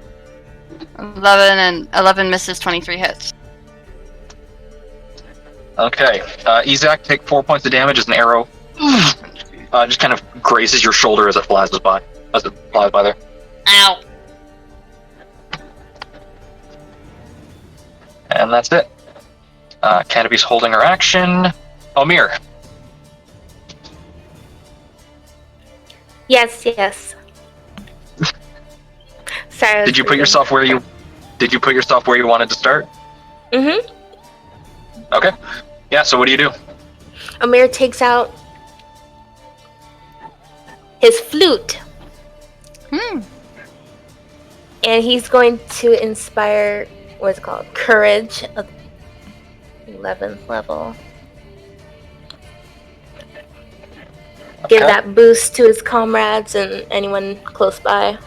Speaker 1: 11 misses, 23 hits.
Speaker 4: Okay. Izak, take 4 points of damage as an arrow just kind of grazes your shoulder as it flies by. There.
Speaker 1: Ow.
Speaker 4: And that's it. Canopy's holding her action. Omir.
Speaker 5: Yes, yes. Sorry.
Speaker 4: Did you put yourself where you wanted to start?
Speaker 5: Mm-hmm.
Speaker 4: Okay. Yeah, so what do you do?
Speaker 5: Amir takes out his flute, and he's going to inspire, what's it called? Courage of 11th level. give
Speaker 4: Okay.
Speaker 5: that boost to his comrades and anyone close by.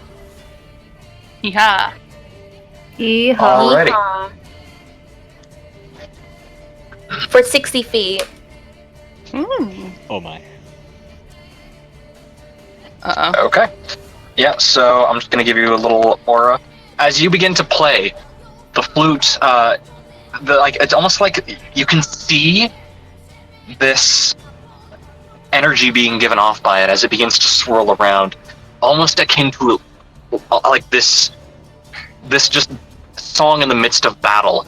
Speaker 1: Yeah.
Speaker 6: Yeehaw.
Speaker 4: Alrighty.
Speaker 5: Yeehaw. For 60 feet.
Speaker 1: Ooh.
Speaker 2: Oh my.
Speaker 1: Uh-oh.
Speaker 4: Okay. Yeah, so I'm just gonna give you a little aura. As you begin to play, the flute, it's almost like you can see this energy being given off by it as it begins to swirl around, almost akin to like this just song in the midst of battle,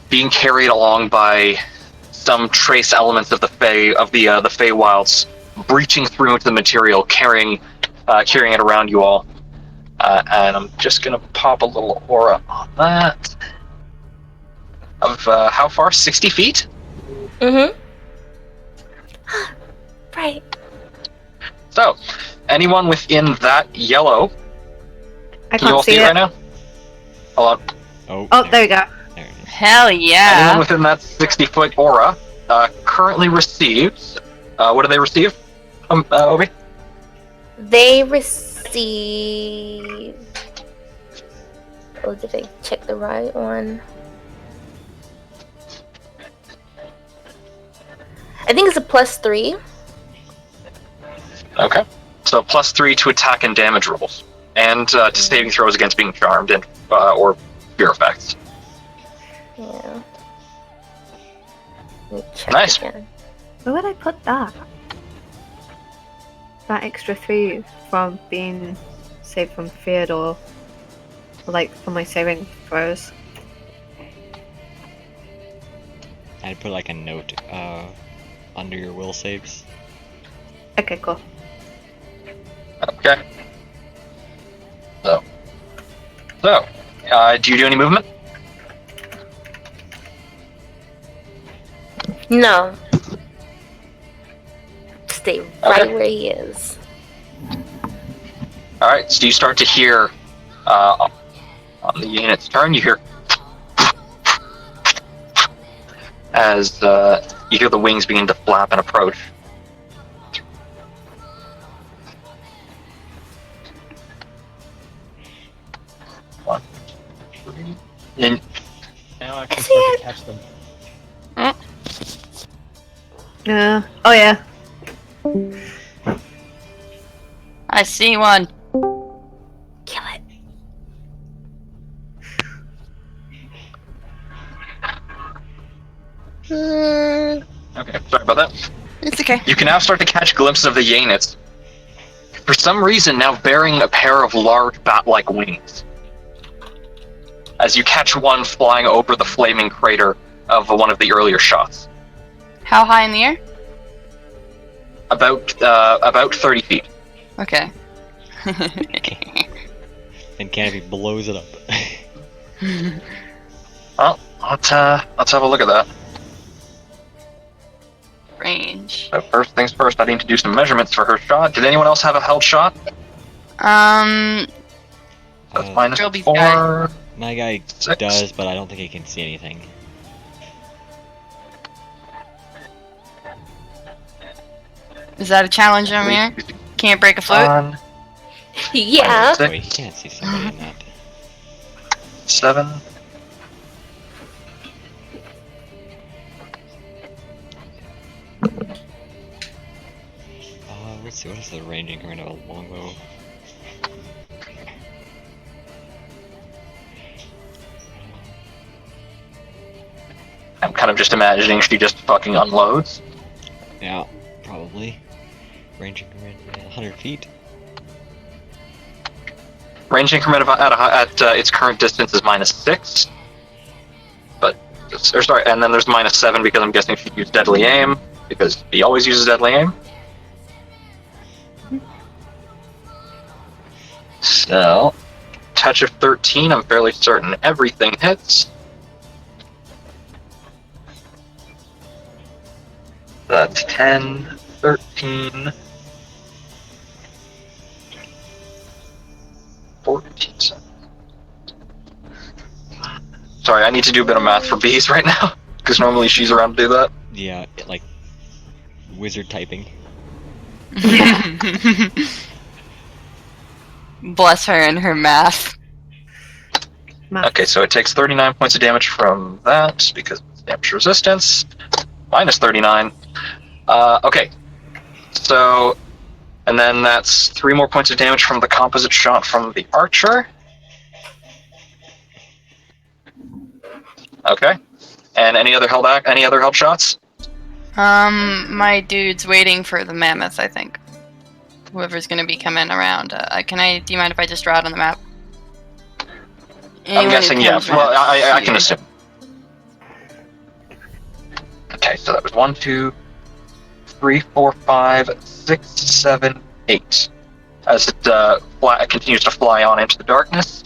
Speaker 4: being carried along by some trace elements of the Feywilds, breaching through into the material, carrying it around you all. And I'm just gonna pop a little aura on that. Of how far? 60 feet?
Speaker 5: Mm-hmm. Right.
Speaker 4: So, anyone within that yellow,
Speaker 6: I
Speaker 4: can you all
Speaker 6: can't see
Speaker 4: see it right now? Hold on.
Speaker 6: Oh, there we go.
Speaker 2: There it is.
Speaker 1: Hell
Speaker 4: Anyone
Speaker 1: yeah.
Speaker 4: within that 60-foot aura currently receives. What do they receive? Obi?
Speaker 5: They receive. Oh, did I check the right one? I think it's a +3.
Speaker 4: Okay. So +3 to attack and damage rolls, and to saving throws against being charmed and or fear effects.
Speaker 5: Yeah. Let me check
Speaker 4: Nice.
Speaker 5: again.
Speaker 6: Where would I put that? That extra 3 from being saved from feared or like for my saving throws.
Speaker 2: I'd put like a note under your will saves.
Speaker 6: Okay, cool.
Speaker 4: Okay. So, do you do any movement?
Speaker 5: No. Stay right
Speaker 4: Okay.
Speaker 5: where he is.
Speaker 4: All right. So you start to hear on the unit's turn. You hear as you hear the wings begin to flap and approach. One, three, and
Speaker 7: Now I can
Speaker 5: see
Speaker 7: start
Speaker 5: it.
Speaker 7: to catch them.
Speaker 6: Oh yeah.
Speaker 1: I see one.
Speaker 5: Kill it.
Speaker 4: okay, sorry about that.
Speaker 1: It's okay.
Speaker 4: You can now start to catch glimpses of the Yanits. For some reason, now bearing a pair of large bat-like wings. As you catch one flying over the flaming crater of one of the earlier shots.
Speaker 1: How high in the air?
Speaker 4: About 30 feet.
Speaker 1: Okay.
Speaker 2: And Canopy blows it up.
Speaker 4: Well, let's have a look at that.
Speaker 1: Range.
Speaker 4: So first things first, I need to do some measurements for her shot. Did anyone else have a held shot?
Speaker 1: Um,
Speaker 4: That's minus
Speaker 1: Trilby's
Speaker 4: 4.
Speaker 2: My guy
Speaker 4: 6.
Speaker 2: does, but I don't think he can see anything.
Speaker 1: is that a challenge, Amir? Can't break a foot?
Speaker 5: Yeah.
Speaker 4: Six.
Speaker 2: Wait, he can't see somebody in that.
Speaker 4: 7.
Speaker 2: Let's see, what is the range increment of a longbow?
Speaker 4: I'm kind of just imagining she just fucking unloads.
Speaker 2: Yeah, probably. Range increment 100 feet.
Speaker 4: Range increment at its current distance is -6. But, or sorry, and then there's -7 because I'm guessing she used deadly aim, because he always uses deadly aim. So, touch of 13, I'm fairly certain everything hits. That's 10, 13, 14. Sorry, I need to do a bit of math for bees right now, because normally she's around to do that.
Speaker 2: Yeah, like wizard typing.
Speaker 1: Bless her and her math.
Speaker 4: Okay, so it takes 39 points of damage from that because it's damage resistance. Minus 39. Okay. So, and then that's 3 more points of damage from the composite shot from the archer. Okay. And any other held shots?
Speaker 1: My dude's waiting for the mammoth, I think. Whoever's gonna be coming around. Do you mind if I just draw it on the map?
Speaker 4: I'm guessing, yeah. Well, I can assume. Okay, so that was 1, 2, 3, 4, 5, 6, 7, 8. As it continues to fly on into the darkness.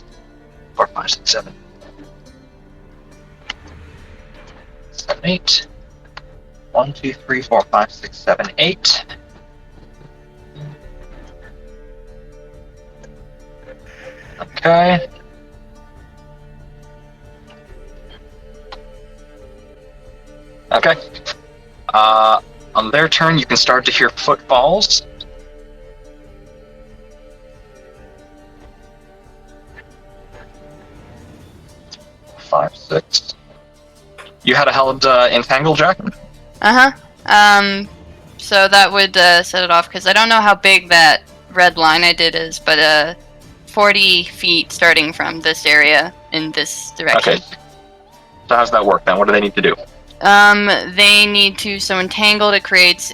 Speaker 4: 4, 5, 6, 7. 7, 8. 1, 2, 3, 4, 5, 6, 7, 8. Okay. Okay. On their turn, you can start to hear footfalls. Five, 6. You had a held entangle, Jack?
Speaker 1: So that would set it off, because I don't know how big that red line I did is, but 40 feet starting from this area in this direction.
Speaker 4: Okay. So how's that work then? What do they need to do?
Speaker 1: They need to, so entangled, it creates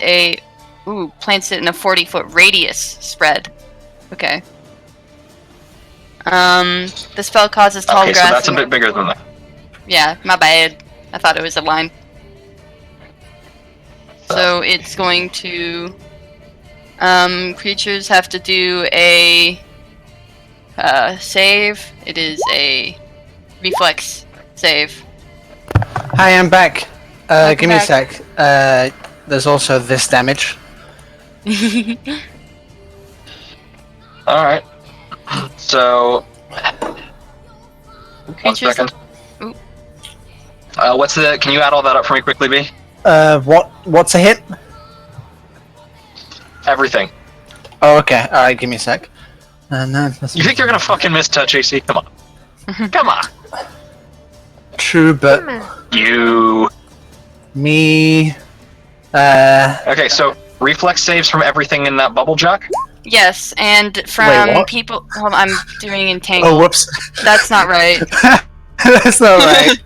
Speaker 1: plants it in a 40-foot radius spread. Okay. The spell causes tall
Speaker 4: Okay,
Speaker 1: grass.
Speaker 4: so that's a bit bigger than that.
Speaker 1: Yeah, my bad. I thought it was a line. So it's going to, creatures have to do a, save. It is a reflex save.
Speaker 3: Hi, I'm back.
Speaker 1: Welcome
Speaker 3: Give me a
Speaker 1: back.
Speaker 3: sec. There's also this damage.
Speaker 4: Alright. So, 1
Speaker 1: Creatures-
Speaker 4: second.
Speaker 1: Ooh.
Speaker 4: Can you add all that up for me quickly, B?
Speaker 3: What's a hit?
Speaker 4: Everything.
Speaker 3: Oh, okay. Alright, give me a sec. And then
Speaker 4: You think you're gonna fucking miss touch, AC? Come on. Come on.
Speaker 3: true, but
Speaker 4: You.
Speaker 3: me.
Speaker 4: Okay, so reflex saves from everything in that bubble, Jack?
Speaker 1: Yes, and from
Speaker 3: what?
Speaker 1: people. Hold on, I'm doing entangled.
Speaker 3: Oh, whoops.
Speaker 1: That's not right.
Speaker 3: That's not right.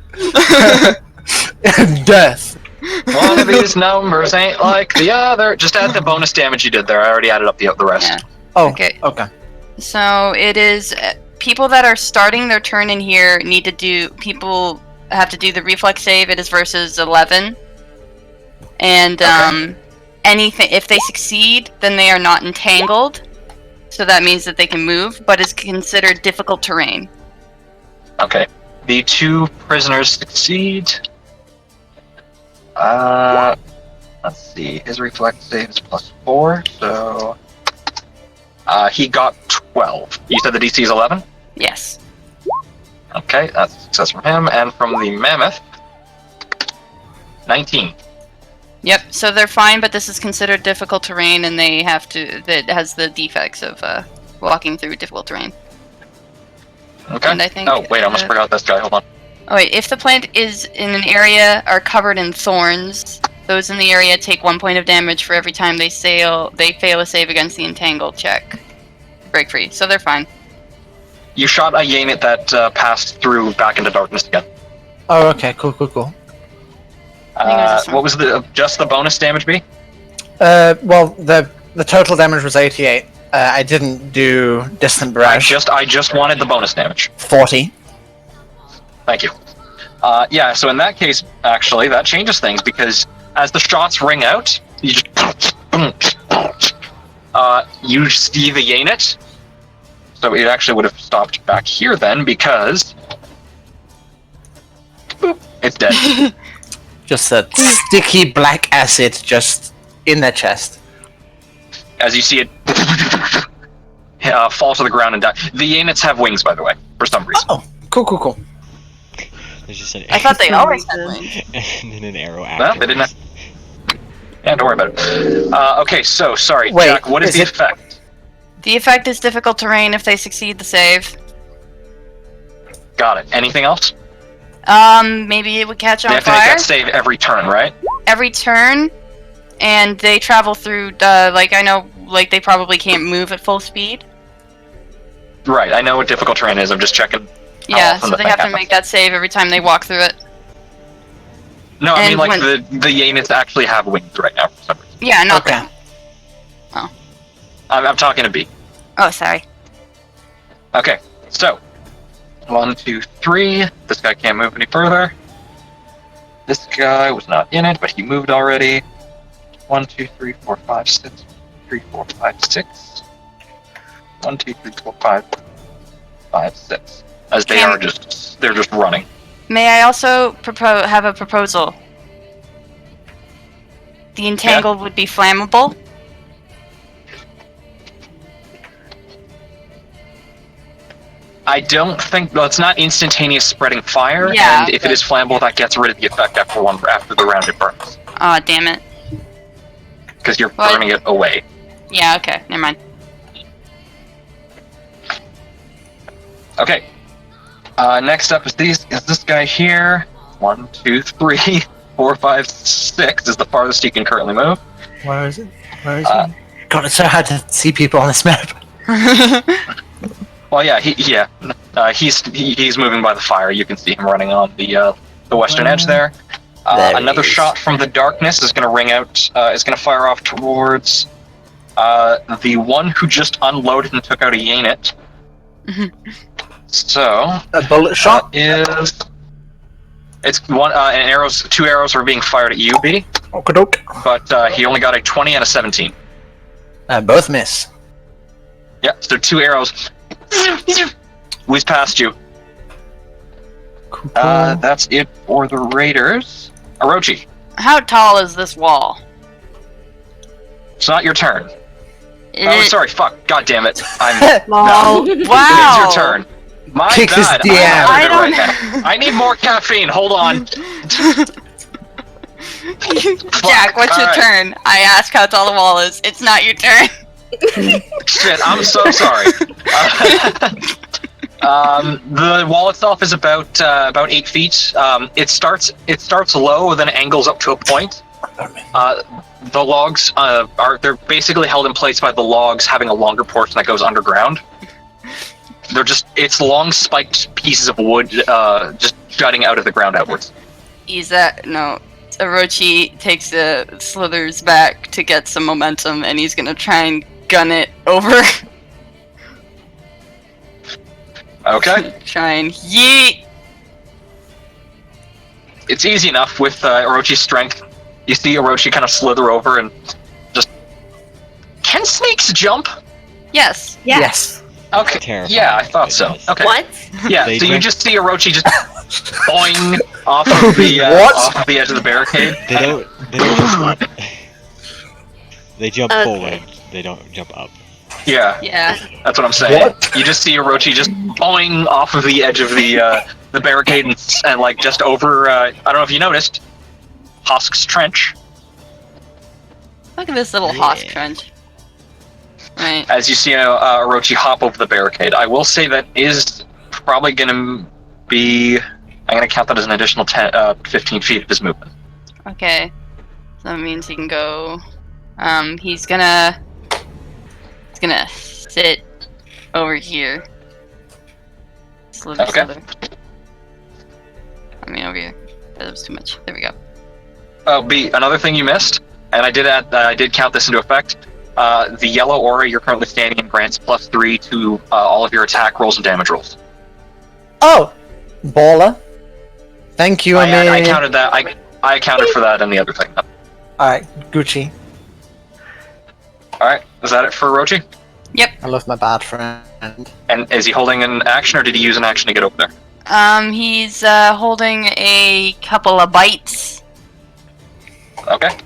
Speaker 3: Death.
Speaker 4: One of these numbers ain't like the other. Just add the bonus damage you did there. I already added up the rest.
Speaker 1: Yeah.
Speaker 3: Oh,
Speaker 1: Okay.
Speaker 3: okay.
Speaker 1: So it is people that are starting their turn in here need to do. People have to do the reflex save. It is versus 11, and anything if they succeed, then they are not entangled. So that means that they can move, but is considered difficult terrain.
Speaker 4: Okay. The 2 prisoners succeed. Let's see. His reflex save is +4, so he got 12. You said the DC is 11?
Speaker 1: Yes.
Speaker 4: Okay, that's a success from him, and from the mammoth, 19.
Speaker 1: Yep. So they're fine, but this is considered difficult terrain, and they have to. That has the defects of walking through difficult terrain.
Speaker 4: Okay.
Speaker 1: And I think,
Speaker 4: oh wait, I almost forgot this guy. Hold on.
Speaker 1: Oh wait, if the plant is in an area are covered in thorns, those in the area take 1 point of damage for every time they fail a save against the entangled check. Break free, so they're fine.
Speaker 4: You shot a Yanit that passed through back into darkness again.
Speaker 3: Oh, okay. Cool.
Speaker 1: think it was this
Speaker 4: What was just the bonus damage be?
Speaker 3: Well, the total damage was 88. I didn't do distant barrage.
Speaker 4: I just wanted the bonus damage.
Speaker 3: 40.
Speaker 4: Thank you. Yeah, so in that case, actually, that changes things because as the shots ring out, you just you see the Yanit. So it actually would have stopped back here then because boop, it's dead.
Speaker 3: Just that sticky black acid just in their chest.
Speaker 4: As you see it fall to the ground and die. The Yanits have wings, by the way, for some reason.
Speaker 3: Oh, cool.
Speaker 2: There's just an
Speaker 1: I thought they always had wings.
Speaker 2: and then an arrow
Speaker 4: Well,
Speaker 2: after.
Speaker 4: they didn't have... Yeah, don't worry about it. Okay, so sorry,
Speaker 3: Wait,
Speaker 4: Jack. What is
Speaker 3: is
Speaker 4: the
Speaker 3: it-
Speaker 4: effect?
Speaker 1: The effect is difficult terrain if they succeed the save.
Speaker 4: Got it. Anything else?
Speaker 1: Maybe it would catch
Speaker 4: They
Speaker 1: on
Speaker 4: have to make
Speaker 1: fire
Speaker 4: that save every turn, right?
Speaker 1: every turn, and they travel through. Like I know, like they probably can't move at full speed.
Speaker 4: Right. I know what difficult terrain is. I'm just checking.
Speaker 1: Yeah,
Speaker 4: often
Speaker 1: so
Speaker 4: the
Speaker 1: they
Speaker 4: thing
Speaker 1: have to
Speaker 4: happens.
Speaker 1: make that save every time they walk through it.
Speaker 4: No, I
Speaker 1: And
Speaker 4: mean like
Speaker 1: when-
Speaker 4: the units actually have wings right now for some reason.
Speaker 1: Yeah, not
Speaker 3: Okay.
Speaker 1: them.
Speaker 4: I'm talking to B.
Speaker 1: Oh, sorry.
Speaker 4: Okay, so 1, 2, 3. This guy can't move any further. This guy was not in it, but he moved already. 1, 2, 3, 4, 5, 6. 3, 4, 5, 6. 1, 2, 3, 4, 5, 5, 6. As they
Speaker 1: Can-
Speaker 4: are they're just running.
Speaker 1: May I also have a proposal? The entangled would be flammable.
Speaker 4: I don't think it's not instantaneous spreading fire,
Speaker 1: Yeah,
Speaker 4: and if it is flammable, that gets rid of the effect after the round it burns,
Speaker 1: Aw, damn it.
Speaker 4: because you're
Speaker 1: What?
Speaker 4: burning it away.
Speaker 1: Yeah, okay, never mind.
Speaker 4: Okay. Next up is this guy here. 1, 2, 3, 4, 5, 6 is the farthest he can currently move.
Speaker 3: Where is it? Where is
Speaker 4: Uh,
Speaker 3: it? God, it's so hard to see people on this map.
Speaker 4: Well, yeah, he's moving by the fire. You can see him running on the western edge there.
Speaker 3: There he
Speaker 4: Another
Speaker 3: is.
Speaker 4: shot from the darkness is going to ring out. Is going to fire off towards the one who just unloaded and took out a unit. So
Speaker 3: A bullet shot?
Speaker 4: it's one and two arrows are being fired at you, B,
Speaker 3: Okey-doke.
Speaker 4: but he only got a 20 and a 17.
Speaker 3: Both miss.
Speaker 4: Yeah, so 2 arrows whiz past you.
Speaker 3: Cool.
Speaker 4: That's it for the Raiders. Orochi,
Speaker 1: How tall is this wall?
Speaker 4: it's not your turn.
Speaker 1: Is
Speaker 4: Oh,
Speaker 1: it-
Speaker 4: sorry, fuck, god damn it. I'm
Speaker 1: Wow.
Speaker 4: It is
Speaker 1: Wow.
Speaker 4: your turn. My
Speaker 3: Kick this
Speaker 4: god,
Speaker 3: DM.
Speaker 1: I
Speaker 4: I'm
Speaker 1: don't
Speaker 4: right now. I need more caffeine, hold on.
Speaker 1: Jack, what's your
Speaker 4: Alright.
Speaker 1: turn? I asked how tall the wall is. It's not your turn.
Speaker 4: Shit, I'm so sorry. The wall itself is about 8 feet. It starts low, then angles up to a point. The logs they're basically held in place by the logs having a longer portion that goes underground. It's long spiked pieces of wood just jutting out of the ground outwards.
Speaker 1: Orochi takes slithers back to get some momentum, and he's gonna try and gun it over.
Speaker 4: Okay,
Speaker 1: Try and yeet.
Speaker 4: it's easy enough with Orochi's strength. You see Orochi kind of slither over and just. Can snakes jump?
Speaker 1: Yes.
Speaker 3: Yes.
Speaker 4: Okay.
Speaker 2: Terrifying,
Speaker 4: Yeah, I thought so.
Speaker 2: yes.
Speaker 4: Okay.
Speaker 5: What?
Speaker 4: Yeah,
Speaker 2: They
Speaker 4: so you
Speaker 2: jump-
Speaker 4: just see Orochi just boing off of the
Speaker 3: What?
Speaker 4: off of the edge of the barricade.
Speaker 2: They don't jump up. They jump
Speaker 5: Okay.
Speaker 2: forward. They don't jump up.
Speaker 4: Yeah,
Speaker 1: Yeah.
Speaker 4: that's what I'm saying.
Speaker 3: What?
Speaker 4: You just see Orochi just boing off of the edge of the barricade and like just over. I don't know if you noticed, Husk's trench.
Speaker 1: Look at this little
Speaker 2: Yeah.
Speaker 1: Hosk trench. Right.
Speaker 4: As you see Orochi hop over the barricade. I will say that is probably going to be. I'm going to count that as an additional 15 feet of his movement.
Speaker 1: Okay. So that means he can go. He's gonna sit over here. Slither,
Speaker 4: Okay.
Speaker 1: slither. I mean, over here. That was too much. There we go.
Speaker 4: Oh, B. Another thing you missed, and I did count this into effect. The yellow aura you're currently standing in grants +3 to all of your attack rolls and damage rolls.
Speaker 3: Oh! Baller. Thank you, Amir.
Speaker 4: I counted that. I accounted for that in the other thing.
Speaker 3: Alright, Gucci.
Speaker 4: All right, is that it for Orochi?
Speaker 3: I love my bad friend.
Speaker 4: And is he holding an action, or did he use an action to get over there?
Speaker 1: He's holding a couple of bites.
Speaker 4: Okay.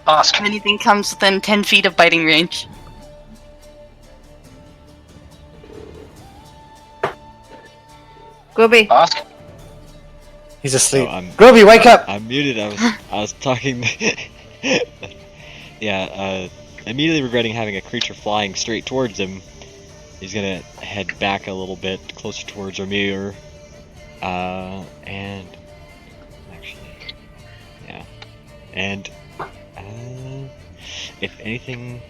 Speaker 4: Ask.
Speaker 1: If anything comes within 10 feet of biting range.
Speaker 6: Grubby.
Speaker 4: Ask.
Speaker 3: He's asleep.
Speaker 2: So I'm
Speaker 3: Groby, wake up!
Speaker 2: muted. I was talking. Yeah, immediately regretting having a creature flying straight towards him, he's gonna head back a little bit closer towards Omir. And actually, yeah, and if anything,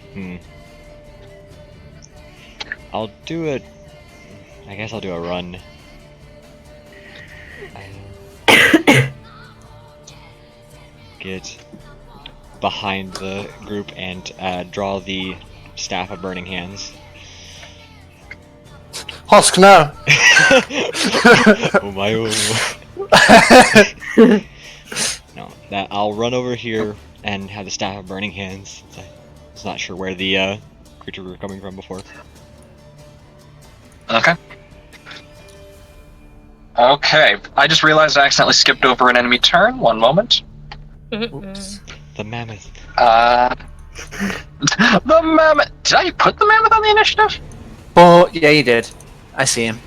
Speaker 2: I guess I'll do a run. Get behind the group and draw the Staff of Burning Hands.
Speaker 3: Hosk, no!
Speaker 2: Oh my! No, that I'll run over here and have the Staff of Burning Hands. I was not sure where the creature were coming from before.
Speaker 4: Okay. Okay. I just realized I accidentally skipped over an enemy turn. 1 moment.
Speaker 2: Oops. The mammoth.
Speaker 4: The mammoth. Did I put the mammoth on the initiative?
Speaker 3: Oh, yeah, you did. I see him.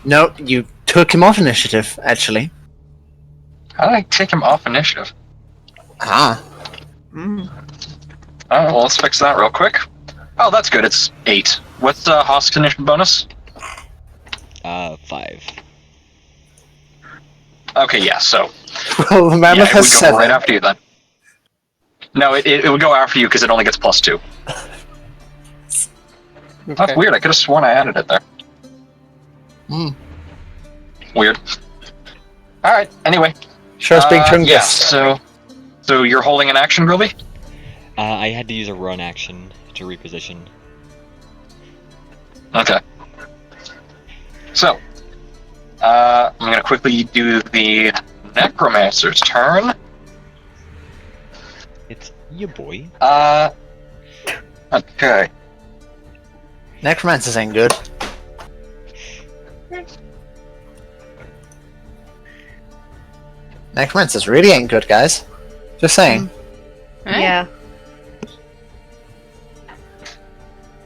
Speaker 3: No, you took him off initiative, actually.
Speaker 4: How did I take him off initiative?
Speaker 3: Ah.
Speaker 4: Alright, well, let's fix that real quick. Oh, that's good. It's 8. What's Hosk's initiative bonus?
Speaker 2: 5.
Speaker 4: Okay, yeah, so.
Speaker 3: Well, the mammoth
Speaker 4: Yeah, it
Speaker 3: has
Speaker 4: would go
Speaker 3: 7.
Speaker 4: right after you then. No, it would go after you because it only gets +2. That's weird. I could have sworn I added it there. Weird. Alright, anyway.
Speaker 3: Shows big chungus.
Speaker 4: Yeah, so you're holding an action, Grilby?
Speaker 2: I had to use a run action to reposition.
Speaker 4: Okay. So, I'm gonna quickly do the Necromancer's turn.
Speaker 2: It's you, boy.
Speaker 4: Okay.
Speaker 3: Necromancers ain't good. Necromancers really ain't good, guys. Just saying.
Speaker 1: Alright.
Speaker 6: Yeah.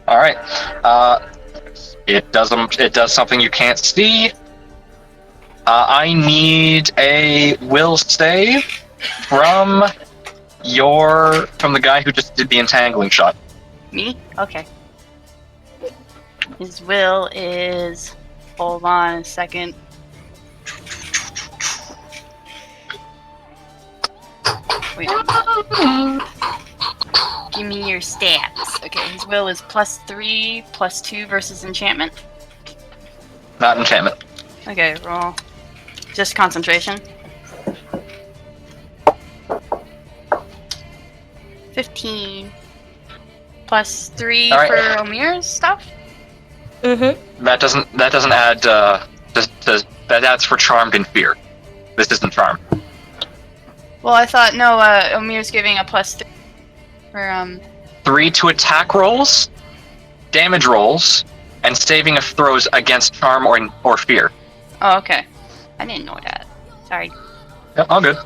Speaker 4: Alright. It does something you can't see. I need a will save from the guy who just did the entangling shot.
Speaker 1: Me? Okay. His will is. Hold on a second. Wait. Give me your stats. Okay, his will is +3, +2 versus enchantment.
Speaker 4: Not enchantment.
Speaker 1: Okay, roll. Just concentration. 15. +3
Speaker 4: All right.
Speaker 1: for Omir's stuff?
Speaker 5: Mm-hmm.
Speaker 4: That doesn't add. That adds for charmed and fear. This isn't charmed.
Speaker 1: Well, I thought, no, Omir's giving a +3 for,
Speaker 4: 3 to attack rolls, damage rolls, and saving of throws against charm or fear.
Speaker 1: Oh, okay. I didn't know that. Sorry.
Speaker 4: Yep, all good.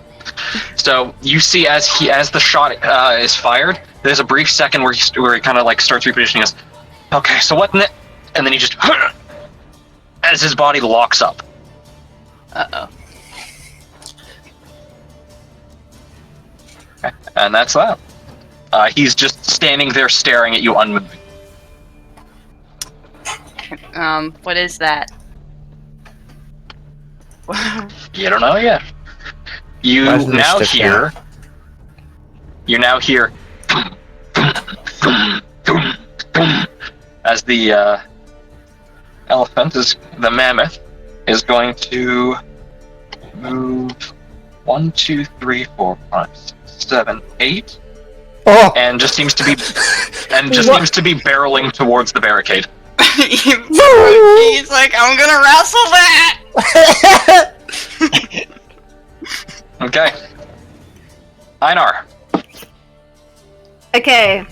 Speaker 4: So you see, as the shot is fired, there's a brief second where he kind of like starts repositioning. He goes, okay, so what? And then he just, as his body locks up.
Speaker 1: Uh-oh.
Speaker 4: And that's that. He's just standing there staring at you, unmoving.
Speaker 1: What is that?
Speaker 4: You don't know yet. You
Speaker 3: Why isn't
Speaker 4: now
Speaker 3: this just
Speaker 4: hear. You now hear. As the the mammoth, is going to move 1, 2, 3, 4, 5, 6, 7, 8,
Speaker 3: Oh!
Speaker 4: and just seems to be
Speaker 5: What?
Speaker 4: barreling towards the barricade.
Speaker 1: He's like, I'm gonna wrestle that!
Speaker 4: Okay. Einar.
Speaker 6: Okay.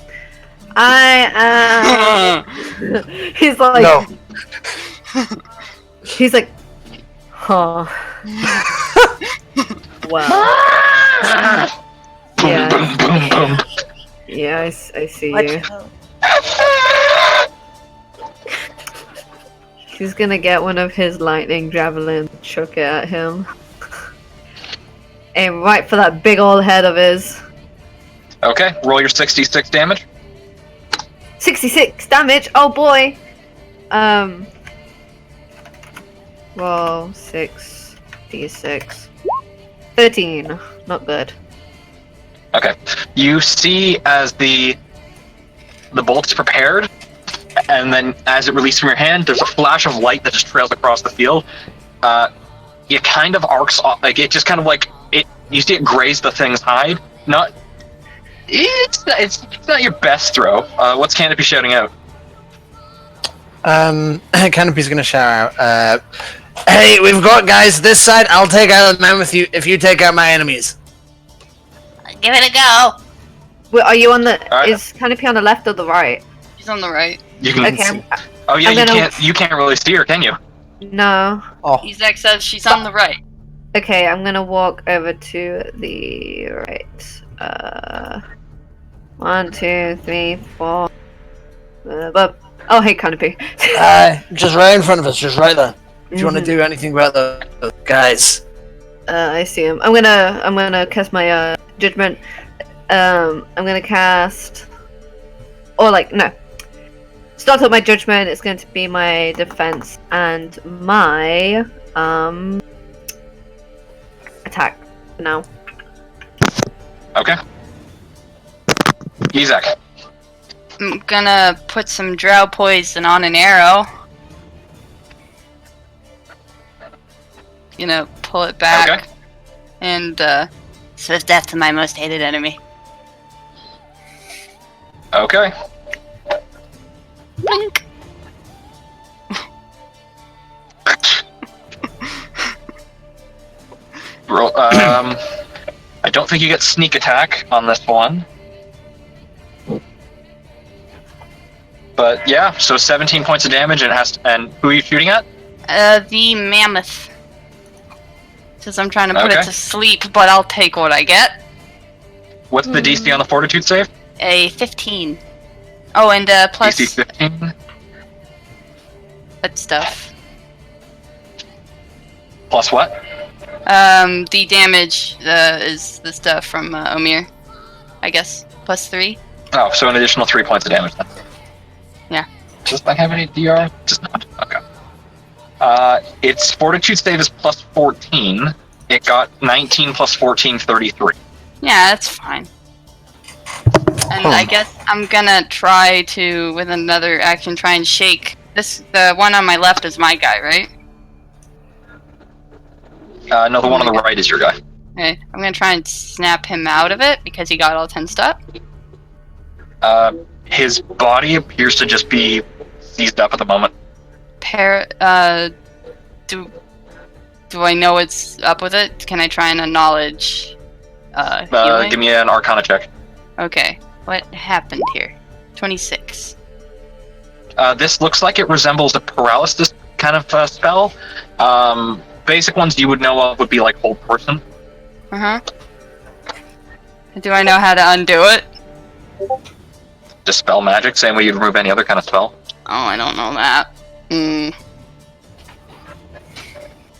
Speaker 6: I he's like
Speaker 3: No.
Speaker 6: He's like, huh. Wow. Yeah.
Speaker 4: Boom, boom, boom.
Speaker 6: Yeah, I see
Speaker 1: What?
Speaker 6: you. He's gonna get one of his lightning javelins, chuck it at him. Aim right for that big old head of his.
Speaker 4: Okay, roll your 66 damage.
Speaker 6: 66 damage. Oh boy. Roll 6 d6. 13. Not good.
Speaker 4: Okay. You see as the bolt's prepared, and then as it releases from your hand, there's a flash of light that just trails across the field. It kind of arcs off, like it just kind of like it. You see it graze the thing's hide. It's not your best throw. What's Canopy shouting out?
Speaker 3: Canopy's gonna shout out. Hey, we've got guys this side. I'll take out the man with you if you take out my enemies.
Speaker 1: Give it a go.
Speaker 6: Wait, are you on the?
Speaker 4: Alright.
Speaker 6: Is Canopy on the left or the right?
Speaker 1: She's on the right.
Speaker 4: You can.
Speaker 6: Okay.
Speaker 4: Oh yeah,
Speaker 6: I'm gonna-
Speaker 4: you can't really see her, can you?
Speaker 6: No.
Speaker 3: Oh,
Speaker 1: Izak says she's on the right.
Speaker 6: Okay, I'm gonna walk over to the right. 1, 2, 3, 4. Oh, hey, Canopy.
Speaker 3: just right in front of us, just right there. If you want to
Speaker 6: Mhm.
Speaker 3: do anything about the guys.
Speaker 6: I see him. I'm gonna cast my judgment. I'm gonna cast, or like no. Start up my judgment. It's going to be my defense and my attack. No.
Speaker 4: Okay. Izak.
Speaker 1: I'm gonna put some drow poison on an arrow. Pull it back.
Speaker 4: Okay.
Speaker 1: And swift death to my most hated enemy.
Speaker 4: Okay.
Speaker 1: Blink.
Speaker 4: Roll. I don't think you get sneak attack on this one. But yeah, so 17 points of damage, and and who are you shooting at?
Speaker 1: The mammoth. Says I'm trying to put
Speaker 4: Okay.
Speaker 1: it to sleep, but I'll take what I get.
Speaker 4: What's the DC on the Fortitude save?
Speaker 1: A 15. Oh, and plus
Speaker 4: DC 15.
Speaker 1: that stuff.
Speaker 4: Plus what?
Speaker 1: The damage is the stuff from Omir. I guess plus 3.
Speaker 4: Oh, so an additional 3 points of damage then.
Speaker 1: Yeah.
Speaker 4: Does that have any DR? Does not. Okay. Its Fortitude save is plus 14. It got 19 plus 14, 33.
Speaker 1: Yeah, that's fine. And I guess I'm gonna try to, with another action, try and shake this. The one on my left is my guy, right?
Speaker 4: No, the one on the right is your guy.
Speaker 1: Okay, I'm gonna try and snap him out of it because he got all tensed up.
Speaker 4: His body appears to just be seized up at the moment.
Speaker 1: Do I know what's up with it? Can I try and acknowledge healing?
Speaker 4: Give me an Arcana check.
Speaker 1: Okay, what happened here? 26.
Speaker 4: This looks like it resembles a paralysis kind of spell. Basic ones you would know of would be like hold person.
Speaker 1: Uh-huh. Do I know how to undo it?
Speaker 4: Dispel magic, same way you'd remove any other kind of spell.
Speaker 1: Oh, I don't know that.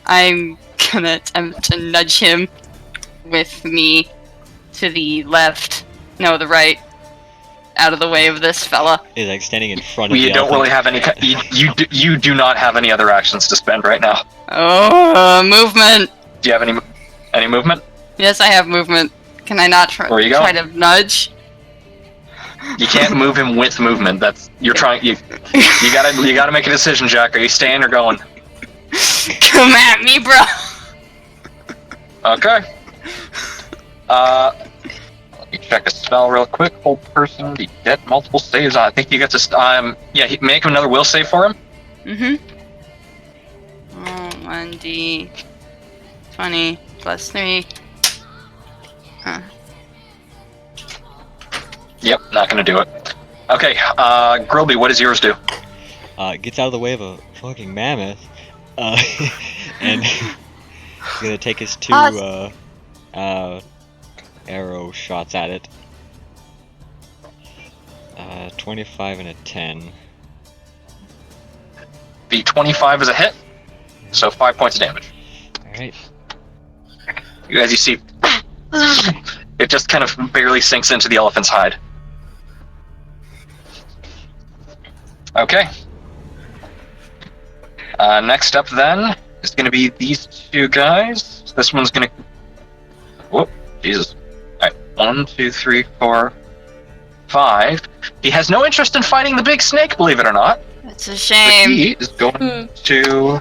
Speaker 1: I'm gonna attempt to nudge him with me to the left. No, the right. Out of the way of this fella.
Speaker 2: Is like standing in front of
Speaker 4: You
Speaker 2: the
Speaker 4: don't really
Speaker 2: elephant.
Speaker 4: have any. You do not have any other actions to spend right now.
Speaker 1: Oh, movement!
Speaker 4: Do you have any movement?
Speaker 1: Yes, I have movement. Can I not
Speaker 4: Where you
Speaker 1: try
Speaker 4: going?
Speaker 1: to nudge?
Speaker 4: You can't move him with movement. You're trying. You gotta make a decision, Jack. Are you staying or going?
Speaker 1: Come at me, bro!
Speaker 4: Okay. Let me check a spell real quick. Hold person. You get multiple saves. I think you get to. Yeah. Make another will save for him.
Speaker 1: Mm-hmm. 1d 20 plus 3. Huh.
Speaker 4: Yep. Not gonna do it. Okay. Grilby, what does yours do?
Speaker 2: Gets out of the way of a fucking mammoth, and he's gonna take his two arrow shots at it. 25 and a 10.
Speaker 4: The 25 is a hit. So 5 points of damage.
Speaker 2: All right.
Speaker 4: As you see, It just kind of barely sinks into the elephant's hide. Okay. Next up then is going to be these two guys. This one's going to... Whoop, Jesus. Alright, 1, 2, 3, 4, 5. He has no interest in fighting the big snake, believe it or not.
Speaker 1: It's a
Speaker 4: But
Speaker 1: shame.
Speaker 4: he is going to...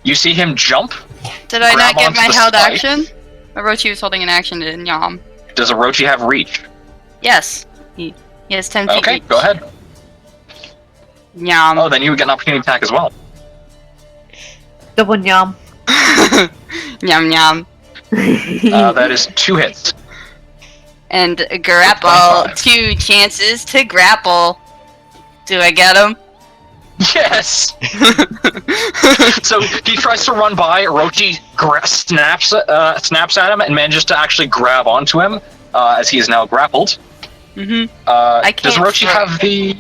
Speaker 4: You see him jump.
Speaker 1: Did I not
Speaker 4: grab
Speaker 1: get
Speaker 4: onto
Speaker 1: my
Speaker 4: the
Speaker 1: held
Speaker 4: spike.
Speaker 1: action? Orochi was holding an action to Nyam.
Speaker 4: Does Orochi have reach?
Speaker 1: Yes. He has 10 feet.
Speaker 4: Okay,
Speaker 1: reach.
Speaker 4: go ahead.
Speaker 1: Nyam.
Speaker 4: Oh, then you would get an opportunity attack as well.
Speaker 6: Double yum.
Speaker 1: Nyam nyam.
Speaker 4: That is 2 hits.
Speaker 1: And grapple.
Speaker 4: 25.
Speaker 1: 2 chances to grapple. Do I get him?
Speaker 4: Yes! So he tries to run by, Orochi snaps at him and manages to actually grab onto him, as he is now grappled.
Speaker 1: Mm-hmm.
Speaker 4: Does
Speaker 1: can't
Speaker 4: Orochi
Speaker 1: throw.
Speaker 4: have the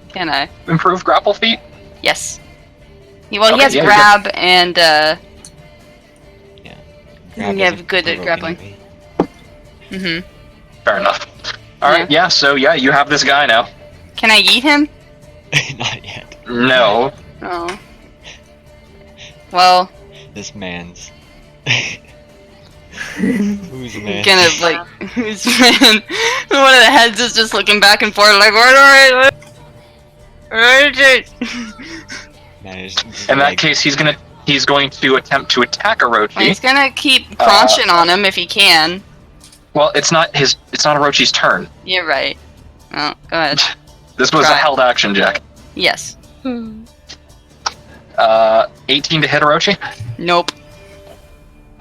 Speaker 1: Can I?
Speaker 4: improved grapple feat?
Speaker 1: Yes. Well, he
Speaker 4: Okay,
Speaker 1: has
Speaker 4: yeah,
Speaker 1: grab and
Speaker 2: Grab
Speaker 1: Yeah,
Speaker 2: doesn't
Speaker 1: good at
Speaker 2: provoke
Speaker 1: grappling.
Speaker 2: enemy.
Speaker 1: mm-hmm.
Speaker 4: Fair enough. Alright, yeah, so yeah, you have this guy now.
Speaker 1: Can I yeet him?
Speaker 2: Not yet.
Speaker 4: No.
Speaker 1: Oh. Well,
Speaker 2: This man's. Who's man?
Speaker 1: kind of like who's man? One of the heads is just looking back and forth like where is it?
Speaker 2: Man is
Speaker 4: In that
Speaker 2: like-
Speaker 4: case, he's going to attempt to attack Orochi.
Speaker 1: He's gonna keep crunching on him if he can.
Speaker 4: Well, it's not Orochi's turn.
Speaker 1: You're right. Oh, go ahead.
Speaker 4: This was a
Speaker 1: Try.
Speaker 4: held action, Jack.
Speaker 1: Yes.
Speaker 5: Hmm.
Speaker 4: 18 to hit Orochi.
Speaker 1: Nope.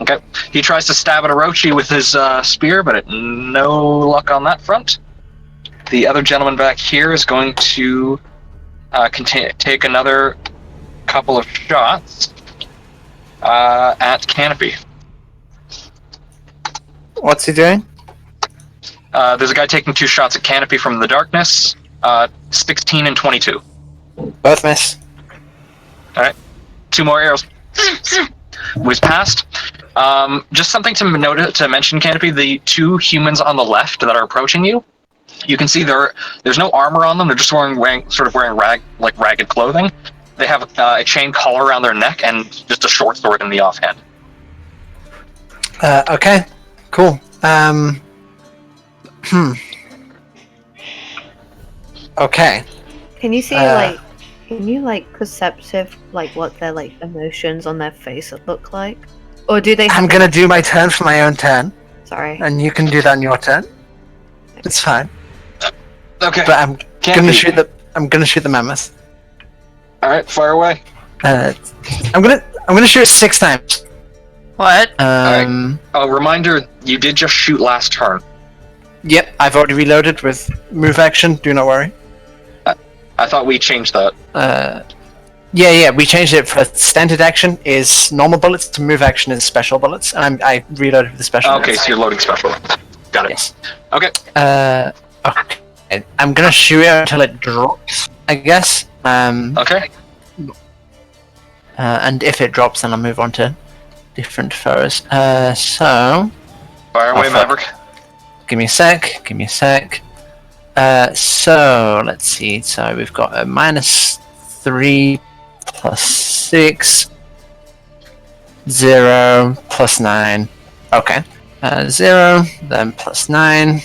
Speaker 4: Okay. He tries to stab at Orochi with his spear, but no luck on that front. The other gentleman back here is going to take another couple of shots at Canopy.
Speaker 3: What's he doing?
Speaker 4: There's a guy taking 2 shots at Canopy from the darkness. 16 and 22.
Speaker 3: Both miss.
Speaker 4: 2 more arrows. Was passed. Just something to mention, Canopy. The 2 humans on the left that are approaching you, you can see there's no armor on them. They're just wearing ragged clothing. They have a chain collar around their neck and just a short sword in the offhand.
Speaker 3: Okay. Cool. Okay.
Speaker 6: Can you see can you perceptive what their emotions on their face look like? Or do they
Speaker 3: I'm gonna do my turn for my own turn,
Speaker 6: sorry.
Speaker 3: and you can do that on your turn. It's fine.
Speaker 4: Okay.
Speaker 3: But I'm gonna shoot the mammoth.
Speaker 4: All right, fire away.
Speaker 3: I'm gonna shoot it 6 times.
Speaker 1: What?
Speaker 3: A
Speaker 4: Reminder: you did just shoot last turn.
Speaker 3: Yep, I've already reloaded with move action. Do not worry.
Speaker 4: I thought we changed that.
Speaker 3: Yeah, we changed it for standard action is normal bullets to move action is special bullets, and I reloaded with the special.
Speaker 4: Okay,
Speaker 3: bullets.
Speaker 4: so you're loading special. Got it.
Speaker 3: Yes.
Speaker 4: Okay.
Speaker 3: Okay. I'm gonna shoot it until it drops, I guess.
Speaker 4: Okay.
Speaker 3: And if it drops, then I'll move on to different foes. So
Speaker 4: Fire away,
Speaker 3: fuck.
Speaker 4: Maverick.
Speaker 3: give me a sec. So let's see. So we've got a -3 plus 6, 0 plus 9. Okay. 0, then plus 9.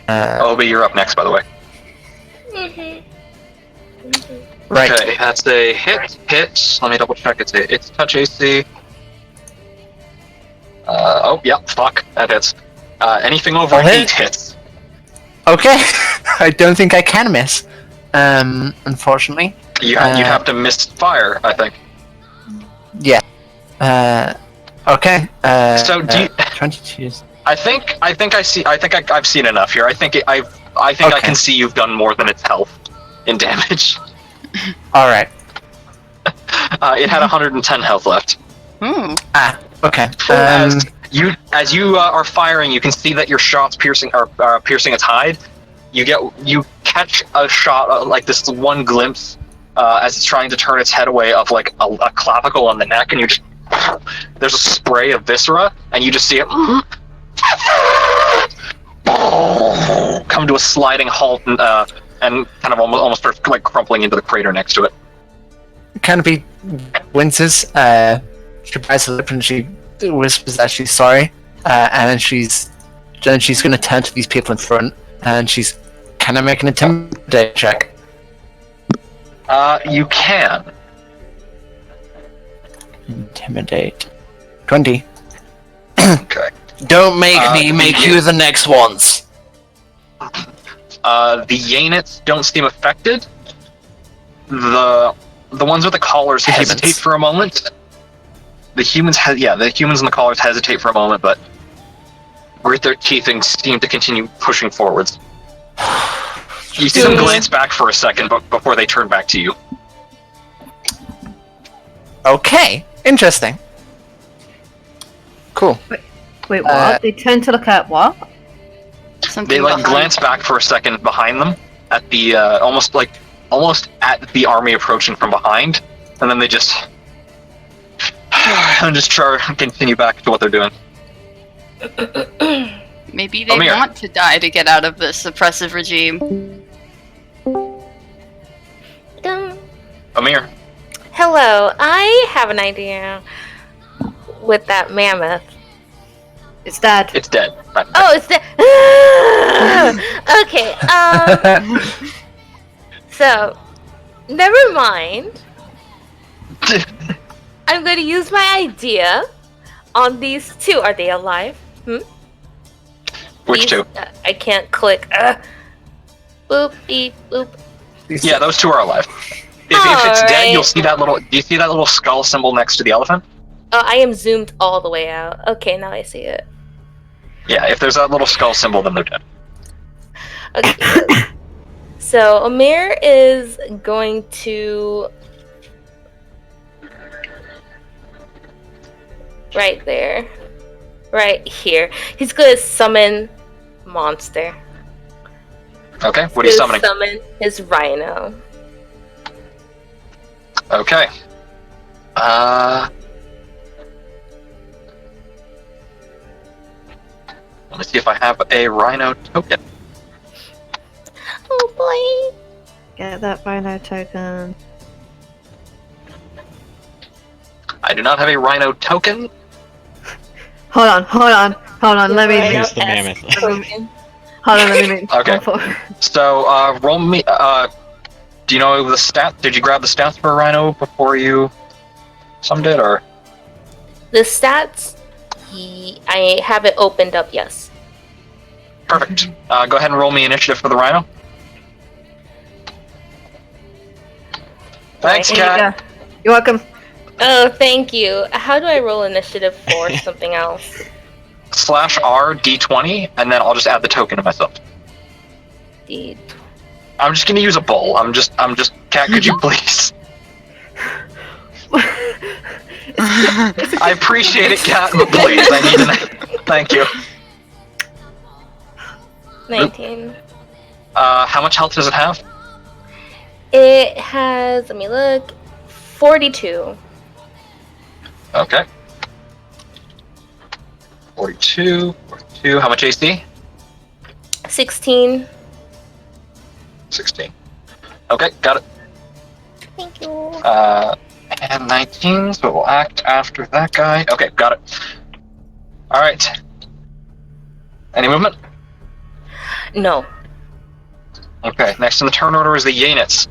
Speaker 4: Obi, you're up next, by the way.
Speaker 3: Right.
Speaker 4: Okay, that's a hit. Let me double check. It's touch AC. Fuck. That hits. Anything over
Speaker 3: I'll
Speaker 4: 8
Speaker 3: hit.
Speaker 4: hits.
Speaker 3: Okay. I don't think I can miss. Unfortunately.
Speaker 4: You'd have to miss fire, I think.
Speaker 3: Yeah. Okay.
Speaker 4: So do you-
Speaker 3: 22.
Speaker 4: I think I've seen enough here. I think I
Speaker 3: Okay.
Speaker 4: can see you've done more than its health in damage.
Speaker 3: All right.
Speaker 4: It had 110 health left.
Speaker 1: Hmm.
Speaker 3: Okay.
Speaker 4: As you are firing, you can see that your shots piercing its hide. You catch a shot like this one glimpse as it's trying to turn its head away of like a clavicle on the neck, and you just there's a spray of viscera, and you just see it come to a sliding halt and kind of almost start like crumpling into the crater next to it.
Speaker 3: Canopy winces. She bites her lip and she whispers that she's sorry, and then she's going to turn to these people in front, and she's kind of make an intimidate check.
Speaker 4: You can.
Speaker 3: Intimidate. 20.
Speaker 4: Okay.
Speaker 3: Don't make me make you the next ones.
Speaker 4: The Yanits don't seem affected. The ones with the collars
Speaker 3: The
Speaker 4: hesitate
Speaker 3: humans.
Speaker 4: for a moment. The humans and the collars hesitate for a moment, but grit their teeth and seem to continue pushing forwards. You see them glance back for a second before they turn back to you.
Speaker 3: Okay, interesting. Cool.
Speaker 6: Wait, what? They turn to look at what?
Speaker 1: Something
Speaker 4: They like
Speaker 1: behind.
Speaker 4: glance back for a second behind them at the almost at the army approaching from behind, and then they just continue back to what they're doing.
Speaker 1: Maybe they
Speaker 4: Amir.
Speaker 1: want to die to get out of this oppressive regime.
Speaker 4: Amir,
Speaker 5: Hello, I have an idea with that mammoth.
Speaker 6: It's dead.
Speaker 4: it's dead.
Speaker 5: Oh, it's dead. Okay. So, never mind. I'm going to use my idea on these two. Are they alive?
Speaker 4: Which
Speaker 5: These-
Speaker 4: two?
Speaker 5: I can't click. Boop, beep, boop.
Speaker 4: Yeah, those two are alive. If it's dead,
Speaker 5: Alright.
Speaker 4: you'll see that little. Do you see that little skull symbol next to the elephant?
Speaker 5: Oh, I am zoomed all the way out. Okay, now I see it.
Speaker 4: Yeah, if there's that little skull symbol, then they're dead.
Speaker 5: Okay. So Amir is going to right there, right here. He's going to summon monster.
Speaker 4: Okay, what are you
Speaker 5: He's
Speaker 4: summoning?
Speaker 5: Summon his rhino.
Speaker 4: Okay. Let me see if I have a rhino token.
Speaker 5: Oh boy!
Speaker 6: Get that rhino token.
Speaker 4: I do not have a rhino token.
Speaker 6: Hold on. Let me.
Speaker 5: Rhino
Speaker 2: Here's the mammoth.
Speaker 5: token.
Speaker 6: Hold on. Let me.
Speaker 4: Okay. So, roll me. Do you know the stat? Did you grab the stats for a rhino before you summoned it, or?
Speaker 5: The stats. I have it opened up. Yes.
Speaker 4: Perfect. Go ahead and roll me initiative for the rhino. Thanks,
Speaker 6: Here you
Speaker 4: Cat.
Speaker 6: go. You're welcome.
Speaker 5: Oh, thank you. How do I roll initiative for something else?
Speaker 4: /R D20, and then I'll just add the token to myself.
Speaker 5: D.
Speaker 4: I'm just gonna use a bowl. I'm just. Cat, could you please? I appreciate it, Cat, but please, I need to. Thank you.
Speaker 5: 19.
Speaker 4: How much health does it have?
Speaker 5: It has, let me look, 42.
Speaker 4: Okay. 42. How much AC?
Speaker 5: 16.
Speaker 4: 16. Okay, got it.
Speaker 5: Thank you.
Speaker 4: And 19, so it will act after that guy. Okay, got it. Alright. Any movement?
Speaker 5: No.
Speaker 4: Okay, next in the turn order is the Yanits.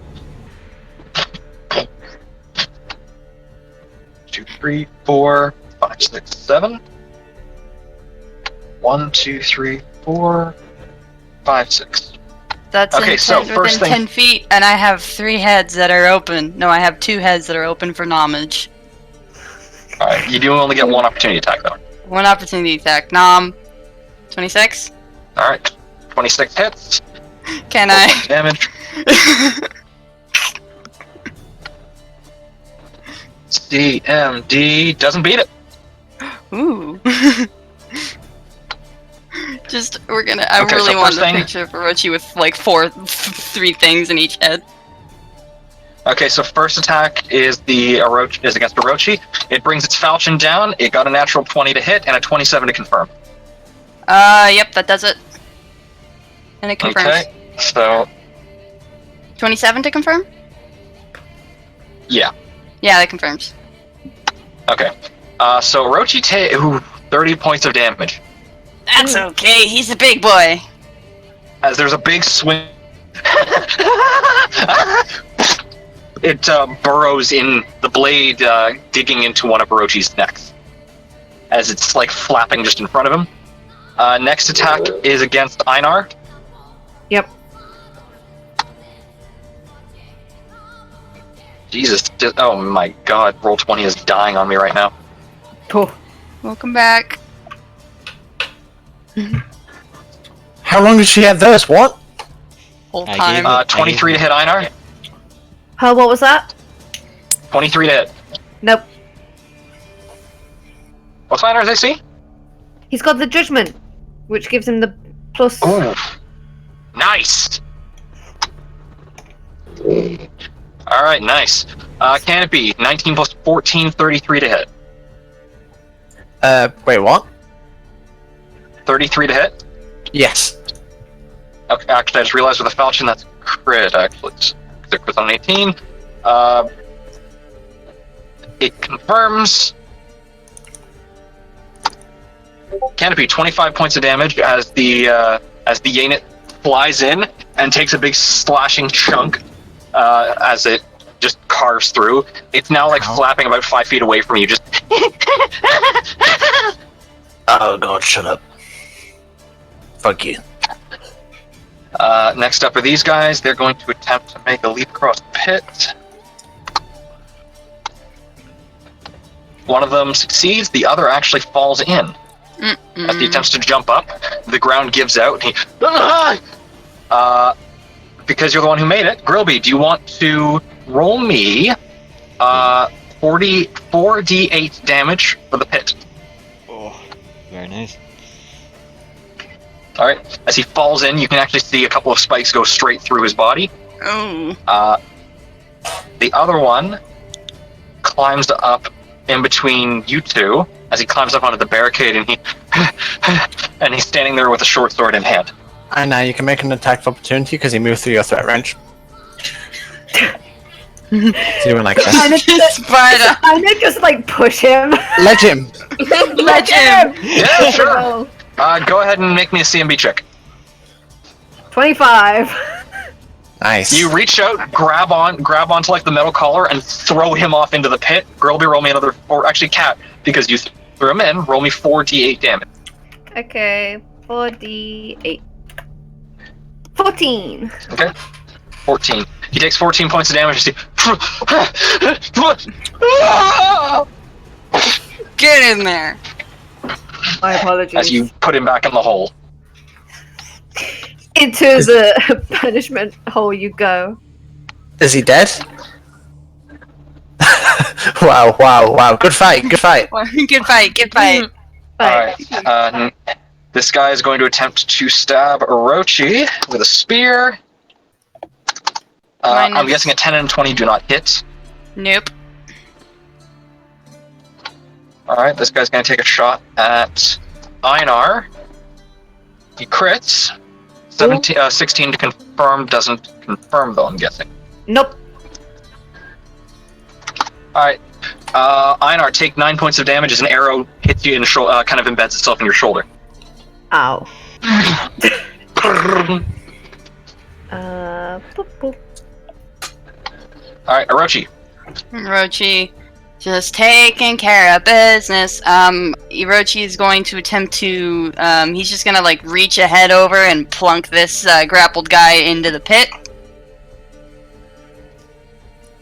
Speaker 4: 2, 3, 4, 5, 6, 7. 1, 2, 3, 4, 5, 6.
Speaker 1: That's
Speaker 4: Okay, so
Speaker 1: within
Speaker 4: first thing-
Speaker 1: 10 feet, and I have 3 heads that are open. No, I have 2 heads that are open for knowledge.
Speaker 4: Alright, you do only get one opportunity attack though.
Speaker 1: 1 opportunity attack. Nom. 26?
Speaker 4: Alright, 26 hits.
Speaker 1: Can
Speaker 4: 4
Speaker 1: I?
Speaker 4: points damage. CMD doesn't beat it.
Speaker 1: Ooh. Just, we're gonna. I
Speaker 4: Okay,
Speaker 1: really
Speaker 4: so
Speaker 1: want
Speaker 4: first
Speaker 1: a
Speaker 4: thing-
Speaker 1: picture of Orochi with like 3 things in each head.
Speaker 4: Okay, so first attack is against Orochi. It brings its falchion down. It got a natural 20 to hit and a 27 to confirm.
Speaker 1: Yep, that does it. And it confirms.
Speaker 4: Okay, so
Speaker 1: 27 to confirm?
Speaker 4: yeah.
Speaker 1: Yeah, that confirms.
Speaker 4: Okay. So Orochi 30 points of damage.
Speaker 1: That's okay, he's a big boy.
Speaker 4: As there's a big swing. It burrows in the blade, digging into one of Orochi's necks. As it's like flapping just in front of him. Next attack is against Einar.
Speaker 6: Yep.
Speaker 4: Jesus. Oh my god, roll 20 is dying on me right now.
Speaker 6: Oh.
Speaker 1: Welcome back.
Speaker 3: How long did she have those? What?
Speaker 1: Whole
Speaker 2: I
Speaker 1: time.
Speaker 2: gave it-
Speaker 4: 23 to hit Einar.
Speaker 6: What was that?
Speaker 4: 23 to hit.
Speaker 6: Nope.
Speaker 4: What's Einar's AC?
Speaker 6: He's got the judgment, which gives him the plus.
Speaker 4: Ooh. Nice! Alright, nice. Canopy, 19 plus 14, 33 to hit.
Speaker 3: Wait, what?
Speaker 4: 33 to hit?
Speaker 3: Yes.
Speaker 4: Okay, actually, I just realized with a falchion that's crit, actually. It was on 18. It confirms. Canopy, 25 points of damage as the Yanit flies in and takes a big slashing chunk as it just carves through. It's now like flapping about 5 feet away from you, just
Speaker 3: Oh god, shut up. Fuck you.
Speaker 4: Next up are these guys. They're going to attempt to make a leap across the pit. One of them succeeds, the other actually falls in. As he attempts to jump up, the ground gives out. He, because you're the one who made it, Grilby, do you want to roll me 4d8 damage for the pit?
Speaker 2: Oh, very nice.
Speaker 4: Alright, as he falls in, you can actually see a couple of spikes go straight through his body.
Speaker 1: Oh.
Speaker 4: The other one climbs up in between you two as he climbs up onto the barricade, and he's standing there with a short sword in hand.
Speaker 3: And now you can make an attack of opportunity because he moved through your threat range. He's doing like that.
Speaker 1: Spider.
Speaker 6: I did just like push him.
Speaker 3: Ledge him!
Speaker 1: Ledge him.
Speaker 4: Yeah, sure. Go ahead and make me a CMB check.
Speaker 6: 25.
Speaker 3: Nice.
Speaker 4: You reach out, grab onto like the metal collar, and throw him off into the pit. Grilby, roll me another 4. Actually, Cat, because you threw him in, roll me 4d8 damage.
Speaker 6: Okay, 4d8. 14.
Speaker 4: Okay, 14. He takes 14 points of damage.
Speaker 1: Get in there.
Speaker 6: My apologies.
Speaker 4: As you put him back in the hole.
Speaker 6: Into the punishment hole you go.
Speaker 3: Is he dead? Wow. Good fight.
Speaker 1: Good fight. Good fight.
Speaker 4: Alright, this guy is going to attempt to stab Orochi with a spear. I'm guessing a 10 and a 20 do not hit.
Speaker 1: Nope.
Speaker 4: Alright, this guy's going to take a shot at Einar. He crits. 16 to confirm, doesn't confirm though, I'm guessing.
Speaker 6: Nope.
Speaker 4: Alright, Einar, take 9 points of damage as an arrow hits you in the kind of embeds itself in your shoulder.
Speaker 6: Ow. Boop, boop.
Speaker 4: Alright,
Speaker 1: Orochi, just taking care of business. Orochi is going to attempt to, he's just gonna like reach ahead over and plunk this grappled guy into the pit.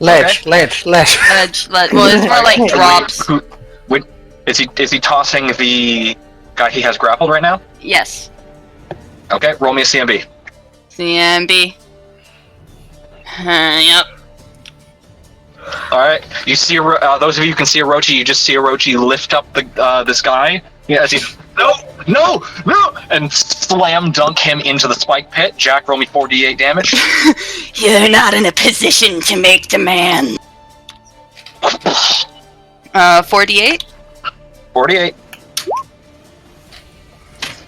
Speaker 3: Ledge.
Speaker 1: Well, it's more like drops.
Speaker 4: Is he tossing the guy he has grappled right now?
Speaker 1: Yes.
Speaker 4: Okay, roll me a CMB.
Speaker 1: CMB. Yep.
Speaker 4: Alright, you see, those of you who can see Orochi, you just see Orochi lift up this guy. Yeah, as he no, no, and slam dunk him into the spike pit. Jack, roll me 4d8 damage.
Speaker 1: You're not in a position to make demands. 48.
Speaker 4: 48.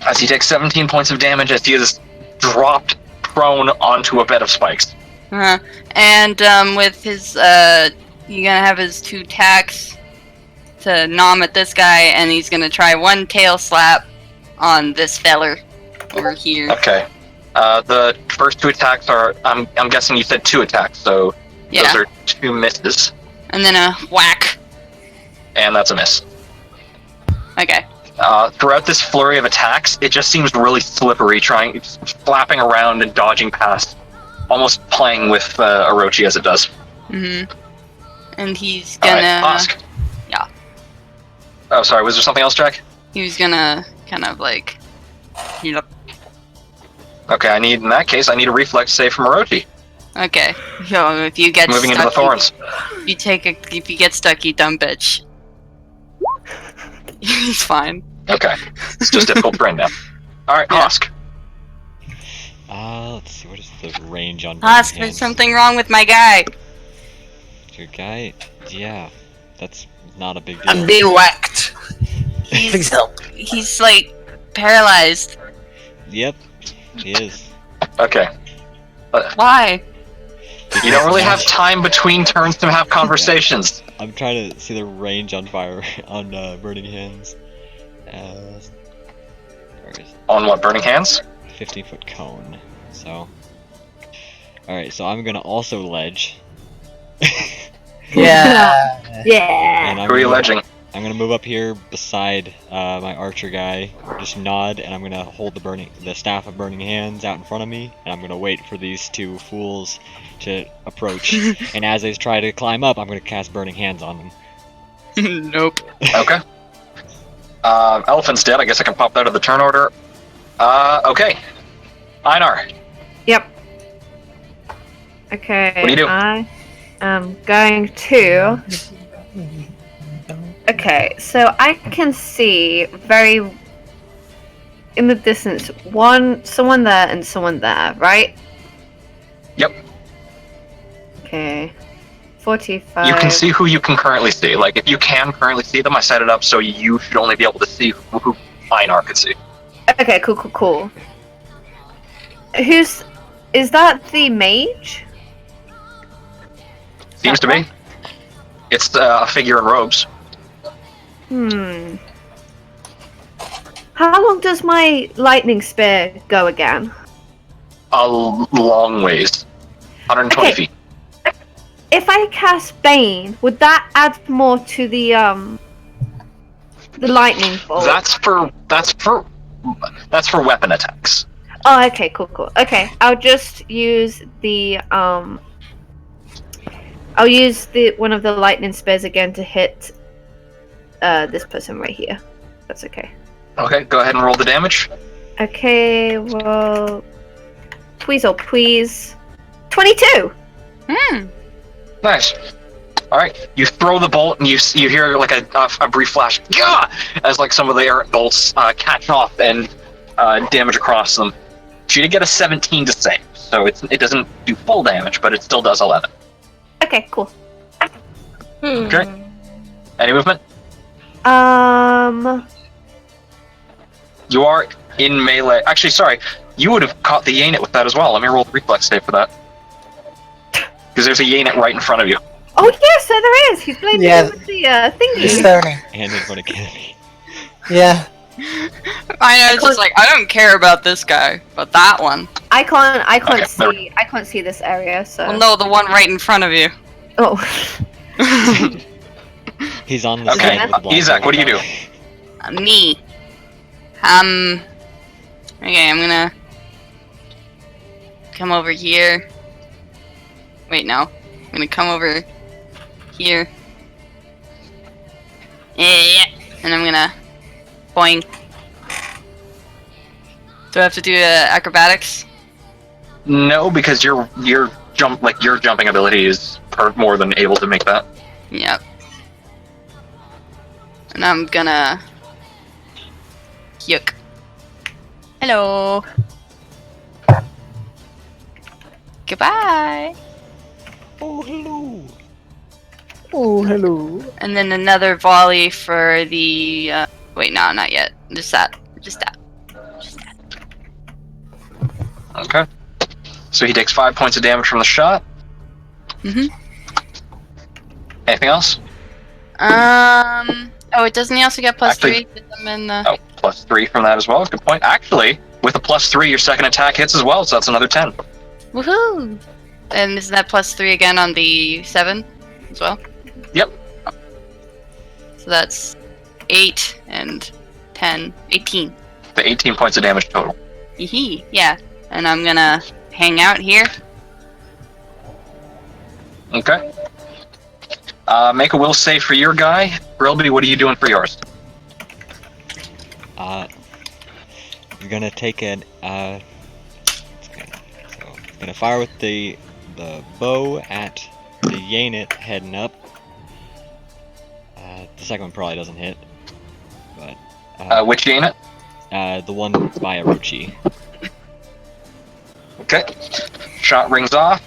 Speaker 4: As he takes 17 points of damage as he is dropped prone onto a bed of spikes.
Speaker 1: And with his, you're gonna have his 2 attacks to nom at this guy, and he's gonna try 1 tail slap on this feller over here.
Speaker 4: Okay. The first 2 attacks are, I'm guessing you said 2 attacks, so
Speaker 1: Yeah.
Speaker 4: those are 2 misses,
Speaker 1: And then a whack.
Speaker 4: and that's a miss.
Speaker 1: Okay.
Speaker 4: Throughout this flurry of attacks, it just seems really slippery, flapping around and dodging past, almost playing with Orochi as it does.
Speaker 1: Mm-hmm. And he's
Speaker 4: Alright,
Speaker 1: gonna...
Speaker 4: Osk.
Speaker 1: Yeah.
Speaker 4: Oh, sorry, was there something else, Jack?
Speaker 1: He was gonna kind of like... Yep.
Speaker 4: Okay, in that case, I need a reflex save from Orochi.
Speaker 1: Okay. So if you get
Speaker 4: Moving
Speaker 1: stuck,
Speaker 4: into the thorns.
Speaker 1: if you get stuck, you dumb bitch. He's fine.
Speaker 4: Okay. It's just difficult terrain now. Alright,
Speaker 1: Yeah.
Speaker 4: Osk.
Speaker 2: Let's see, what is the range on
Speaker 1: Husk,
Speaker 2: burning
Speaker 1: there's
Speaker 2: hands?
Speaker 1: something wrong with my guy.
Speaker 2: Your guy? Yeah, that's not a big deal.
Speaker 3: I'm being whacked. Please
Speaker 1: He's,
Speaker 3: help.
Speaker 1: he's like paralyzed.
Speaker 2: Yep, he is.
Speaker 4: Okay.
Speaker 1: Why?
Speaker 4: You don't really have time between turns to have conversations.
Speaker 2: I'm trying to see the range on fire on burning hands. Where is it?
Speaker 4: On what, burning hands?
Speaker 2: 15-foot cone. So, all right. So I'm gonna also ledge.
Speaker 3: Yeah.
Speaker 6: Yeah.
Speaker 2: And
Speaker 4: Who are you ledging?
Speaker 2: I'm gonna move up here beside my archer guy. Just nod, and I'm gonna hold the staff of burning hands out in front of me, and I'm gonna wait for these 2 fools to approach. And as they try to climb up, I'm gonna cast burning hands on them.
Speaker 1: Nope.
Speaker 4: Okay. Elephant's dead. I guess I can pop that to the turn order. Okay. Einar.
Speaker 6: Yep. Okay.
Speaker 4: What do you do?
Speaker 6: I am going to. Okay, so I can see very in the distance someone there and someone there, right?
Speaker 4: Yep.
Speaker 6: Okay. 45.
Speaker 4: You can see who you can currently see. Like, if you can currently see them, I set it up so you should only be able to see who Einar could see.
Speaker 6: Okay, cool. Is that the mage?
Speaker 4: Seems to be. It's a figure in robes.
Speaker 6: How long does my lightning spear go again?
Speaker 4: A long ways. 120
Speaker 6: Okay.
Speaker 4: feet.
Speaker 6: If I cast Bane, would that add more to the lightning bolt?
Speaker 4: That's for weapon attacks.
Speaker 6: Oh, okay, cool. Okay, I'll just use the I'll use one of the lightning spears again to hit this person right here. That's okay.
Speaker 4: Okay, go ahead and roll the damage.
Speaker 6: Okay, well, please. 22.
Speaker 4: Nice. All right, you throw the bolt and you hear like a brief flash, yeah, as like some of the errant bolts catch off and damage across them. She did get a 17 to save, so it doesn't do full damage, but it still does 11.
Speaker 6: Okay, cool.
Speaker 4: Okay. Any movement? You are in melee. Actually, sorry, you would have caught the Yanet with that as well. Let me roll the reflex save for that. Because there's a Yanet right in front of you.
Speaker 6: Oh yes, so there is. He's playing with the
Speaker 3: He's
Speaker 6: thingy.
Speaker 3: learning.
Speaker 2: And in front of Kennedy.
Speaker 3: Yeah.
Speaker 1: I know, it's just like, I don't care about this guy, but that one.
Speaker 6: I can't
Speaker 4: Okay,
Speaker 6: see. I can't see this area. So.
Speaker 1: Well, no, the one right in front of you.
Speaker 6: Oh.
Speaker 2: He's on the
Speaker 4: Okay,
Speaker 2: side with the blind.
Speaker 4: Izak, what do you do?
Speaker 1: Me. Okay, I'm gonna come over here. Wait, no. I'm gonna come over here. Yeah, and I'm gonna boing. Do I have to do acrobatics?
Speaker 4: No, because your jumping ability is more than able to make that.
Speaker 1: Yep. And I'm gonna yuck. Hello. Goodbye.
Speaker 2: Oh, hello.
Speaker 3: Oh, hello.
Speaker 1: And then another volley for the. Wait, no, not yet. Just that. Just that. Just that.
Speaker 4: Okay. So he takes 5 points of damage from the shot.
Speaker 1: Mhm.
Speaker 4: Anything else?
Speaker 1: Oh, it doesn't he also get plus
Speaker 4: Actually-
Speaker 1: 3? 'Cause I'm in the...
Speaker 4: Oh, +3 from that as well. Good point. Actually, with a +3, your second attack hits as well, so that's another 10.
Speaker 1: Woohoo! And isn't that plus 3 again on the 7 as well?
Speaker 4: Yep.
Speaker 1: So that's 8 and 10. 18.
Speaker 4: The 18 points of damage total.
Speaker 1: Hee yeah. And I'm gonna hang out here.
Speaker 4: Okay. Make a will save for your guy. Brilby, what are you doing for yours?
Speaker 2: You're gonna take an so gonna fire with the bow at the Yanit heading up. The second one probably doesn't hit, but
Speaker 4: Which unit?
Speaker 2: the one by Orochi.
Speaker 4: Okay. Shot rings off.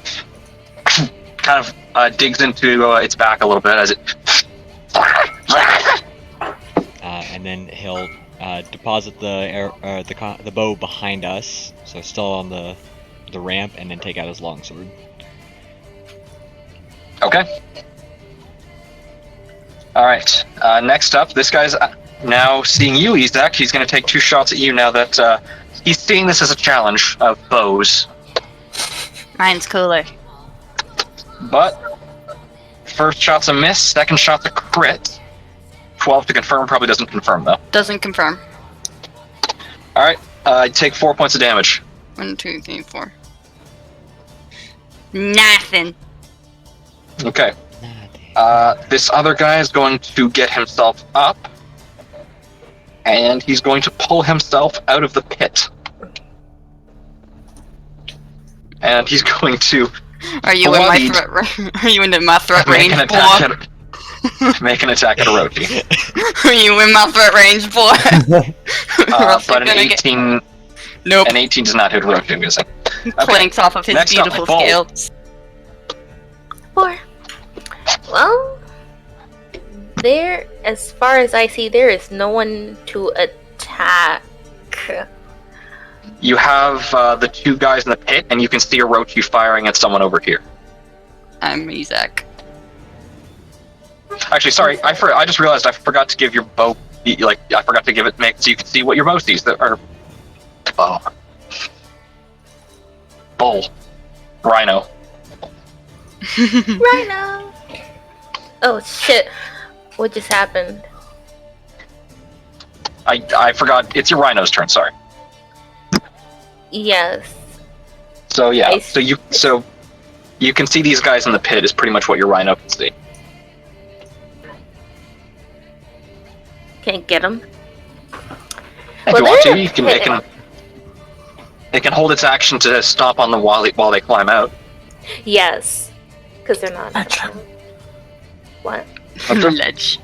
Speaker 4: Kind of digs into its back a little bit as it.
Speaker 2: And then he'll deposit the bow behind us, so still on the ramp, and then take out his longsword.
Speaker 4: Okay. All right. Next up, this guy's now seeing you, Izak. He's going to take 2 shots at you now that he's seeing this as a challenge of bows.
Speaker 1: Mine's cooler.
Speaker 4: But first shot's a miss, second shot's a crit. 12 to confirm, probably doesn't confirm though.
Speaker 1: Doesn't confirm.
Speaker 4: All right. Take 4 points of damage.
Speaker 1: 1, 2, 3, 4. Nothing.
Speaker 4: Okay. This other guy is going to get himself up, and he's going to pull himself out of the pit. And he's going to
Speaker 1: Are you in my
Speaker 4: Bloodied.
Speaker 1: threat? Are you in my threat
Speaker 4: make
Speaker 1: range,
Speaker 4: an
Speaker 1: boy?
Speaker 4: attack at make an attack at Orochi.
Speaker 1: Are you in my threat range, boy? Or else
Speaker 4: But
Speaker 1: I'm
Speaker 4: an
Speaker 1: gonna get
Speaker 4: 18,
Speaker 1: nope.
Speaker 4: an 18 does not hit Orochi. I'm guessing.
Speaker 1: Planks off of his
Speaker 4: Next up,
Speaker 1: beautiful
Speaker 4: Paul.
Speaker 1: scales.
Speaker 5: 4. Well, there, as far as I see, there is no one to attack.
Speaker 4: You have the 2 guys in the pit, and you can see Orochi firing at someone over here.
Speaker 1: I'm Izak.
Speaker 4: Actually, sorry, I just realized I forgot to give your bow. I forgot to give it so you can see what your bow sees. Bull, rhino.
Speaker 5: Rhino! Oh shit. What just happened?
Speaker 4: I forgot. It's your rhino's turn. Sorry.
Speaker 5: Yes.
Speaker 4: So yeah,
Speaker 5: I
Speaker 4: so you can see these guys in the pit is pretty much what your rhino can see.
Speaker 5: Can't get him.
Speaker 4: If you want to, you can. It can hold its action to stop on the while they climb out.
Speaker 5: Yes. Because they're not. What?
Speaker 1: Ledge.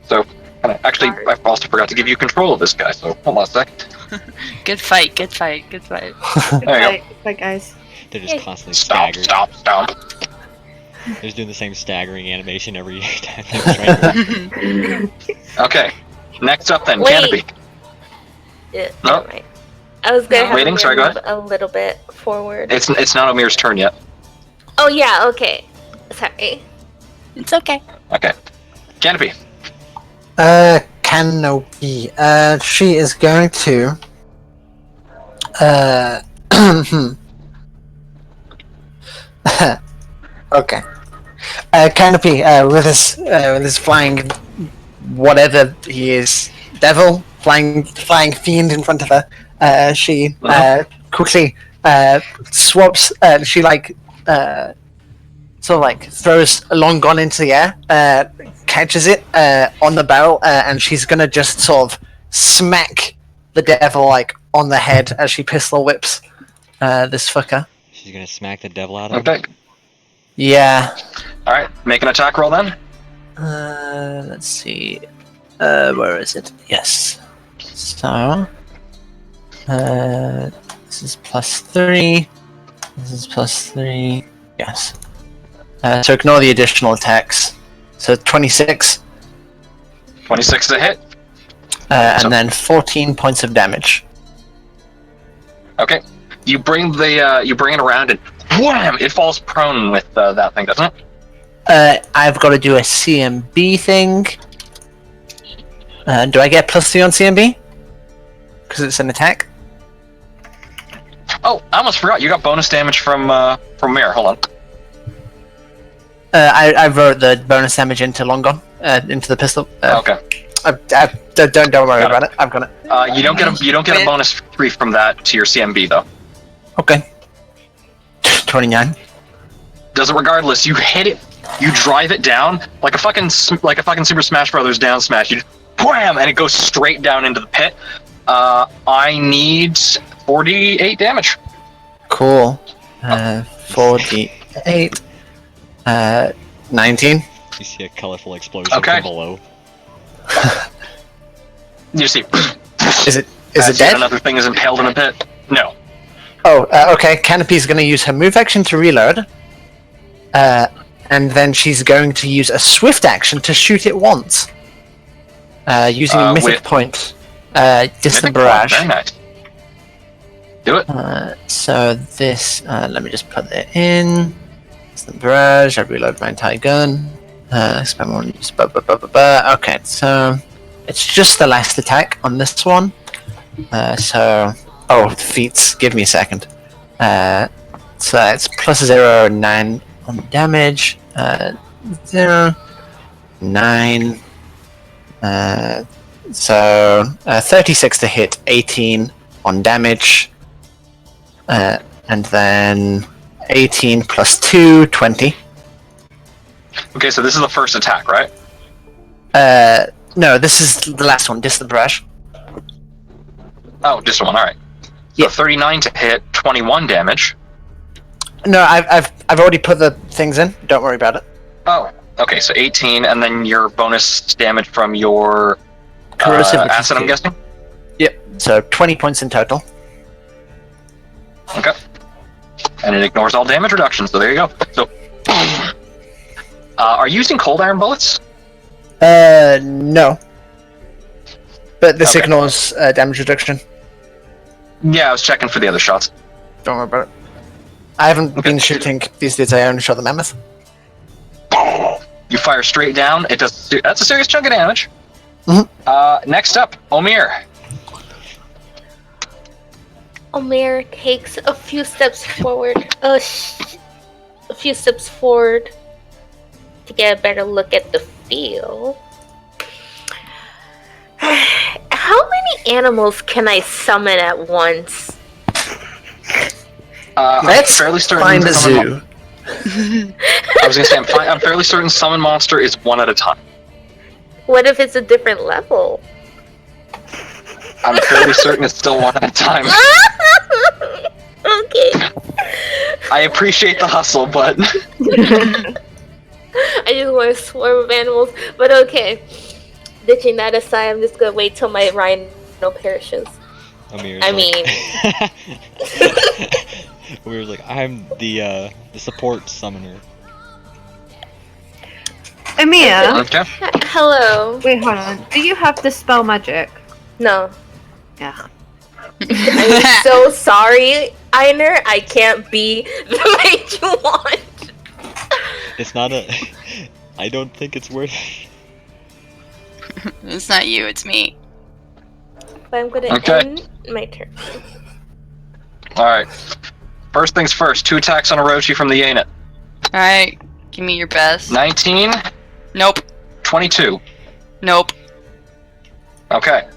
Speaker 4: So, actually, I also forgot to give you control of this guy. So hold on a second.
Speaker 1: Good fight, good fight, good fight.
Speaker 4: There you
Speaker 6: Bye, guys.
Speaker 2: They're just constantly
Speaker 4: Stomp,
Speaker 2: staggered.
Speaker 4: stomp, stomp.
Speaker 2: They're just doing the same staggering animation every time they try.
Speaker 4: Okay. Next up, then,
Speaker 5: Wait.
Speaker 4: Canopy.
Speaker 5: Yeah,
Speaker 4: No.
Speaker 5: never mind. I was gonna have
Speaker 4: Waiting,
Speaker 5: to
Speaker 4: sorry, go
Speaker 5: move a little bit forward.
Speaker 4: It's not Omir's turn yet.
Speaker 5: Oh yeah, okay. Sorry.
Speaker 1: It's okay.
Speaker 4: Okay. Canopy.
Speaker 3: Canopy. She is going to. Okay. Canopy, with this flying, whatever he is, devil, flying fiend in front of her. She quickly swaps. She sort of like throws a long gun into the air, catches it on the barrel, and she's gonna just sort of smack the devil like on the head as she pistol whips this fucker.
Speaker 2: She's gonna smack the devil out of him.
Speaker 4: Okay.
Speaker 3: Yeah.
Speaker 4: All right. Make an attack roll then.
Speaker 3: Let's see. Where is it? Yes. So, this is +3. This is +3. Yes. So ignore the additional attacks. So 26.
Speaker 4: 26 is a hit.
Speaker 3: And then 14 points of damage.
Speaker 4: Okay. You bring it around and wham! It falls prone with that thing, doesn't it?
Speaker 3: I've got to do a CMB thing. Do I get +3 on CMB? Because it's an attack?
Speaker 4: Oh, I almost forgot. You got bonus damage from Mare. Hold on.
Speaker 3: I wrote the bonus damage into Longon, into the pistol.
Speaker 4: Okay.
Speaker 3: Don't worry
Speaker 4: Got it.
Speaker 3: about it. I've got it.
Speaker 4: You don't get a bonus 3 from that to your CMB though.
Speaker 3: Okay. 29.
Speaker 4: Does it regardless? You hit it. You drive it down like a fucking Super Smash Brothers down smash. You just wham, and it goes straight down into the pit. I need 48 damage.
Speaker 3: Cool. 48. 19.
Speaker 2: You see a colorful explosion
Speaker 4: Okay.
Speaker 2: from below.
Speaker 4: You see,
Speaker 3: Is it
Speaker 4: as yet
Speaker 3: dead?
Speaker 4: another thing is impaled in a pit. No.
Speaker 3: Oh, okay. Canopy's going to use her move action to reload. And then she's going to use a swift action to shoot it once. Using a mythic
Speaker 4: with-
Speaker 3: point. Distant
Speaker 4: Mythic point,
Speaker 3: Barrage.
Speaker 4: Very nice. Do it.
Speaker 3: So this, let me just put that in. Distant Barrage, I reload my entire gun. Expand one use. Okay, so it's just the last attack on this one. Oh, feats. Give me a second. So it's +0, 9 on damage. 0, 9. So 36 to hit, 18 on damage. And then 18 plus 2, 20.
Speaker 4: Okay, so this is the first attack, right?
Speaker 3: No, this is the last one, Distant Barrage.
Speaker 4: Oh, just one. All right. So
Speaker 3: Yeah.
Speaker 4: 39 to hit, 21 damage.
Speaker 3: No, I've already put the things in. Don't worry about it.
Speaker 4: Oh, okay. So 18, and then your bonus damage from your
Speaker 3: Corrosive, which is
Speaker 4: acid, I'm
Speaker 3: 2.
Speaker 4: guessing.
Speaker 3: Yep. So 20 points in total.
Speaker 4: Okay. And it ignores all damage reduction. So there you go. So, are you using cold iron bullets?
Speaker 3: No. But this
Speaker 4: Okay.
Speaker 3: ignores damage reduction.
Speaker 4: Yeah, I was checking for the other shots.
Speaker 3: Don't worry about it. I haven't been shooting these days. I only shot the mammoth.
Speaker 4: You fire straight down. It does. That's a serious chunk of damage.
Speaker 3: Mhm.
Speaker 4: Next up, Omir.
Speaker 5: Omer takes a few steps forward. A few steps forward to get a better look at the field. How many animals can I summon at once?
Speaker 3: Let's
Speaker 4: I'm fairly certain
Speaker 3: find a
Speaker 4: summon
Speaker 3: zoo.
Speaker 4: I was gonna say I'm fairly certain summon monster is one at a time.
Speaker 5: What if it's a different level?
Speaker 4: I'm fairly certain it's still one at a time.
Speaker 5: Okay.
Speaker 4: I appreciate the hustle, but
Speaker 5: I just want a swarm of animals, but okay. Ditching that aside, I'm just gonna wait till my rhino perishes.
Speaker 2: Amir's
Speaker 5: I
Speaker 2: Amir's like, I'm the support summoner.
Speaker 6: Amir,
Speaker 4: okay.
Speaker 5: Hello.
Speaker 6: wait, hold on. Do you have Dispel Magic?
Speaker 5: No.
Speaker 6: Yeah.
Speaker 5: I'm so sorry, Einer. I can't be the mage you want.
Speaker 2: It's not a. I don't think it's worth.
Speaker 1: It's not you, it's me.
Speaker 5: But I'm gonna
Speaker 4: Okay.
Speaker 5: end my turn.
Speaker 4: All right. First things first. 2 attacks on Orochi from the Yanit.
Speaker 1: Alright, give me your best.
Speaker 4: 19,
Speaker 1: Nope.
Speaker 4: 22.
Speaker 1: Nope.
Speaker 4: Okay.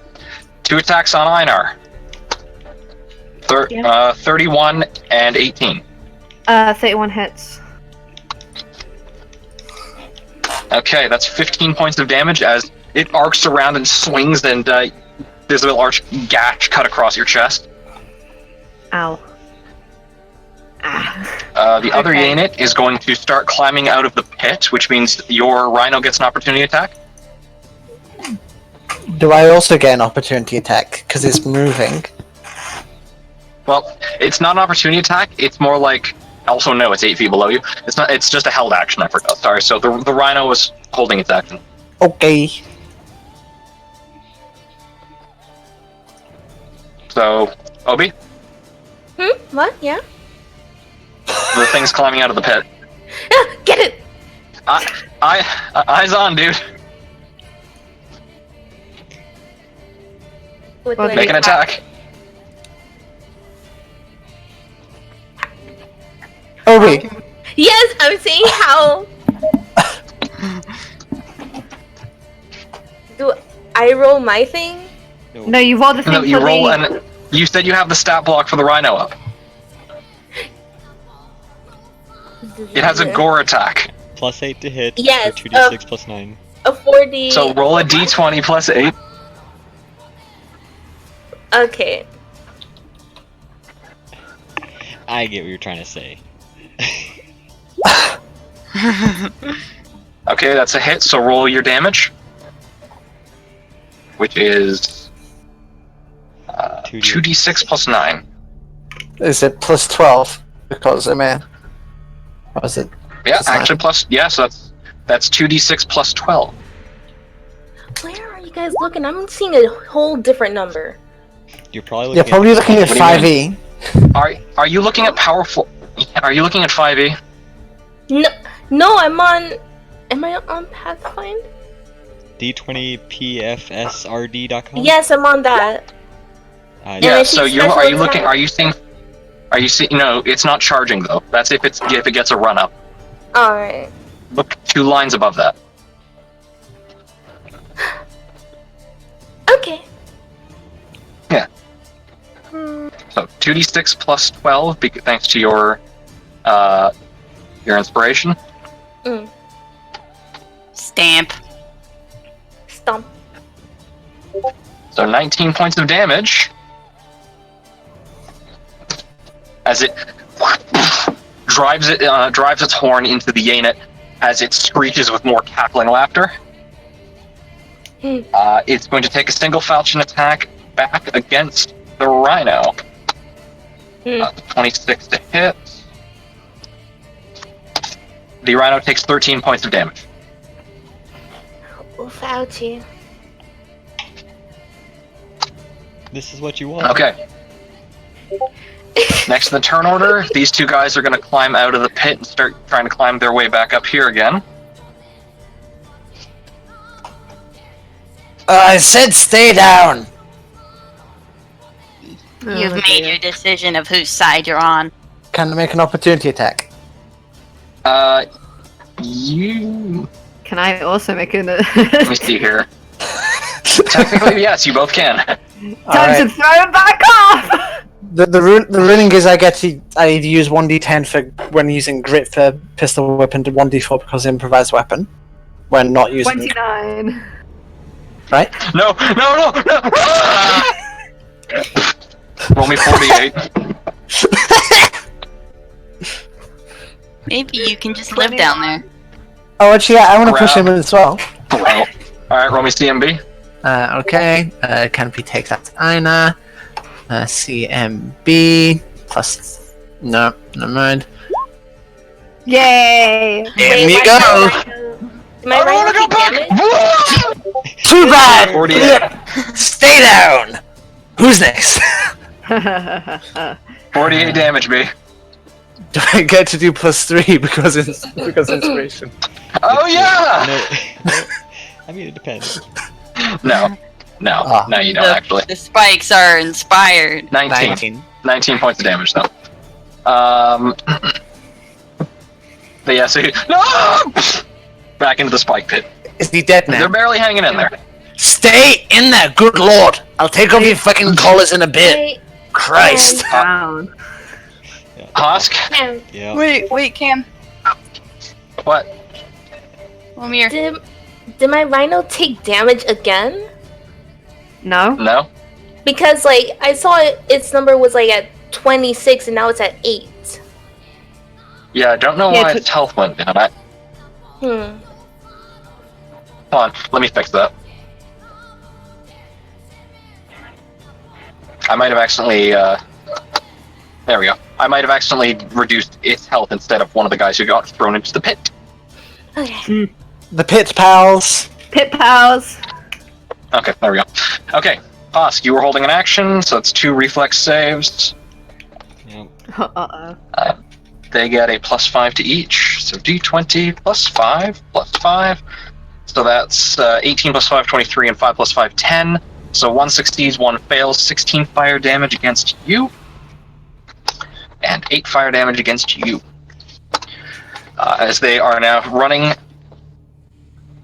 Speaker 4: 2 attacks on Einar. 31 and 18.
Speaker 6: 31 hits.
Speaker 4: Okay, that's 15 points of damage as it arcs around and swings, and there's a large gash cut across your chest.
Speaker 6: Ow. Ah.
Speaker 4: The other
Speaker 6: Okay.
Speaker 4: Yanit is going to start climbing out of the pit, which means your Rhino gets an opportunity attack.
Speaker 3: Do I also get an opportunity attack because it's moving?
Speaker 4: Well, it's not an opportunity attack. It's more like. Also, no, it's 8 feet below you. It's not. It's just a held action. I forgot. Sorry. So the rhino was holding its action.
Speaker 3: Okay.
Speaker 4: So, Obi,
Speaker 5: What? Yeah?
Speaker 4: the thing's climbing out of the pit.
Speaker 5: Ah, get it!
Speaker 4: Eyes on, dude.
Speaker 5: What
Speaker 6: Well,
Speaker 5: do I
Speaker 4: Make
Speaker 5: do?
Speaker 4: an attack.
Speaker 3: Obi,
Speaker 5: Yes, I'm saying how. Do I roll my thing?
Speaker 6: No, you roll the thing
Speaker 4: No, you
Speaker 6: for
Speaker 4: roll,
Speaker 6: the...
Speaker 4: and you said you have the stat block for the rhino up. It has a gore attack.
Speaker 2: +8 to hit.
Speaker 5: Yes,
Speaker 2: For 2d6 plus 9.
Speaker 5: A 4D.
Speaker 4: So roll a d20 plus 8.
Speaker 5: Okay.
Speaker 2: I get what you're trying to say.
Speaker 4: Okay, that's a hit. So roll your damage, which is 2d6 plus 9.
Speaker 3: is it plus 12? Because, I mean... What is it?
Speaker 4: Yeah,
Speaker 3: Plus nine.
Speaker 4: actually plus. Yeah, so that's 2d6 plus 12.
Speaker 5: Where are you guys looking? I'm seeing a whole different number.
Speaker 2: You're probably
Speaker 3: You're
Speaker 2: looking
Speaker 3: probably looking at
Speaker 4: What do you
Speaker 3: 5e.
Speaker 4: Are you looking at powerful? Are you looking at 5e?
Speaker 5: No, I'm on. Am I on Pathfinder?
Speaker 2: d20pfsrd.com.
Speaker 5: Yes, I'm on that.
Speaker 2: Uh,
Speaker 5: Yeah, I
Speaker 4: Yeah.
Speaker 5: see
Speaker 4: So you're.
Speaker 5: special
Speaker 4: Are you looking?
Speaker 5: attack.
Speaker 4: Are you seeing? Are you seeing? No, it's not charging though. That's if it gets a run up.
Speaker 5: Alright.
Speaker 4: Look 2 lines above that.
Speaker 5: Okay.
Speaker 4: Yeah. So 2d6 plus 12, thanks to your inspiration.
Speaker 1: Stamp.
Speaker 5: Stomp.
Speaker 4: So 19 points of damage as it drives its horn into the Yanet as it screeches with more cackling laughter. It's going to take a single falchion attack back against the rhino. 26 to hit. The rhino takes 13 points of damage.
Speaker 5: Oh, Fauci.
Speaker 2: This is what you want.
Speaker 4: Okay. Next in the turn order, these 2 guys are going to climb out of the pit and start trying to climb their way back up here again.
Speaker 3: I said stay down!
Speaker 1: You've made your decision of whose side you're on.
Speaker 3: Can I make an opportunity attack?
Speaker 4: You...
Speaker 6: Can I also make an...
Speaker 4: Let me see here. Technically, yes, you both can.
Speaker 6: Time
Speaker 3: Alright.
Speaker 6: to throw him back off!
Speaker 3: The ruling is I need to use 1d10 for when using grit for pistol weapon to 1d4 because improvised weapon. When not using
Speaker 6: 29.
Speaker 3: right?
Speaker 4: No! Roll me 48.
Speaker 1: Maybe you can just live down there.
Speaker 3: Oh, actually, yeah, I want to push
Speaker 4: Grab.
Speaker 3: him as well.
Speaker 4: Alright, roll me CMB.
Speaker 3: Okay. Canopy takes that to Aina. CMB plus. No, never mind.
Speaker 6: Yay!
Speaker 3: Here you
Speaker 5: why
Speaker 3: go.
Speaker 5: Am I right? Take damage?
Speaker 3: Too bad.
Speaker 4: 48.
Speaker 3: Stay down. Who's next?
Speaker 4: 48 damage, B.
Speaker 3: Do I get to do +3 because inspiration?
Speaker 4: Oh yeah!
Speaker 2: No, I mean, it depends.
Speaker 4: No,
Speaker 3: Ah.
Speaker 4: no, you don't actually.
Speaker 1: The spikes are inspired.
Speaker 4: 19 points of damage though. But yeah, so no! Back into the spike pit.
Speaker 3: Is he dead now?
Speaker 4: They're barely hanging in there.
Speaker 3: Stay in there, good lord! I'll take off your fucking collars in a bit.
Speaker 5: Wait,
Speaker 3: Christ!
Speaker 6: Down.
Speaker 4: Husk,
Speaker 5: Cam,
Speaker 2: Yeah.
Speaker 1: Wait, Cam.
Speaker 4: what?
Speaker 1: Lemire.
Speaker 5: did my rhino take damage again?
Speaker 6: No?
Speaker 4: No?
Speaker 5: Because like I saw its number was like at 26 and now it's at 8.
Speaker 4: Yeah, I don't know
Speaker 6: Yeah,
Speaker 4: why
Speaker 6: it
Speaker 4: its health went down. Hold on, let me fix that. I might have accidentally. There we go. I might have accidentally reduced its health instead of one of the guys who got thrown into the pit.
Speaker 5: Okay.
Speaker 3: The pit pals.
Speaker 6: Pit pals.
Speaker 4: Okay, there we go. Okay, Bosk, you were holding an action, so it's 2 reflex saves.
Speaker 2: Yep.
Speaker 6: Uh-oh.
Speaker 4: They get a +5 to each, so d20 +5 +5. So that's 18 +5, 23, and 5 +5, 10. So 1 succeeds, 1 fails, 16 fire damage against you, and 8 fire damage against you. As they are now running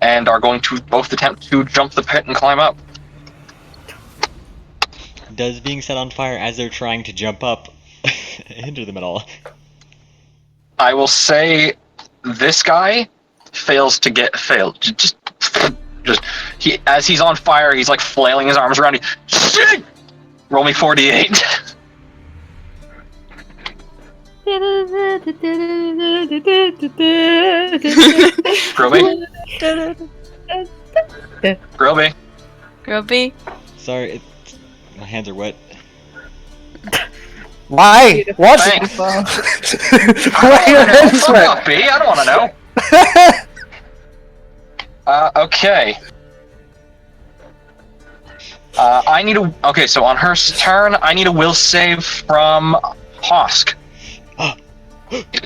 Speaker 4: and are going to both attempt to jump the pit and climb up.
Speaker 2: Does being set on fire as they're trying to jump up hinder them at all?
Speaker 4: I will say this guy failed. Just he, as he's on fire, he's like flailing his arms around. Shit! Roll me 48. Groby? Groby?
Speaker 1: Groby?
Speaker 2: Sorry, my hands are wet.
Speaker 3: Why? What?
Speaker 4: Thanks.
Speaker 3: Why are
Speaker 4: I
Speaker 3: your
Speaker 4: don't know.
Speaker 3: hands
Speaker 4: Fuck
Speaker 3: wet?
Speaker 4: off, B. I don't want to know. Okay. I need a. Okay, so on her turn, I need a will save from Hosk.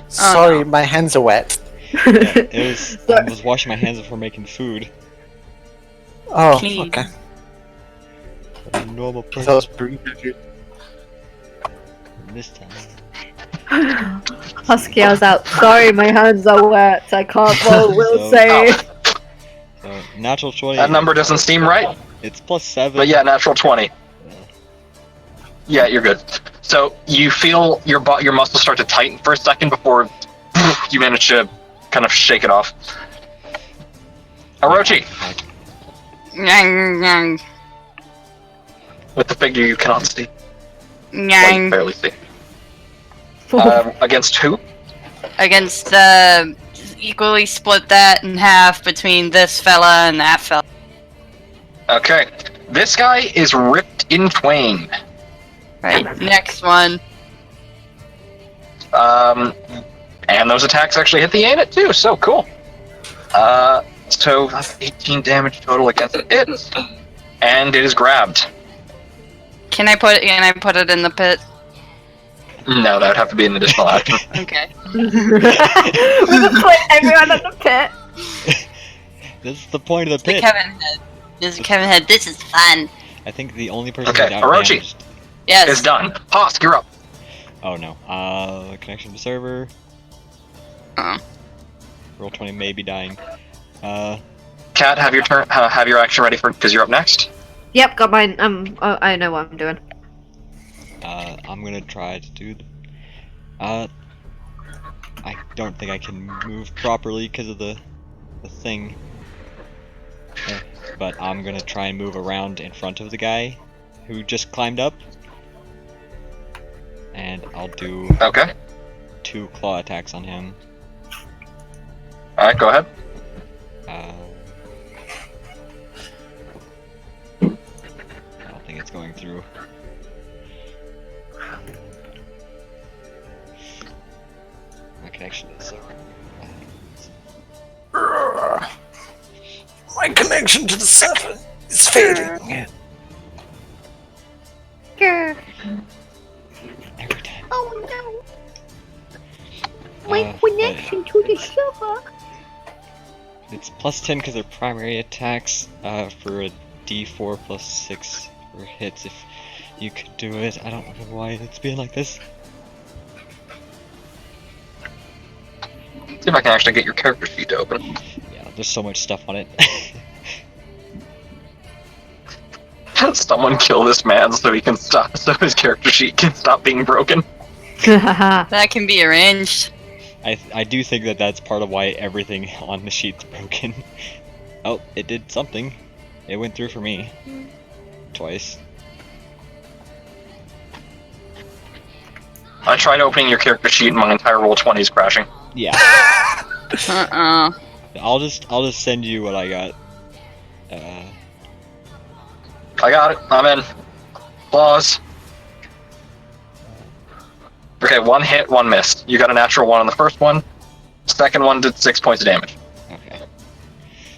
Speaker 3: Sorry, my hands are wet.
Speaker 2: Yeah, I was washing my hands before making food.
Speaker 3: Oh,
Speaker 1: Clean.
Speaker 3: okay.
Speaker 2: I'm a normal
Speaker 3: So I
Speaker 2: person
Speaker 3: was breathing.
Speaker 2: this time.
Speaker 6: Husky, I was out. Sorry, my hands are wet. I can't roll. Will
Speaker 2: So-
Speaker 6: save.
Speaker 2: So, natural 20.
Speaker 4: That number doesn't seem right,
Speaker 2: It's +7.
Speaker 4: but yeah, natural 20. Yeah, you're good. So you feel your muscles start to tighten for a second before you manage to kind of shake it off. Orochi,
Speaker 1: Nyang, nyang,
Speaker 4: with the figure you cannot see. Well, you
Speaker 1: nyang.
Speaker 4: barely see. Against who?
Speaker 1: Against equally split that in half between this fella and that fella.
Speaker 4: Okay. This guy is ripped in twain.
Speaker 1: Right. Next one.
Speaker 4: And those attacks actually hit the unit too, so cool. So that's 18 damage total against it. And it is grabbed.
Speaker 1: Can I put it in the pit?
Speaker 4: No, that would have to be an additional action.
Speaker 1: Okay.
Speaker 6: We're gonna put everyone in the pit.
Speaker 2: This is the point of the
Speaker 1: The
Speaker 2: pit.
Speaker 1: Kevin head. This is Kevin head. This is fun.
Speaker 2: I think the only person
Speaker 4: Okay,
Speaker 2: without
Speaker 4: Orochi.
Speaker 2: damaged.
Speaker 1: Yes.
Speaker 4: It's done. Hosk, you're up.
Speaker 2: Oh no. Connection to server.
Speaker 1: Oh.
Speaker 2: Roll 20 may be dying.
Speaker 4: Kat, have your turn. Have your action ready for because you're up next.
Speaker 6: Yep, got mine. I know what I'm doing.
Speaker 2: I'm gonna try to do. I don't think I can move properly because of the thing. But I'm gonna try and move around in front of the guy who just climbed up. And I'll do
Speaker 4: Okay.
Speaker 2: 2 claw attacks on him.
Speaker 4: All right, go ahead.
Speaker 2: I don't think it's going through. My connection is so.
Speaker 3: My connection to the server is fading.
Speaker 6: Grr.
Speaker 2: Every time.
Speaker 6: Oh no! My
Speaker 2: but
Speaker 6: connection to the server.
Speaker 2: It's +10 because they're primary attacks. For a D4 +6 for hits. If you could do it, I don't know why it's being like this.
Speaker 4: See if I can actually get your character sheet to open.
Speaker 2: Yeah, there's so much stuff on it.
Speaker 4: Someone kill this man so he can stop. So his character sheet can stop being broken.
Speaker 1: That can be arranged.
Speaker 2: I do think that that's part of why everything on the sheet's broken. Oh, it did something. It went through for me. Twice.
Speaker 4: I tried opening your character sheet and my entire roll 20 is crashing.
Speaker 2: Yeah. I'll just send you what I got.
Speaker 4: I got it. I'm in. Claws. Okay, 1 hit, 1 miss. You got a natural 1 on the first one. Second one did 6 points of damage.
Speaker 2: Okay.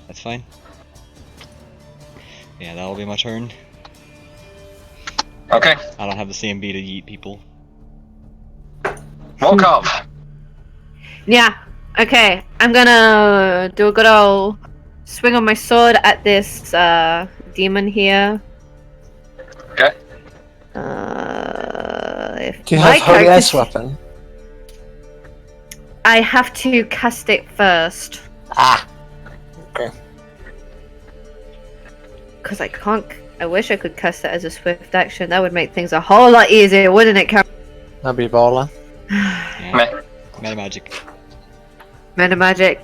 Speaker 2: That's fine. Yeah, that'll be my turn.
Speaker 4: Okay,
Speaker 2: I don't have the CMB to eat people.
Speaker 4: Volkov.
Speaker 6: Yeah. Okay. I'm gonna do a good old swing of my sword at this demon here.
Speaker 4: Okay.
Speaker 6: If
Speaker 3: Do you
Speaker 6: my
Speaker 3: have Holy
Speaker 6: character-
Speaker 3: Ice weapon?
Speaker 6: I have to cast it first
Speaker 3: Ah. Okay.
Speaker 6: because I can't. I wish I could cast it as a swift action. That would make things a whole lot easier, wouldn't it, Karen?
Speaker 3: That'd be baller.
Speaker 2: Yeah.
Speaker 4: Meh.
Speaker 2: Meta magic.
Speaker 6: Meta magic.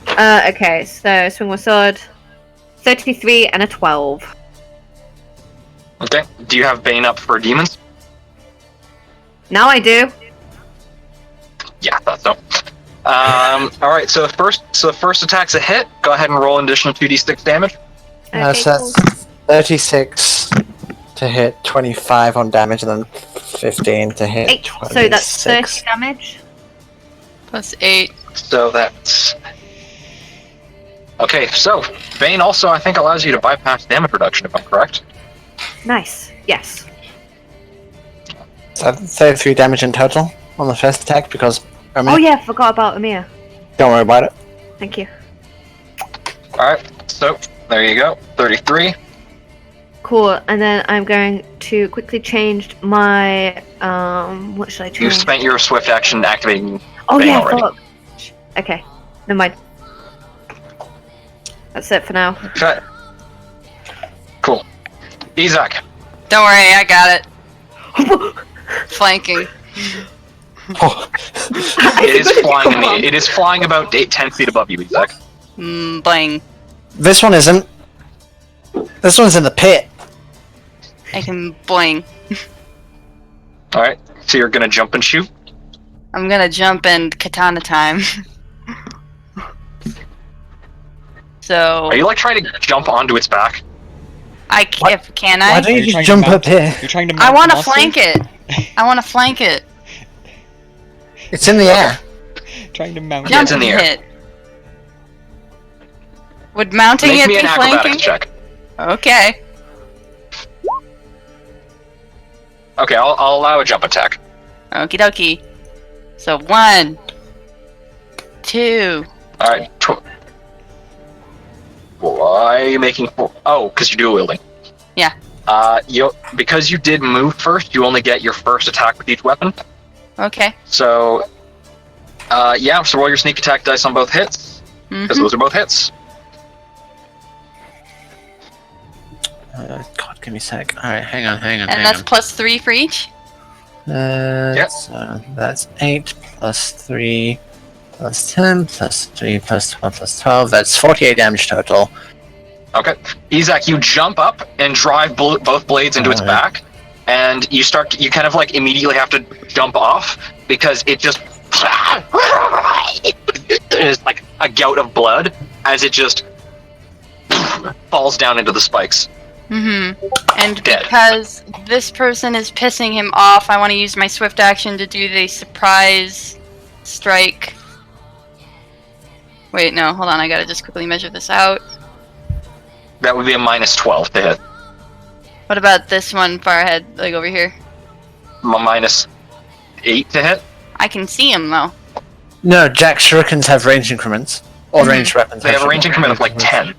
Speaker 6: Okay, so swing my sword. 33 and a 12.
Speaker 4: Okay. Do you have Bane up for demons?
Speaker 6: Now I do.
Speaker 4: Yeah, I thought so. Alright, so the first attack's a hit. Go ahead and roll an additional 2d6 damage.
Speaker 6: Okay,
Speaker 3: So
Speaker 6: cool.
Speaker 3: that's 36 to hit, 25 on damage, and then 15 to hit.
Speaker 6: 8. So that's 30
Speaker 3: 26.
Speaker 6: damage.
Speaker 1: Plus 8.
Speaker 4: So that's... Okay, so Bane also, I think, allows you to bypass damage reduction, if I'm correct.
Speaker 6: Nice. Yes.
Speaker 3: So 33 damage in total on the first attack because.
Speaker 6: Oh yeah, forgot about Amir.
Speaker 3: Don't worry about it.
Speaker 6: Thank you.
Speaker 4: Alright, so there you go. 33.
Speaker 6: Cool. And then I'm going to quickly change my what should I change?
Speaker 4: You've spent your swift action activating
Speaker 6: Oh
Speaker 4: Bane
Speaker 6: yeah,
Speaker 4: already.
Speaker 6: fuck. Okay. Never mind. That's it for now.
Speaker 4: Okay. Cool. Isaac.
Speaker 1: Don't worry, I got it. Flanking.
Speaker 3: Oh,
Speaker 4: It is flying in the, it is flying about 10 feet above you, Isaac.
Speaker 1: Bang.
Speaker 3: this one isn't. This one's in the pit.
Speaker 1: I can boing.
Speaker 4: Alright, so you're gonna jump and shoot?
Speaker 1: I'm gonna jump and katana time. So
Speaker 4: Are you like trying to jump onto its back?
Speaker 3: What?
Speaker 1: Can
Speaker 3: Why
Speaker 1: I?
Speaker 3: don't
Speaker 2: Are
Speaker 3: you
Speaker 2: you trying
Speaker 3: just
Speaker 2: to
Speaker 3: jump
Speaker 2: mount-
Speaker 3: up here?
Speaker 2: You're trying to
Speaker 1: I
Speaker 2: mount
Speaker 1: want to
Speaker 2: monster?
Speaker 1: flank it. I want to flank it.
Speaker 3: It's in the air.
Speaker 2: Trying to mount
Speaker 4: Yeah, it's in the air.
Speaker 1: Hit. Would mounting
Speaker 4: Make
Speaker 1: it
Speaker 4: me
Speaker 1: be
Speaker 4: an acrobatics
Speaker 1: flanking?
Speaker 4: check.
Speaker 1: Okay.
Speaker 4: Okay, I'll allow a jump attack.
Speaker 1: Okie dokie. So 1, 2.
Speaker 4: Alright. Why are you making 4? Oh, because you're dual wielding.
Speaker 1: Yeah.
Speaker 4: Because you did move first, you only get your first attack with each weapon.
Speaker 1: Okay.
Speaker 4: So, yeah, so roll your sneak attack dice on both hits, because
Speaker 1: Mhm.
Speaker 4: those are both hits.
Speaker 3: God, give me a sec. Alright, hang on.
Speaker 1: And that's plus 3 for each?
Speaker 4: Yep.
Speaker 3: So that's 8 plus 3 plus 10 plus 3 plus 12 plus 12. That's 48 damage total.
Speaker 4: Okay. Isaac, you jump up and drive both blades into its
Speaker 3: Alright.
Speaker 4: back, and you kind of like immediately have to jump off because it just is like a gout of blood as it just falls down into the spikes.
Speaker 1: Mm-hmm. And
Speaker 4: Dead.
Speaker 1: because this person is pissing him off, I want to use my swift action to do the surprise strike. Wait, no, hold on, I gotta just quickly measure this out.
Speaker 4: That would be a minus 12 to hit.
Speaker 1: What about this one far ahead, like over here?
Speaker 4: Minus 8 to hit.
Speaker 1: I can see him though.
Speaker 3: No, Jack shurikens have range increments. Or
Speaker 1: Mhm.
Speaker 3: ranged weapons.
Speaker 4: They have a range
Speaker 3: actually.
Speaker 4: increment of like 10.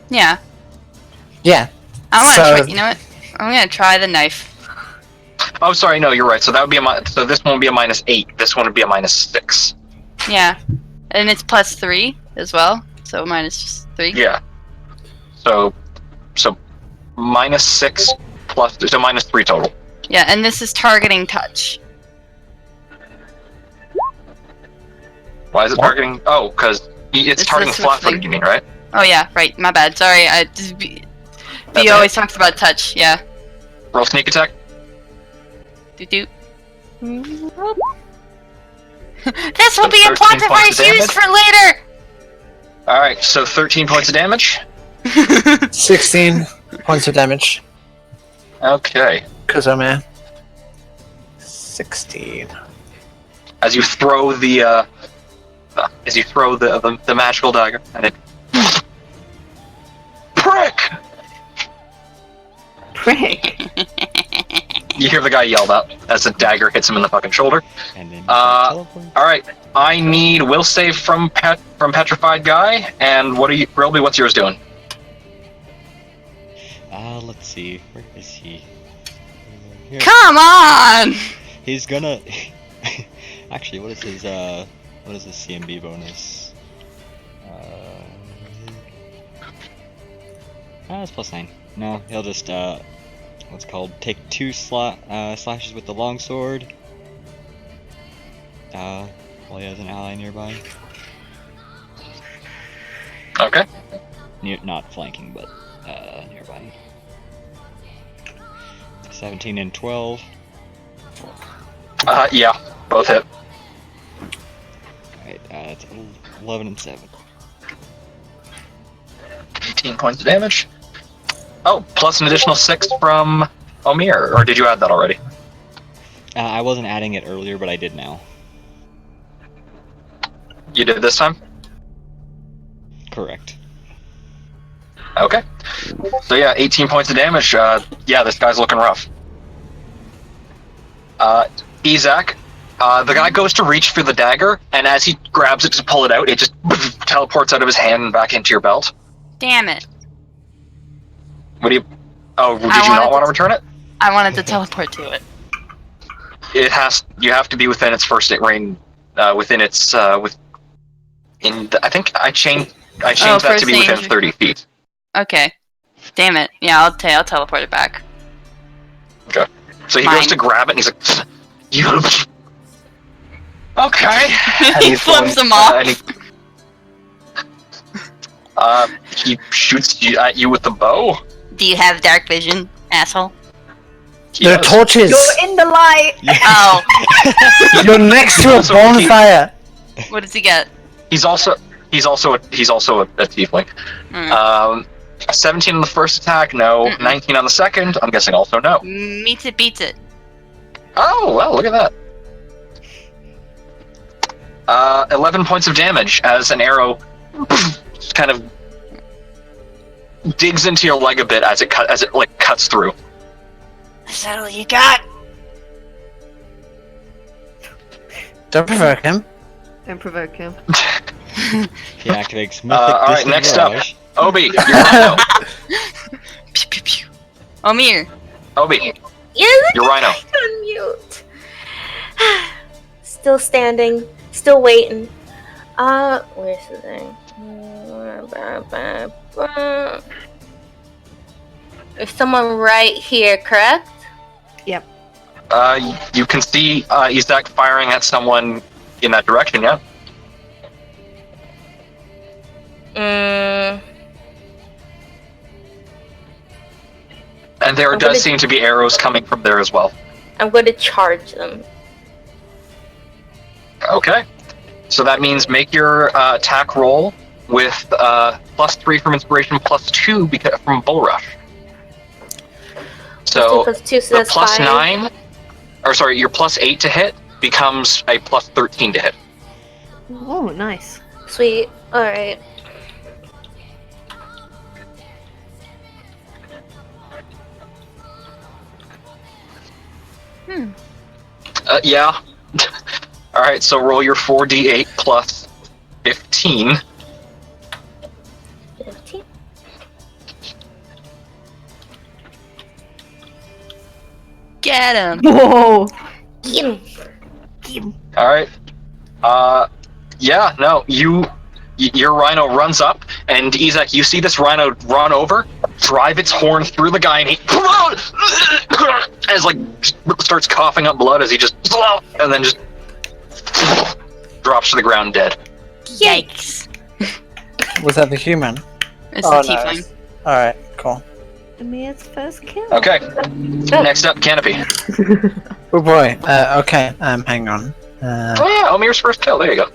Speaker 1: Yeah.
Speaker 3: Yeah.
Speaker 1: I want to
Speaker 3: So-
Speaker 1: try, you know what? I'm gonna try the knife.
Speaker 4: Oh, sorry, no, you're right. So that would be so this one would be a minus 8. This one would be a minus 6.
Speaker 1: Yeah. And it's plus 3 as well, so minus just 3.
Speaker 4: Yeah. So minus 6 plus, so minus 3 total.
Speaker 1: Yeah, and this is targeting touch.
Speaker 4: Why is it
Speaker 3: What?
Speaker 4: targeting? Oh, because it's
Speaker 1: It's
Speaker 4: targeting
Speaker 1: the switch
Speaker 4: flat-footed,
Speaker 1: thing.
Speaker 4: you mean, right?
Speaker 1: Oh yeah, right, my bad, sorry,
Speaker 4: That's
Speaker 1: B always talks about touch, yeah.
Speaker 4: Roll sneak attack.
Speaker 1: Doot. This will be a
Speaker 4: 13
Speaker 1: plot
Speaker 4: points of
Speaker 1: device used
Speaker 4: damage.
Speaker 1: for later!
Speaker 4: Alright, so 13 points of damage.
Speaker 3: 16 points of damage.
Speaker 4: Okay.
Speaker 3: Because I'm a. 16.
Speaker 4: As you throw the magical dagger, and it prick.
Speaker 6: Prick.
Speaker 4: You hear the guy yelled out as the dagger hits him in the fucking shoulder.
Speaker 2: And then
Speaker 4: All right, I need will save from petrified guy. And what are you, Rilby? What's yours doing?
Speaker 2: Let's see. Where is he? Here.
Speaker 1: Come on!
Speaker 2: He's gonna. Actually, what is his CMB bonus? It's +9. No, he'll just what's it called? Take 2 slashes with the longsword. While he has an ally nearby.
Speaker 4: Okay.
Speaker 2: Not flanking, but nearby. 17 and 12.
Speaker 4: Yeah, both hit.
Speaker 2: Alright, it's 11 and 7.
Speaker 4: 18 points of damage. Oh, plus an additional 6 from Omir, or did you add that already?
Speaker 2: I wasn't adding it earlier, but I did now.
Speaker 4: You did this time?
Speaker 2: Correct.
Speaker 4: Okay. So yeah, 18 points of damage. Yeah, this guy's looking rough. Izak, the guy goes to reach for the dagger, and as he grabs it to pull it out, it just teleports out of his hand and back into your belt.
Speaker 1: Damn it.
Speaker 4: What do you... Oh, did you not want to return it?
Speaker 1: I wanted to teleport to it.
Speaker 4: It has... You have to be within its first range... within its... I think I changed that
Speaker 1: first
Speaker 4: to be within
Speaker 1: range.
Speaker 4: 30 feet.
Speaker 1: Okay. Damn it. Yeah, I'll teleport it back.
Speaker 4: Okay. So he
Speaker 1: Mine.
Speaker 4: goes to grab it, and he's like... You... Okay.
Speaker 1: He flips him off.
Speaker 4: And he shoots at you with the bow.
Speaker 1: Do you have dark vision, asshole?
Speaker 3: There are
Speaker 4: Yes.
Speaker 3: torches!
Speaker 6: You're in the light.
Speaker 1: Oh,
Speaker 3: You're next to a
Speaker 4: Also,
Speaker 3: bonfire!
Speaker 1: what does he get?
Speaker 4: He's also a tiefling.
Speaker 1: Mm.
Speaker 4: 17 on the first attack, no.
Speaker 1: Mm-mm.
Speaker 4: 19 on the second, I'm guessing also no.
Speaker 1: Meets it, beats it.
Speaker 4: Oh, well, look at that. 11 points of damage as an arrow just kind of digs into your leg a bit as it cuts through.
Speaker 1: Is that all you got?
Speaker 3: Don't provoke him.
Speaker 6: Don't provoke him.
Speaker 2: He activates Mythic
Speaker 4: Alright,
Speaker 2: Distant
Speaker 4: next up.
Speaker 2: Rush.
Speaker 4: Obi, you're Rhino.
Speaker 1: Pew, pew, pew. Omir.
Speaker 4: Obi,
Speaker 5: Yes,
Speaker 4: you're Rhino.
Speaker 5: on mute. Still standing, still waiting. Where's the thing? There's someone right here, correct?
Speaker 4: You can see Izak firing at someone in that direction, yeah? And there
Speaker 5: I'm
Speaker 4: does
Speaker 5: gonna-
Speaker 4: seem to be arrows coming from there as well.
Speaker 5: I'm going to charge them.
Speaker 4: Okay. So that means make your attack roll with +3 from inspiration, +2 from bull rush. So
Speaker 5: Plus 2, so
Speaker 4: the
Speaker 5: that's 5.
Speaker 4: +9, or sorry, your +8 to hit becomes a +13 to hit.
Speaker 6: Oh, nice.
Speaker 5: Sweet. Alright.
Speaker 4: Yeah. All right. So roll your 4d8 plus 15.
Speaker 5: 15.
Speaker 1: Get him.
Speaker 6: Whoa.
Speaker 5: Get him.
Speaker 4: All right. Yeah. No. Your rhino runs up, and Izak, you see this rhino run over, drive its horn through the guy, and he as starts coughing up blood as he just and then just drops to the ground dead.
Speaker 1: Yikes.
Speaker 3: Was that the human?
Speaker 1: It's
Speaker 3: Oh,
Speaker 1: a tiefling.
Speaker 3: nice. Alright, cool.
Speaker 6: Amir's first kill.
Speaker 4: Okay. Next up, Canopy.
Speaker 3: Oh boy. Okay, hang on.
Speaker 4: Oh yeah, Omir's first kill. There you go.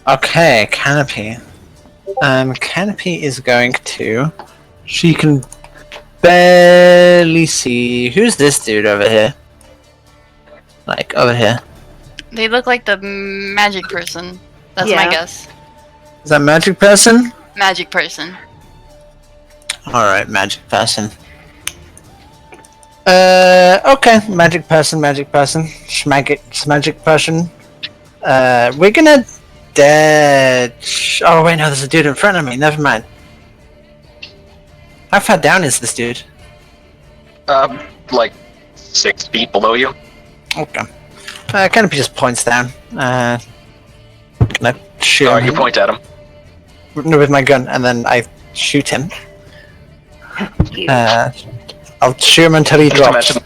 Speaker 3: Okay, Canopy. Canopy is going to... She can barely see... Who's this dude over here? Like over here.
Speaker 1: They look like the magic person. That's my
Speaker 6: Yeah.
Speaker 1: guess.
Speaker 3: Is that magic person?
Speaker 1: Magic person.
Speaker 3: Alright, magic person. Okay, magic person. Magic person. We're gonna oh wait, no, there's a dude in front of me, never mind. How far down is this dude?
Speaker 4: Like 6 feet below you.
Speaker 3: Okay. Canopy just points down. Gonna shoot
Speaker 4: Alright, you
Speaker 3: him
Speaker 4: point at him.
Speaker 3: with my gun, and then I shoot him. I'll shoot him until he drops.
Speaker 4: I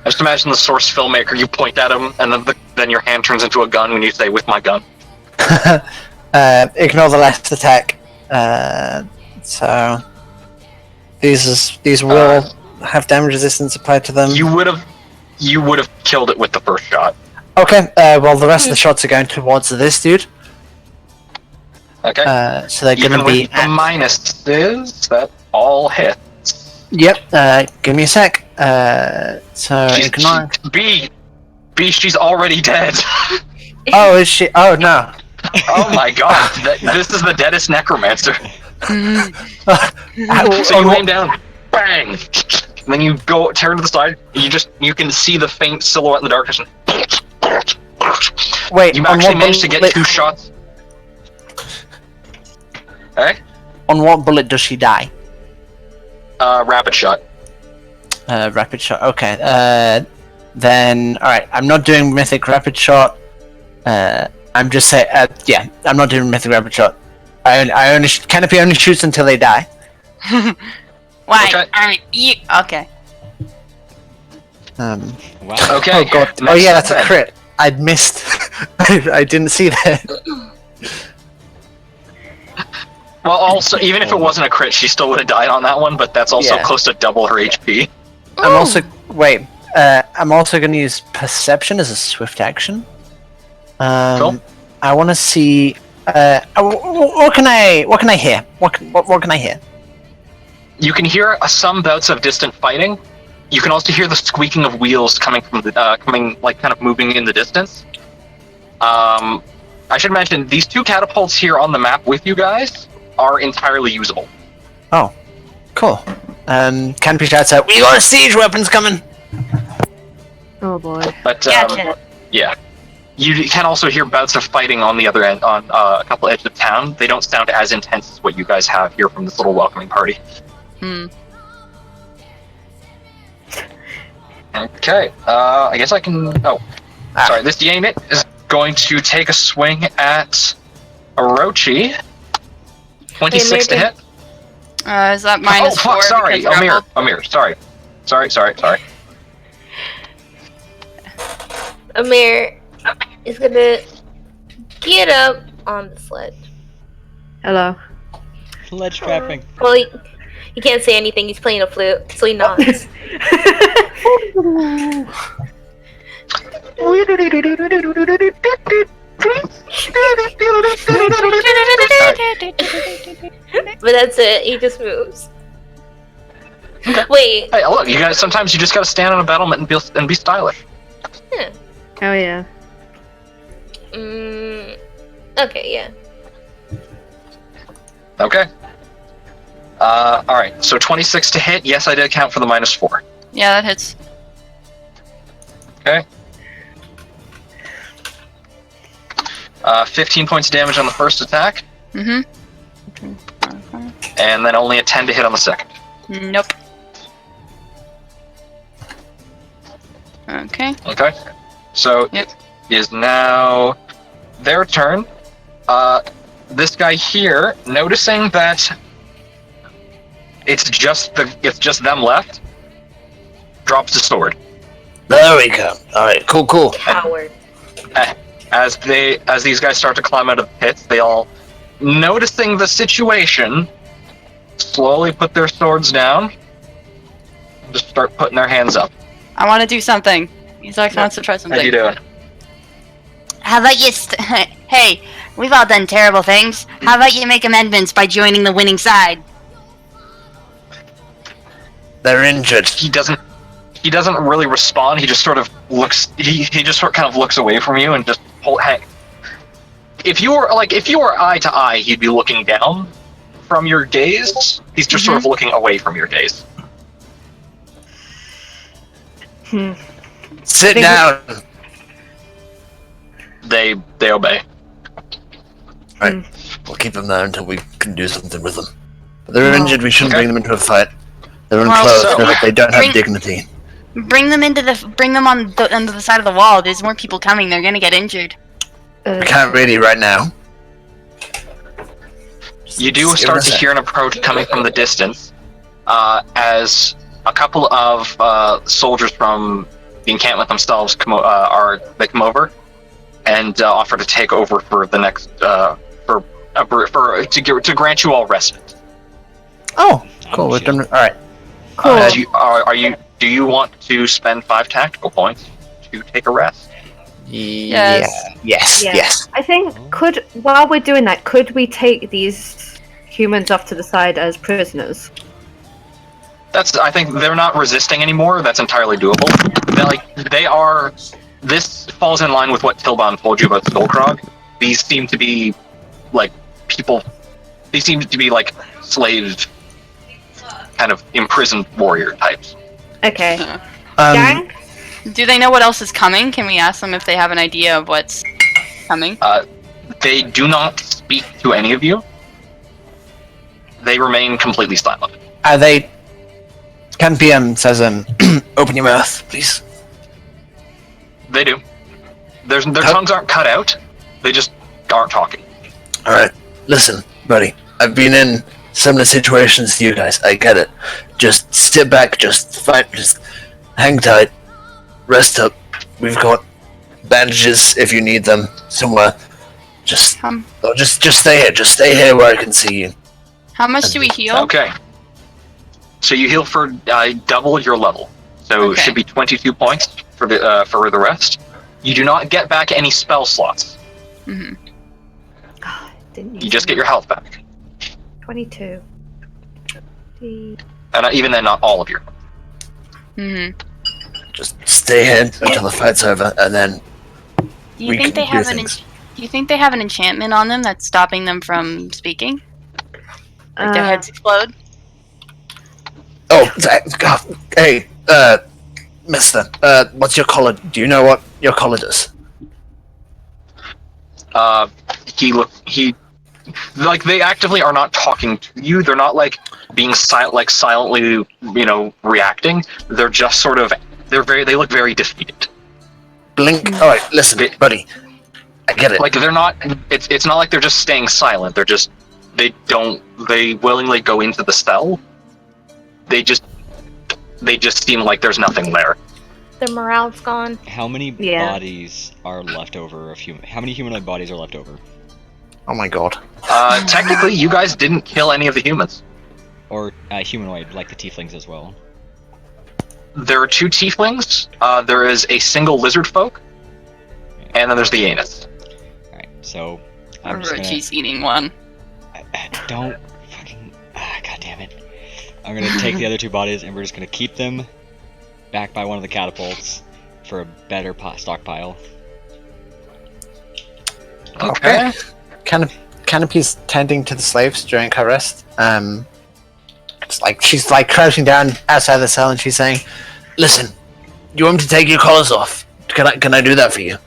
Speaker 4: just imagine the source filmmaker, you point at him, and then your hand turns into a gun when you say, with my gun.
Speaker 3: Ignore the last attack. So these will have damage resistance applied to them.
Speaker 4: You would have killed it with the first shot.
Speaker 3: Okay. Well, the rest of the shots are going towards this dude.
Speaker 4: Okay.
Speaker 3: So they're
Speaker 4: Even
Speaker 3: going to be.
Speaker 4: with the minuses, that all hit.
Speaker 3: Yep. Give me a sec. So ignore.
Speaker 4: B, she's already dead.
Speaker 3: Oh, is she? Oh no.
Speaker 4: Oh my god, this is the deadest necromancer.
Speaker 3: How-
Speaker 4: So you aim down, bang, and then you go turn to the side. You can see the faint silhouette in the darkness.
Speaker 3: Wait.
Speaker 4: You
Speaker 3: on
Speaker 4: actually
Speaker 3: what
Speaker 4: managed to get
Speaker 3: bullet-
Speaker 4: 2 shots. Okay.
Speaker 3: On what bullet does she die?
Speaker 4: Rapid shot.
Speaker 3: Rapid shot. Okay. Then all right. I'm not doing mythic rapid shot. I'm just saying. Yeah. I'm not doing mythic rapid shot. I only Canopy only shoots until they die.
Speaker 1: Why?
Speaker 4: Okay.
Speaker 1: Okay.
Speaker 2: Wow.
Speaker 4: Okay.
Speaker 3: Oh god. Oh
Speaker 4: next
Speaker 3: yeah, that's
Speaker 4: up
Speaker 3: a
Speaker 4: then.
Speaker 3: crit. I'd missed. I didn't see that.
Speaker 4: Well, also, even if it wasn't a crit, she still would have died on that one. But that's also
Speaker 3: Yeah.
Speaker 4: close to double her HP.
Speaker 3: I'm also wait. I'm also going to use perception as a swift action.
Speaker 4: Cool.
Speaker 3: I want to see. What can I hear? What can I hear?
Speaker 4: You can hear some bouts of distant fighting. You can also hear the squeaking of wheels coming from the kind of moving in the distance. I should mention these 2 catapults here on the map with you guys are entirely usable.
Speaker 3: Oh, cool. Canopy shouts out, "We got siege weapons coming!"
Speaker 6: Oh boy.
Speaker 4: But
Speaker 1: Gotcha.
Speaker 4: yeah, you can also hear bouts of fighting on the other end, on a couple edges of town. They don't sound as intense as what you guys have here from this little welcoming party. Okay, I guess I can. Oh, sorry. This unit is going to take a swing at Orochi. 26 to hit.
Speaker 1: Is that
Speaker 4: Oh
Speaker 1: minus
Speaker 4: fuck!
Speaker 1: 4?
Speaker 4: Sorry,
Speaker 1: because
Speaker 4: Amir.
Speaker 1: grappled?
Speaker 4: Amir. Sorry.
Speaker 5: Amir is gonna get up on the sledge.
Speaker 6: Hello.
Speaker 2: Ledge trapping.
Speaker 5: Well, he can't say anything. He's playing a flute, so he nods. But that's it. He just moves.
Speaker 4: Okay.
Speaker 5: Wait.
Speaker 4: Hey, look, you guys. Sometimes you just gotta stand on a battlement and be stylish.
Speaker 6: Oh yeah.
Speaker 5: Okay. Yeah.
Speaker 4: Okay. Alright, so 26 to hit. Yes, I did account for the -4.
Speaker 1: Yeah, that hits.
Speaker 4: Okay. 15 points of damage on the first attack,
Speaker 1: Mm-hmm.
Speaker 4: and then only a 10 to hit on the second.
Speaker 1: Nope. Okay.
Speaker 4: Okay. So
Speaker 1: Yep.
Speaker 4: it is now their turn. This guy here, noticing that it's just them left, drops his sword.
Speaker 3: There we go. All right, cool.
Speaker 5: Coward.
Speaker 4: As these guys start to climb out of the pits, they all, noticing the situation, slowly put their swords down. And just start putting their hands up.
Speaker 1: I want to do something. Isaac wants to try something.
Speaker 4: How you doing?
Speaker 1: How about you? Hey, we've all done terrible things. How about you make amendments by joining the winning side?
Speaker 3: They're injured.
Speaker 4: He he doesn't really respond. He just sort of looks. He just sort kind of looks away from you and just hang. If you were eye to eye, he'd be looking down from your gaze. He's just sort of looking away from your gaze.
Speaker 3: Sit down.
Speaker 4: They obey.
Speaker 3: Right. We'll keep them there until we can do something with them. If they're injured, we shouldn't
Speaker 4: Okay.
Speaker 3: bring them into a fight. They're
Speaker 1: Well,
Speaker 3: unclothed,
Speaker 4: so-
Speaker 3: so that they don't have
Speaker 1: Bring-
Speaker 3: dignity.
Speaker 1: Bring them on the side of the wall. There's more people coming. They're gonna get injured.
Speaker 3: We can't really right now.
Speaker 4: You do
Speaker 3: Just give
Speaker 4: start
Speaker 3: it a
Speaker 4: to
Speaker 3: sec.
Speaker 4: hear an approach coming from the distance, as a couple of soldiers from the encampment themselves come over and offer to take over for the next to grant you all respite.
Speaker 3: Oh, cool. We've done. All right.
Speaker 6: Cool.
Speaker 4: Do you want to spend 5 tactical points to take a rest?
Speaker 1: Yes.
Speaker 3: Yes.
Speaker 6: Yeah.
Speaker 3: Yes.
Speaker 6: I think while we're doing that, could we take these humans off to the side as prisoners?
Speaker 4: I think they're not resisting anymore. That's entirely doable. This falls in line with what Tilban told you about Skullcrog. These seem to be like people. These seem to be like slave, kind of imprisoned warrior types.
Speaker 6: Okay.
Speaker 3: Um,
Speaker 6: Gang?
Speaker 1: Do they know what else is coming? Can we ask them if they have an idea of what's coming?
Speaker 4: They do not speak to any of you. They remain completely silent.
Speaker 3: Are they? Can PM says, open your mouth, please.
Speaker 4: They do. Their tongues aren't cut out. They just aren't talking.
Speaker 3: All right. Listen, buddy. I've been in similar situations to you guys. I get it. Just sit back. Just fight. Just hang tight. Rest up. We've got bandages if you need them somewhere. Just stay here. Just stay here where I can see you.
Speaker 1: How much do we heal?
Speaker 4: Okay. So you heal for double your level. So it
Speaker 1: Okay.
Speaker 4: should be 22 points for the rest. You do not get back any spell slots.
Speaker 1: Hmm.
Speaker 6: Didn't
Speaker 4: You just get your health back.
Speaker 6: 22.
Speaker 4: And even then, not all of your.
Speaker 1: Hmm.
Speaker 3: Just stay here until the fight's over, and then
Speaker 1: Do you
Speaker 3: We
Speaker 1: think they
Speaker 3: can do
Speaker 1: have
Speaker 3: things.
Speaker 1: Do you think they have an enchantment on them that's stopping them from speaking? Like their heads explode?
Speaker 3: oh, God, hey, Mister, what's your collar? Do you know what your collar does?
Speaker 4: They actively are not talking to you. They're not like being silently, reacting. They're just sort of, they look very defeated.
Speaker 3: Blink. All right, listen, buddy. I get it.
Speaker 4: Like they're not, it's not like they're just staying silent. They're just, they willingly go into the spell. They just seem like there's nothing there.
Speaker 5: Their morale's gone.
Speaker 2: How many
Speaker 6: Yeah.
Speaker 2: bodies are left over of human? How many humanoid bodies are left over?
Speaker 3: Oh my God.
Speaker 4: Technically, you guys didn't kill any of the humans.
Speaker 2: Or humanoid, like the tieflings as well?
Speaker 4: There are 2 tieflings. There is a single lizard folk, and then there's the Anus.
Speaker 2: Alright, so I'm just gonna...
Speaker 1: Orochi's eating one.
Speaker 2: Don't fucking... God damn it. I'm gonna take the other 2 bodies and we're just gonna keep them back by one of the catapults for a better stockpile.
Speaker 4: Okay.
Speaker 3: Canopy's tending to the slaves during her rest. It's like she's like crouching down outside the cell, and she's saying, "Listen, you want me to take your collars off? Can I do that for you?"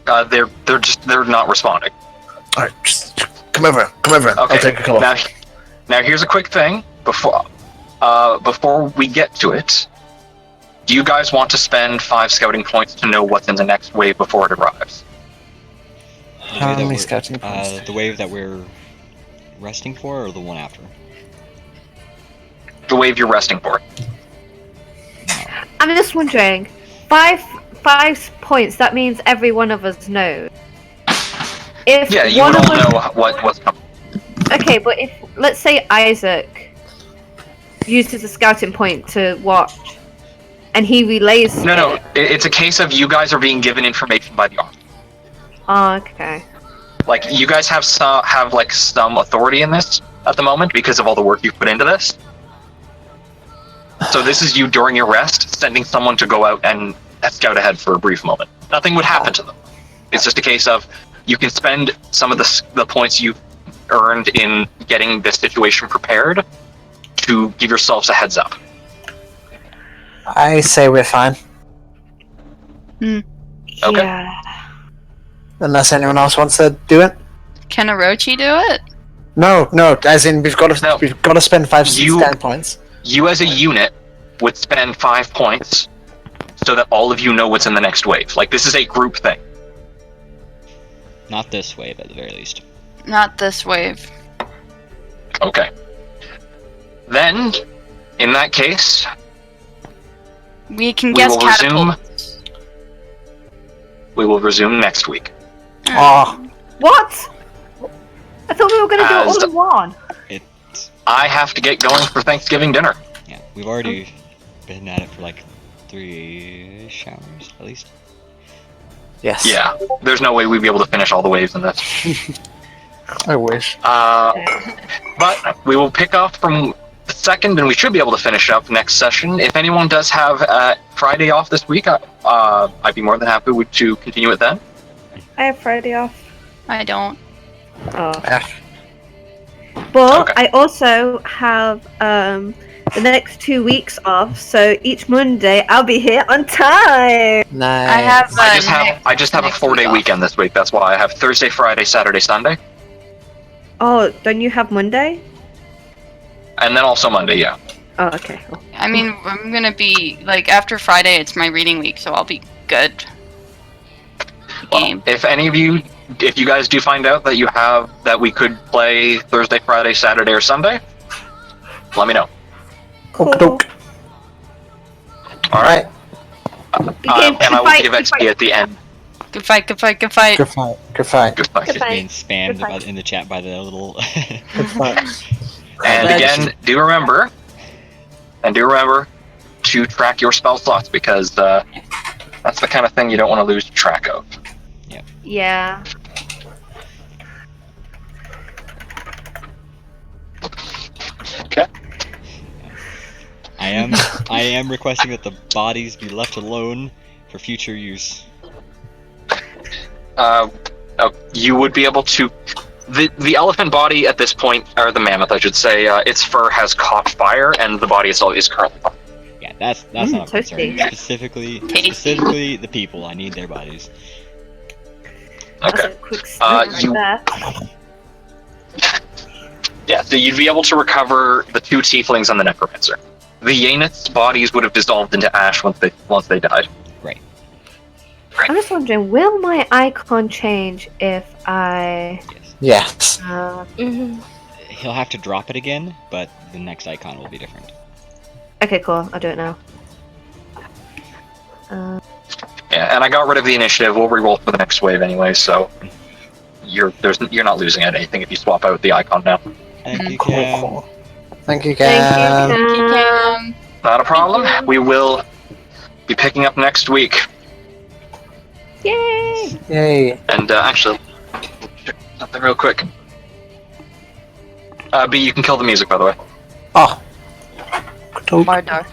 Speaker 4: They're not responding.
Speaker 3: All right, just come over. Okay. I'll take your collar off.
Speaker 4: Now here's a quick thing before we get to it. Do you guys want to spend 5 scouting points to know what's in the next wave before it arrives?
Speaker 3: How many scouting points?
Speaker 2: The wave that we're resting for, or the one after?
Speaker 4: The wave you're resting for.
Speaker 6: I'm just wondering, 5 points, that means every one of us knows. If
Speaker 4: Yeah, you
Speaker 6: one
Speaker 4: would
Speaker 6: of
Speaker 4: all
Speaker 6: us,
Speaker 4: know what's coming.
Speaker 6: Okay, but if, let's say Isaac uses a scouting point to watch, and he relays
Speaker 4: No.
Speaker 6: it.
Speaker 4: It's a case of you guys are being given information by the army.
Speaker 6: Oh, okay.
Speaker 4: Like you guys have some authority in this at the moment because of all the work you've put into this. So this is you during your rest, sending someone to go out and scout ahead for a brief moment. Nothing would happen to them. It's just a case of you can spend some of the points you've earned in getting this situation prepared to give yourselves a heads up.
Speaker 3: I say we're fine.
Speaker 4: Okay.
Speaker 6: Yeah.
Speaker 3: Unless anyone else wants to do it.
Speaker 1: Can Orochi do it?
Speaker 3: No, as in we've got to spend 5
Speaker 4: You-
Speaker 3: stand points.
Speaker 4: You as a unit would spend 5 points so that all of you know what's in the next wave. Like, this is a group thing.
Speaker 2: Not this wave, at the very least.
Speaker 1: Not this wave.
Speaker 4: Okay. Then, in that case,
Speaker 1: We can
Speaker 4: We
Speaker 1: guess
Speaker 4: will resume.
Speaker 1: catapults.
Speaker 4: we will resume next week.
Speaker 3: Oh,
Speaker 6: What? I thought we were going to do it
Speaker 4: As-
Speaker 6: all in one.
Speaker 4: I have to get going for Thanksgiving dinner.
Speaker 2: Yeah, we've already been at it for like 3-ish hours, at least.
Speaker 3: yes.
Speaker 4: Yeah, there's no way we'd be able to finish all the waves in this.
Speaker 3: I wish.
Speaker 4: But we will pick up from the second, and we should be able to finish up next session. If anyone does have Friday off this week, I'd be more than happy to continue it then.
Speaker 6: I have Friday off.
Speaker 1: I don't.
Speaker 6: Oh.
Speaker 3: Yeah.
Speaker 6: But
Speaker 4: Okay.
Speaker 6: I also have the next 2 weeks off, so each Monday I'll be here on time.
Speaker 3: Nice.
Speaker 1: I have.
Speaker 4: I just have a
Speaker 1: next
Speaker 4: 4-day
Speaker 1: week off.
Speaker 4: weekend this week. That's why I have Thursday, Friday, Saturday, Sunday,
Speaker 6: Oh, don't you have Monday?
Speaker 4: and then also Monday. Yeah.
Speaker 6: Oh, okay. Oh.
Speaker 1: I mean, I'm gonna be like after Friday. It's my reading week, so I'll be good. Game.
Speaker 4: If any of you, if you guys do find out that that we could play Thursday, Friday, Saturday, or Sunday, let me know.
Speaker 3: Okey-doke.
Speaker 4: All right.
Speaker 6: Good
Speaker 4: And I will
Speaker 6: fight,
Speaker 4: give
Speaker 6: good
Speaker 4: XP
Speaker 6: fight.
Speaker 4: at the end.
Speaker 1: Good fight. Good fight. Good fight.
Speaker 3: Good fight. Good fight.
Speaker 4: Goodbye.
Speaker 6: Goodbye.
Speaker 2: Being spammed
Speaker 6: Goodbye.
Speaker 2: in the chat by the little.
Speaker 3: Good fight.
Speaker 4: And again, do remember to track your spell slots, because that's the kind of thing you don't want to lose track of.
Speaker 6: Yeah.
Speaker 4: Okay.
Speaker 2: I am requesting that the bodies be left alone for future use.
Speaker 4: You would be able to. The elephant body at this point, or the mammoth, I should say, its fur has caught fire, and the body itself is currently fire.
Speaker 2: Yeah, that's not a concern.
Speaker 6: toasty.
Speaker 2: Specifically the people. I need their bodies.
Speaker 6: That's
Speaker 4: Okay.
Speaker 6: a quick
Speaker 4: Uh,
Speaker 6: snap
Speaker 4: you-
Speaker 6: there.
Speaker 4: Yeah, so you'd be able to recover the 2 tieflings and the necromancer. The Yanith's bodies would have dissolved into ash once they died.
Speaker 6: I'm just wondering, will my icon change if I...
Speaker 2: Yes.
Speaker 3: Yes.
Speaker 5: Mm-hmm.
Speaker 2: He'll have to drop it again, but the next icon will be different.
Speaker 6: Okay, cool. I'll do it now.
Speaker 4: Yeah, and I got rid of the initiative. We'll reroll for the next wave anyway, so you're not losing at anything if you swap out the icon now.
Speaker 2: Thank you,
Speaker 3: Cool,
Speaker 2: Cam.
Speaker 3: cool. Thank you,
Speaker 6: Thank
Speaker 3: Cam.
Speaker 6: you, Cam.
Speaker 4: Not a problem. We will be picking up next week.
Speaker 6: Yay!
Speaker 3: Yay.
Speaker 4: And actually, check something real quick. B, you can kill the music, by the way.
Speaker 3: Oh. Good.
Speaker 1: Mardar.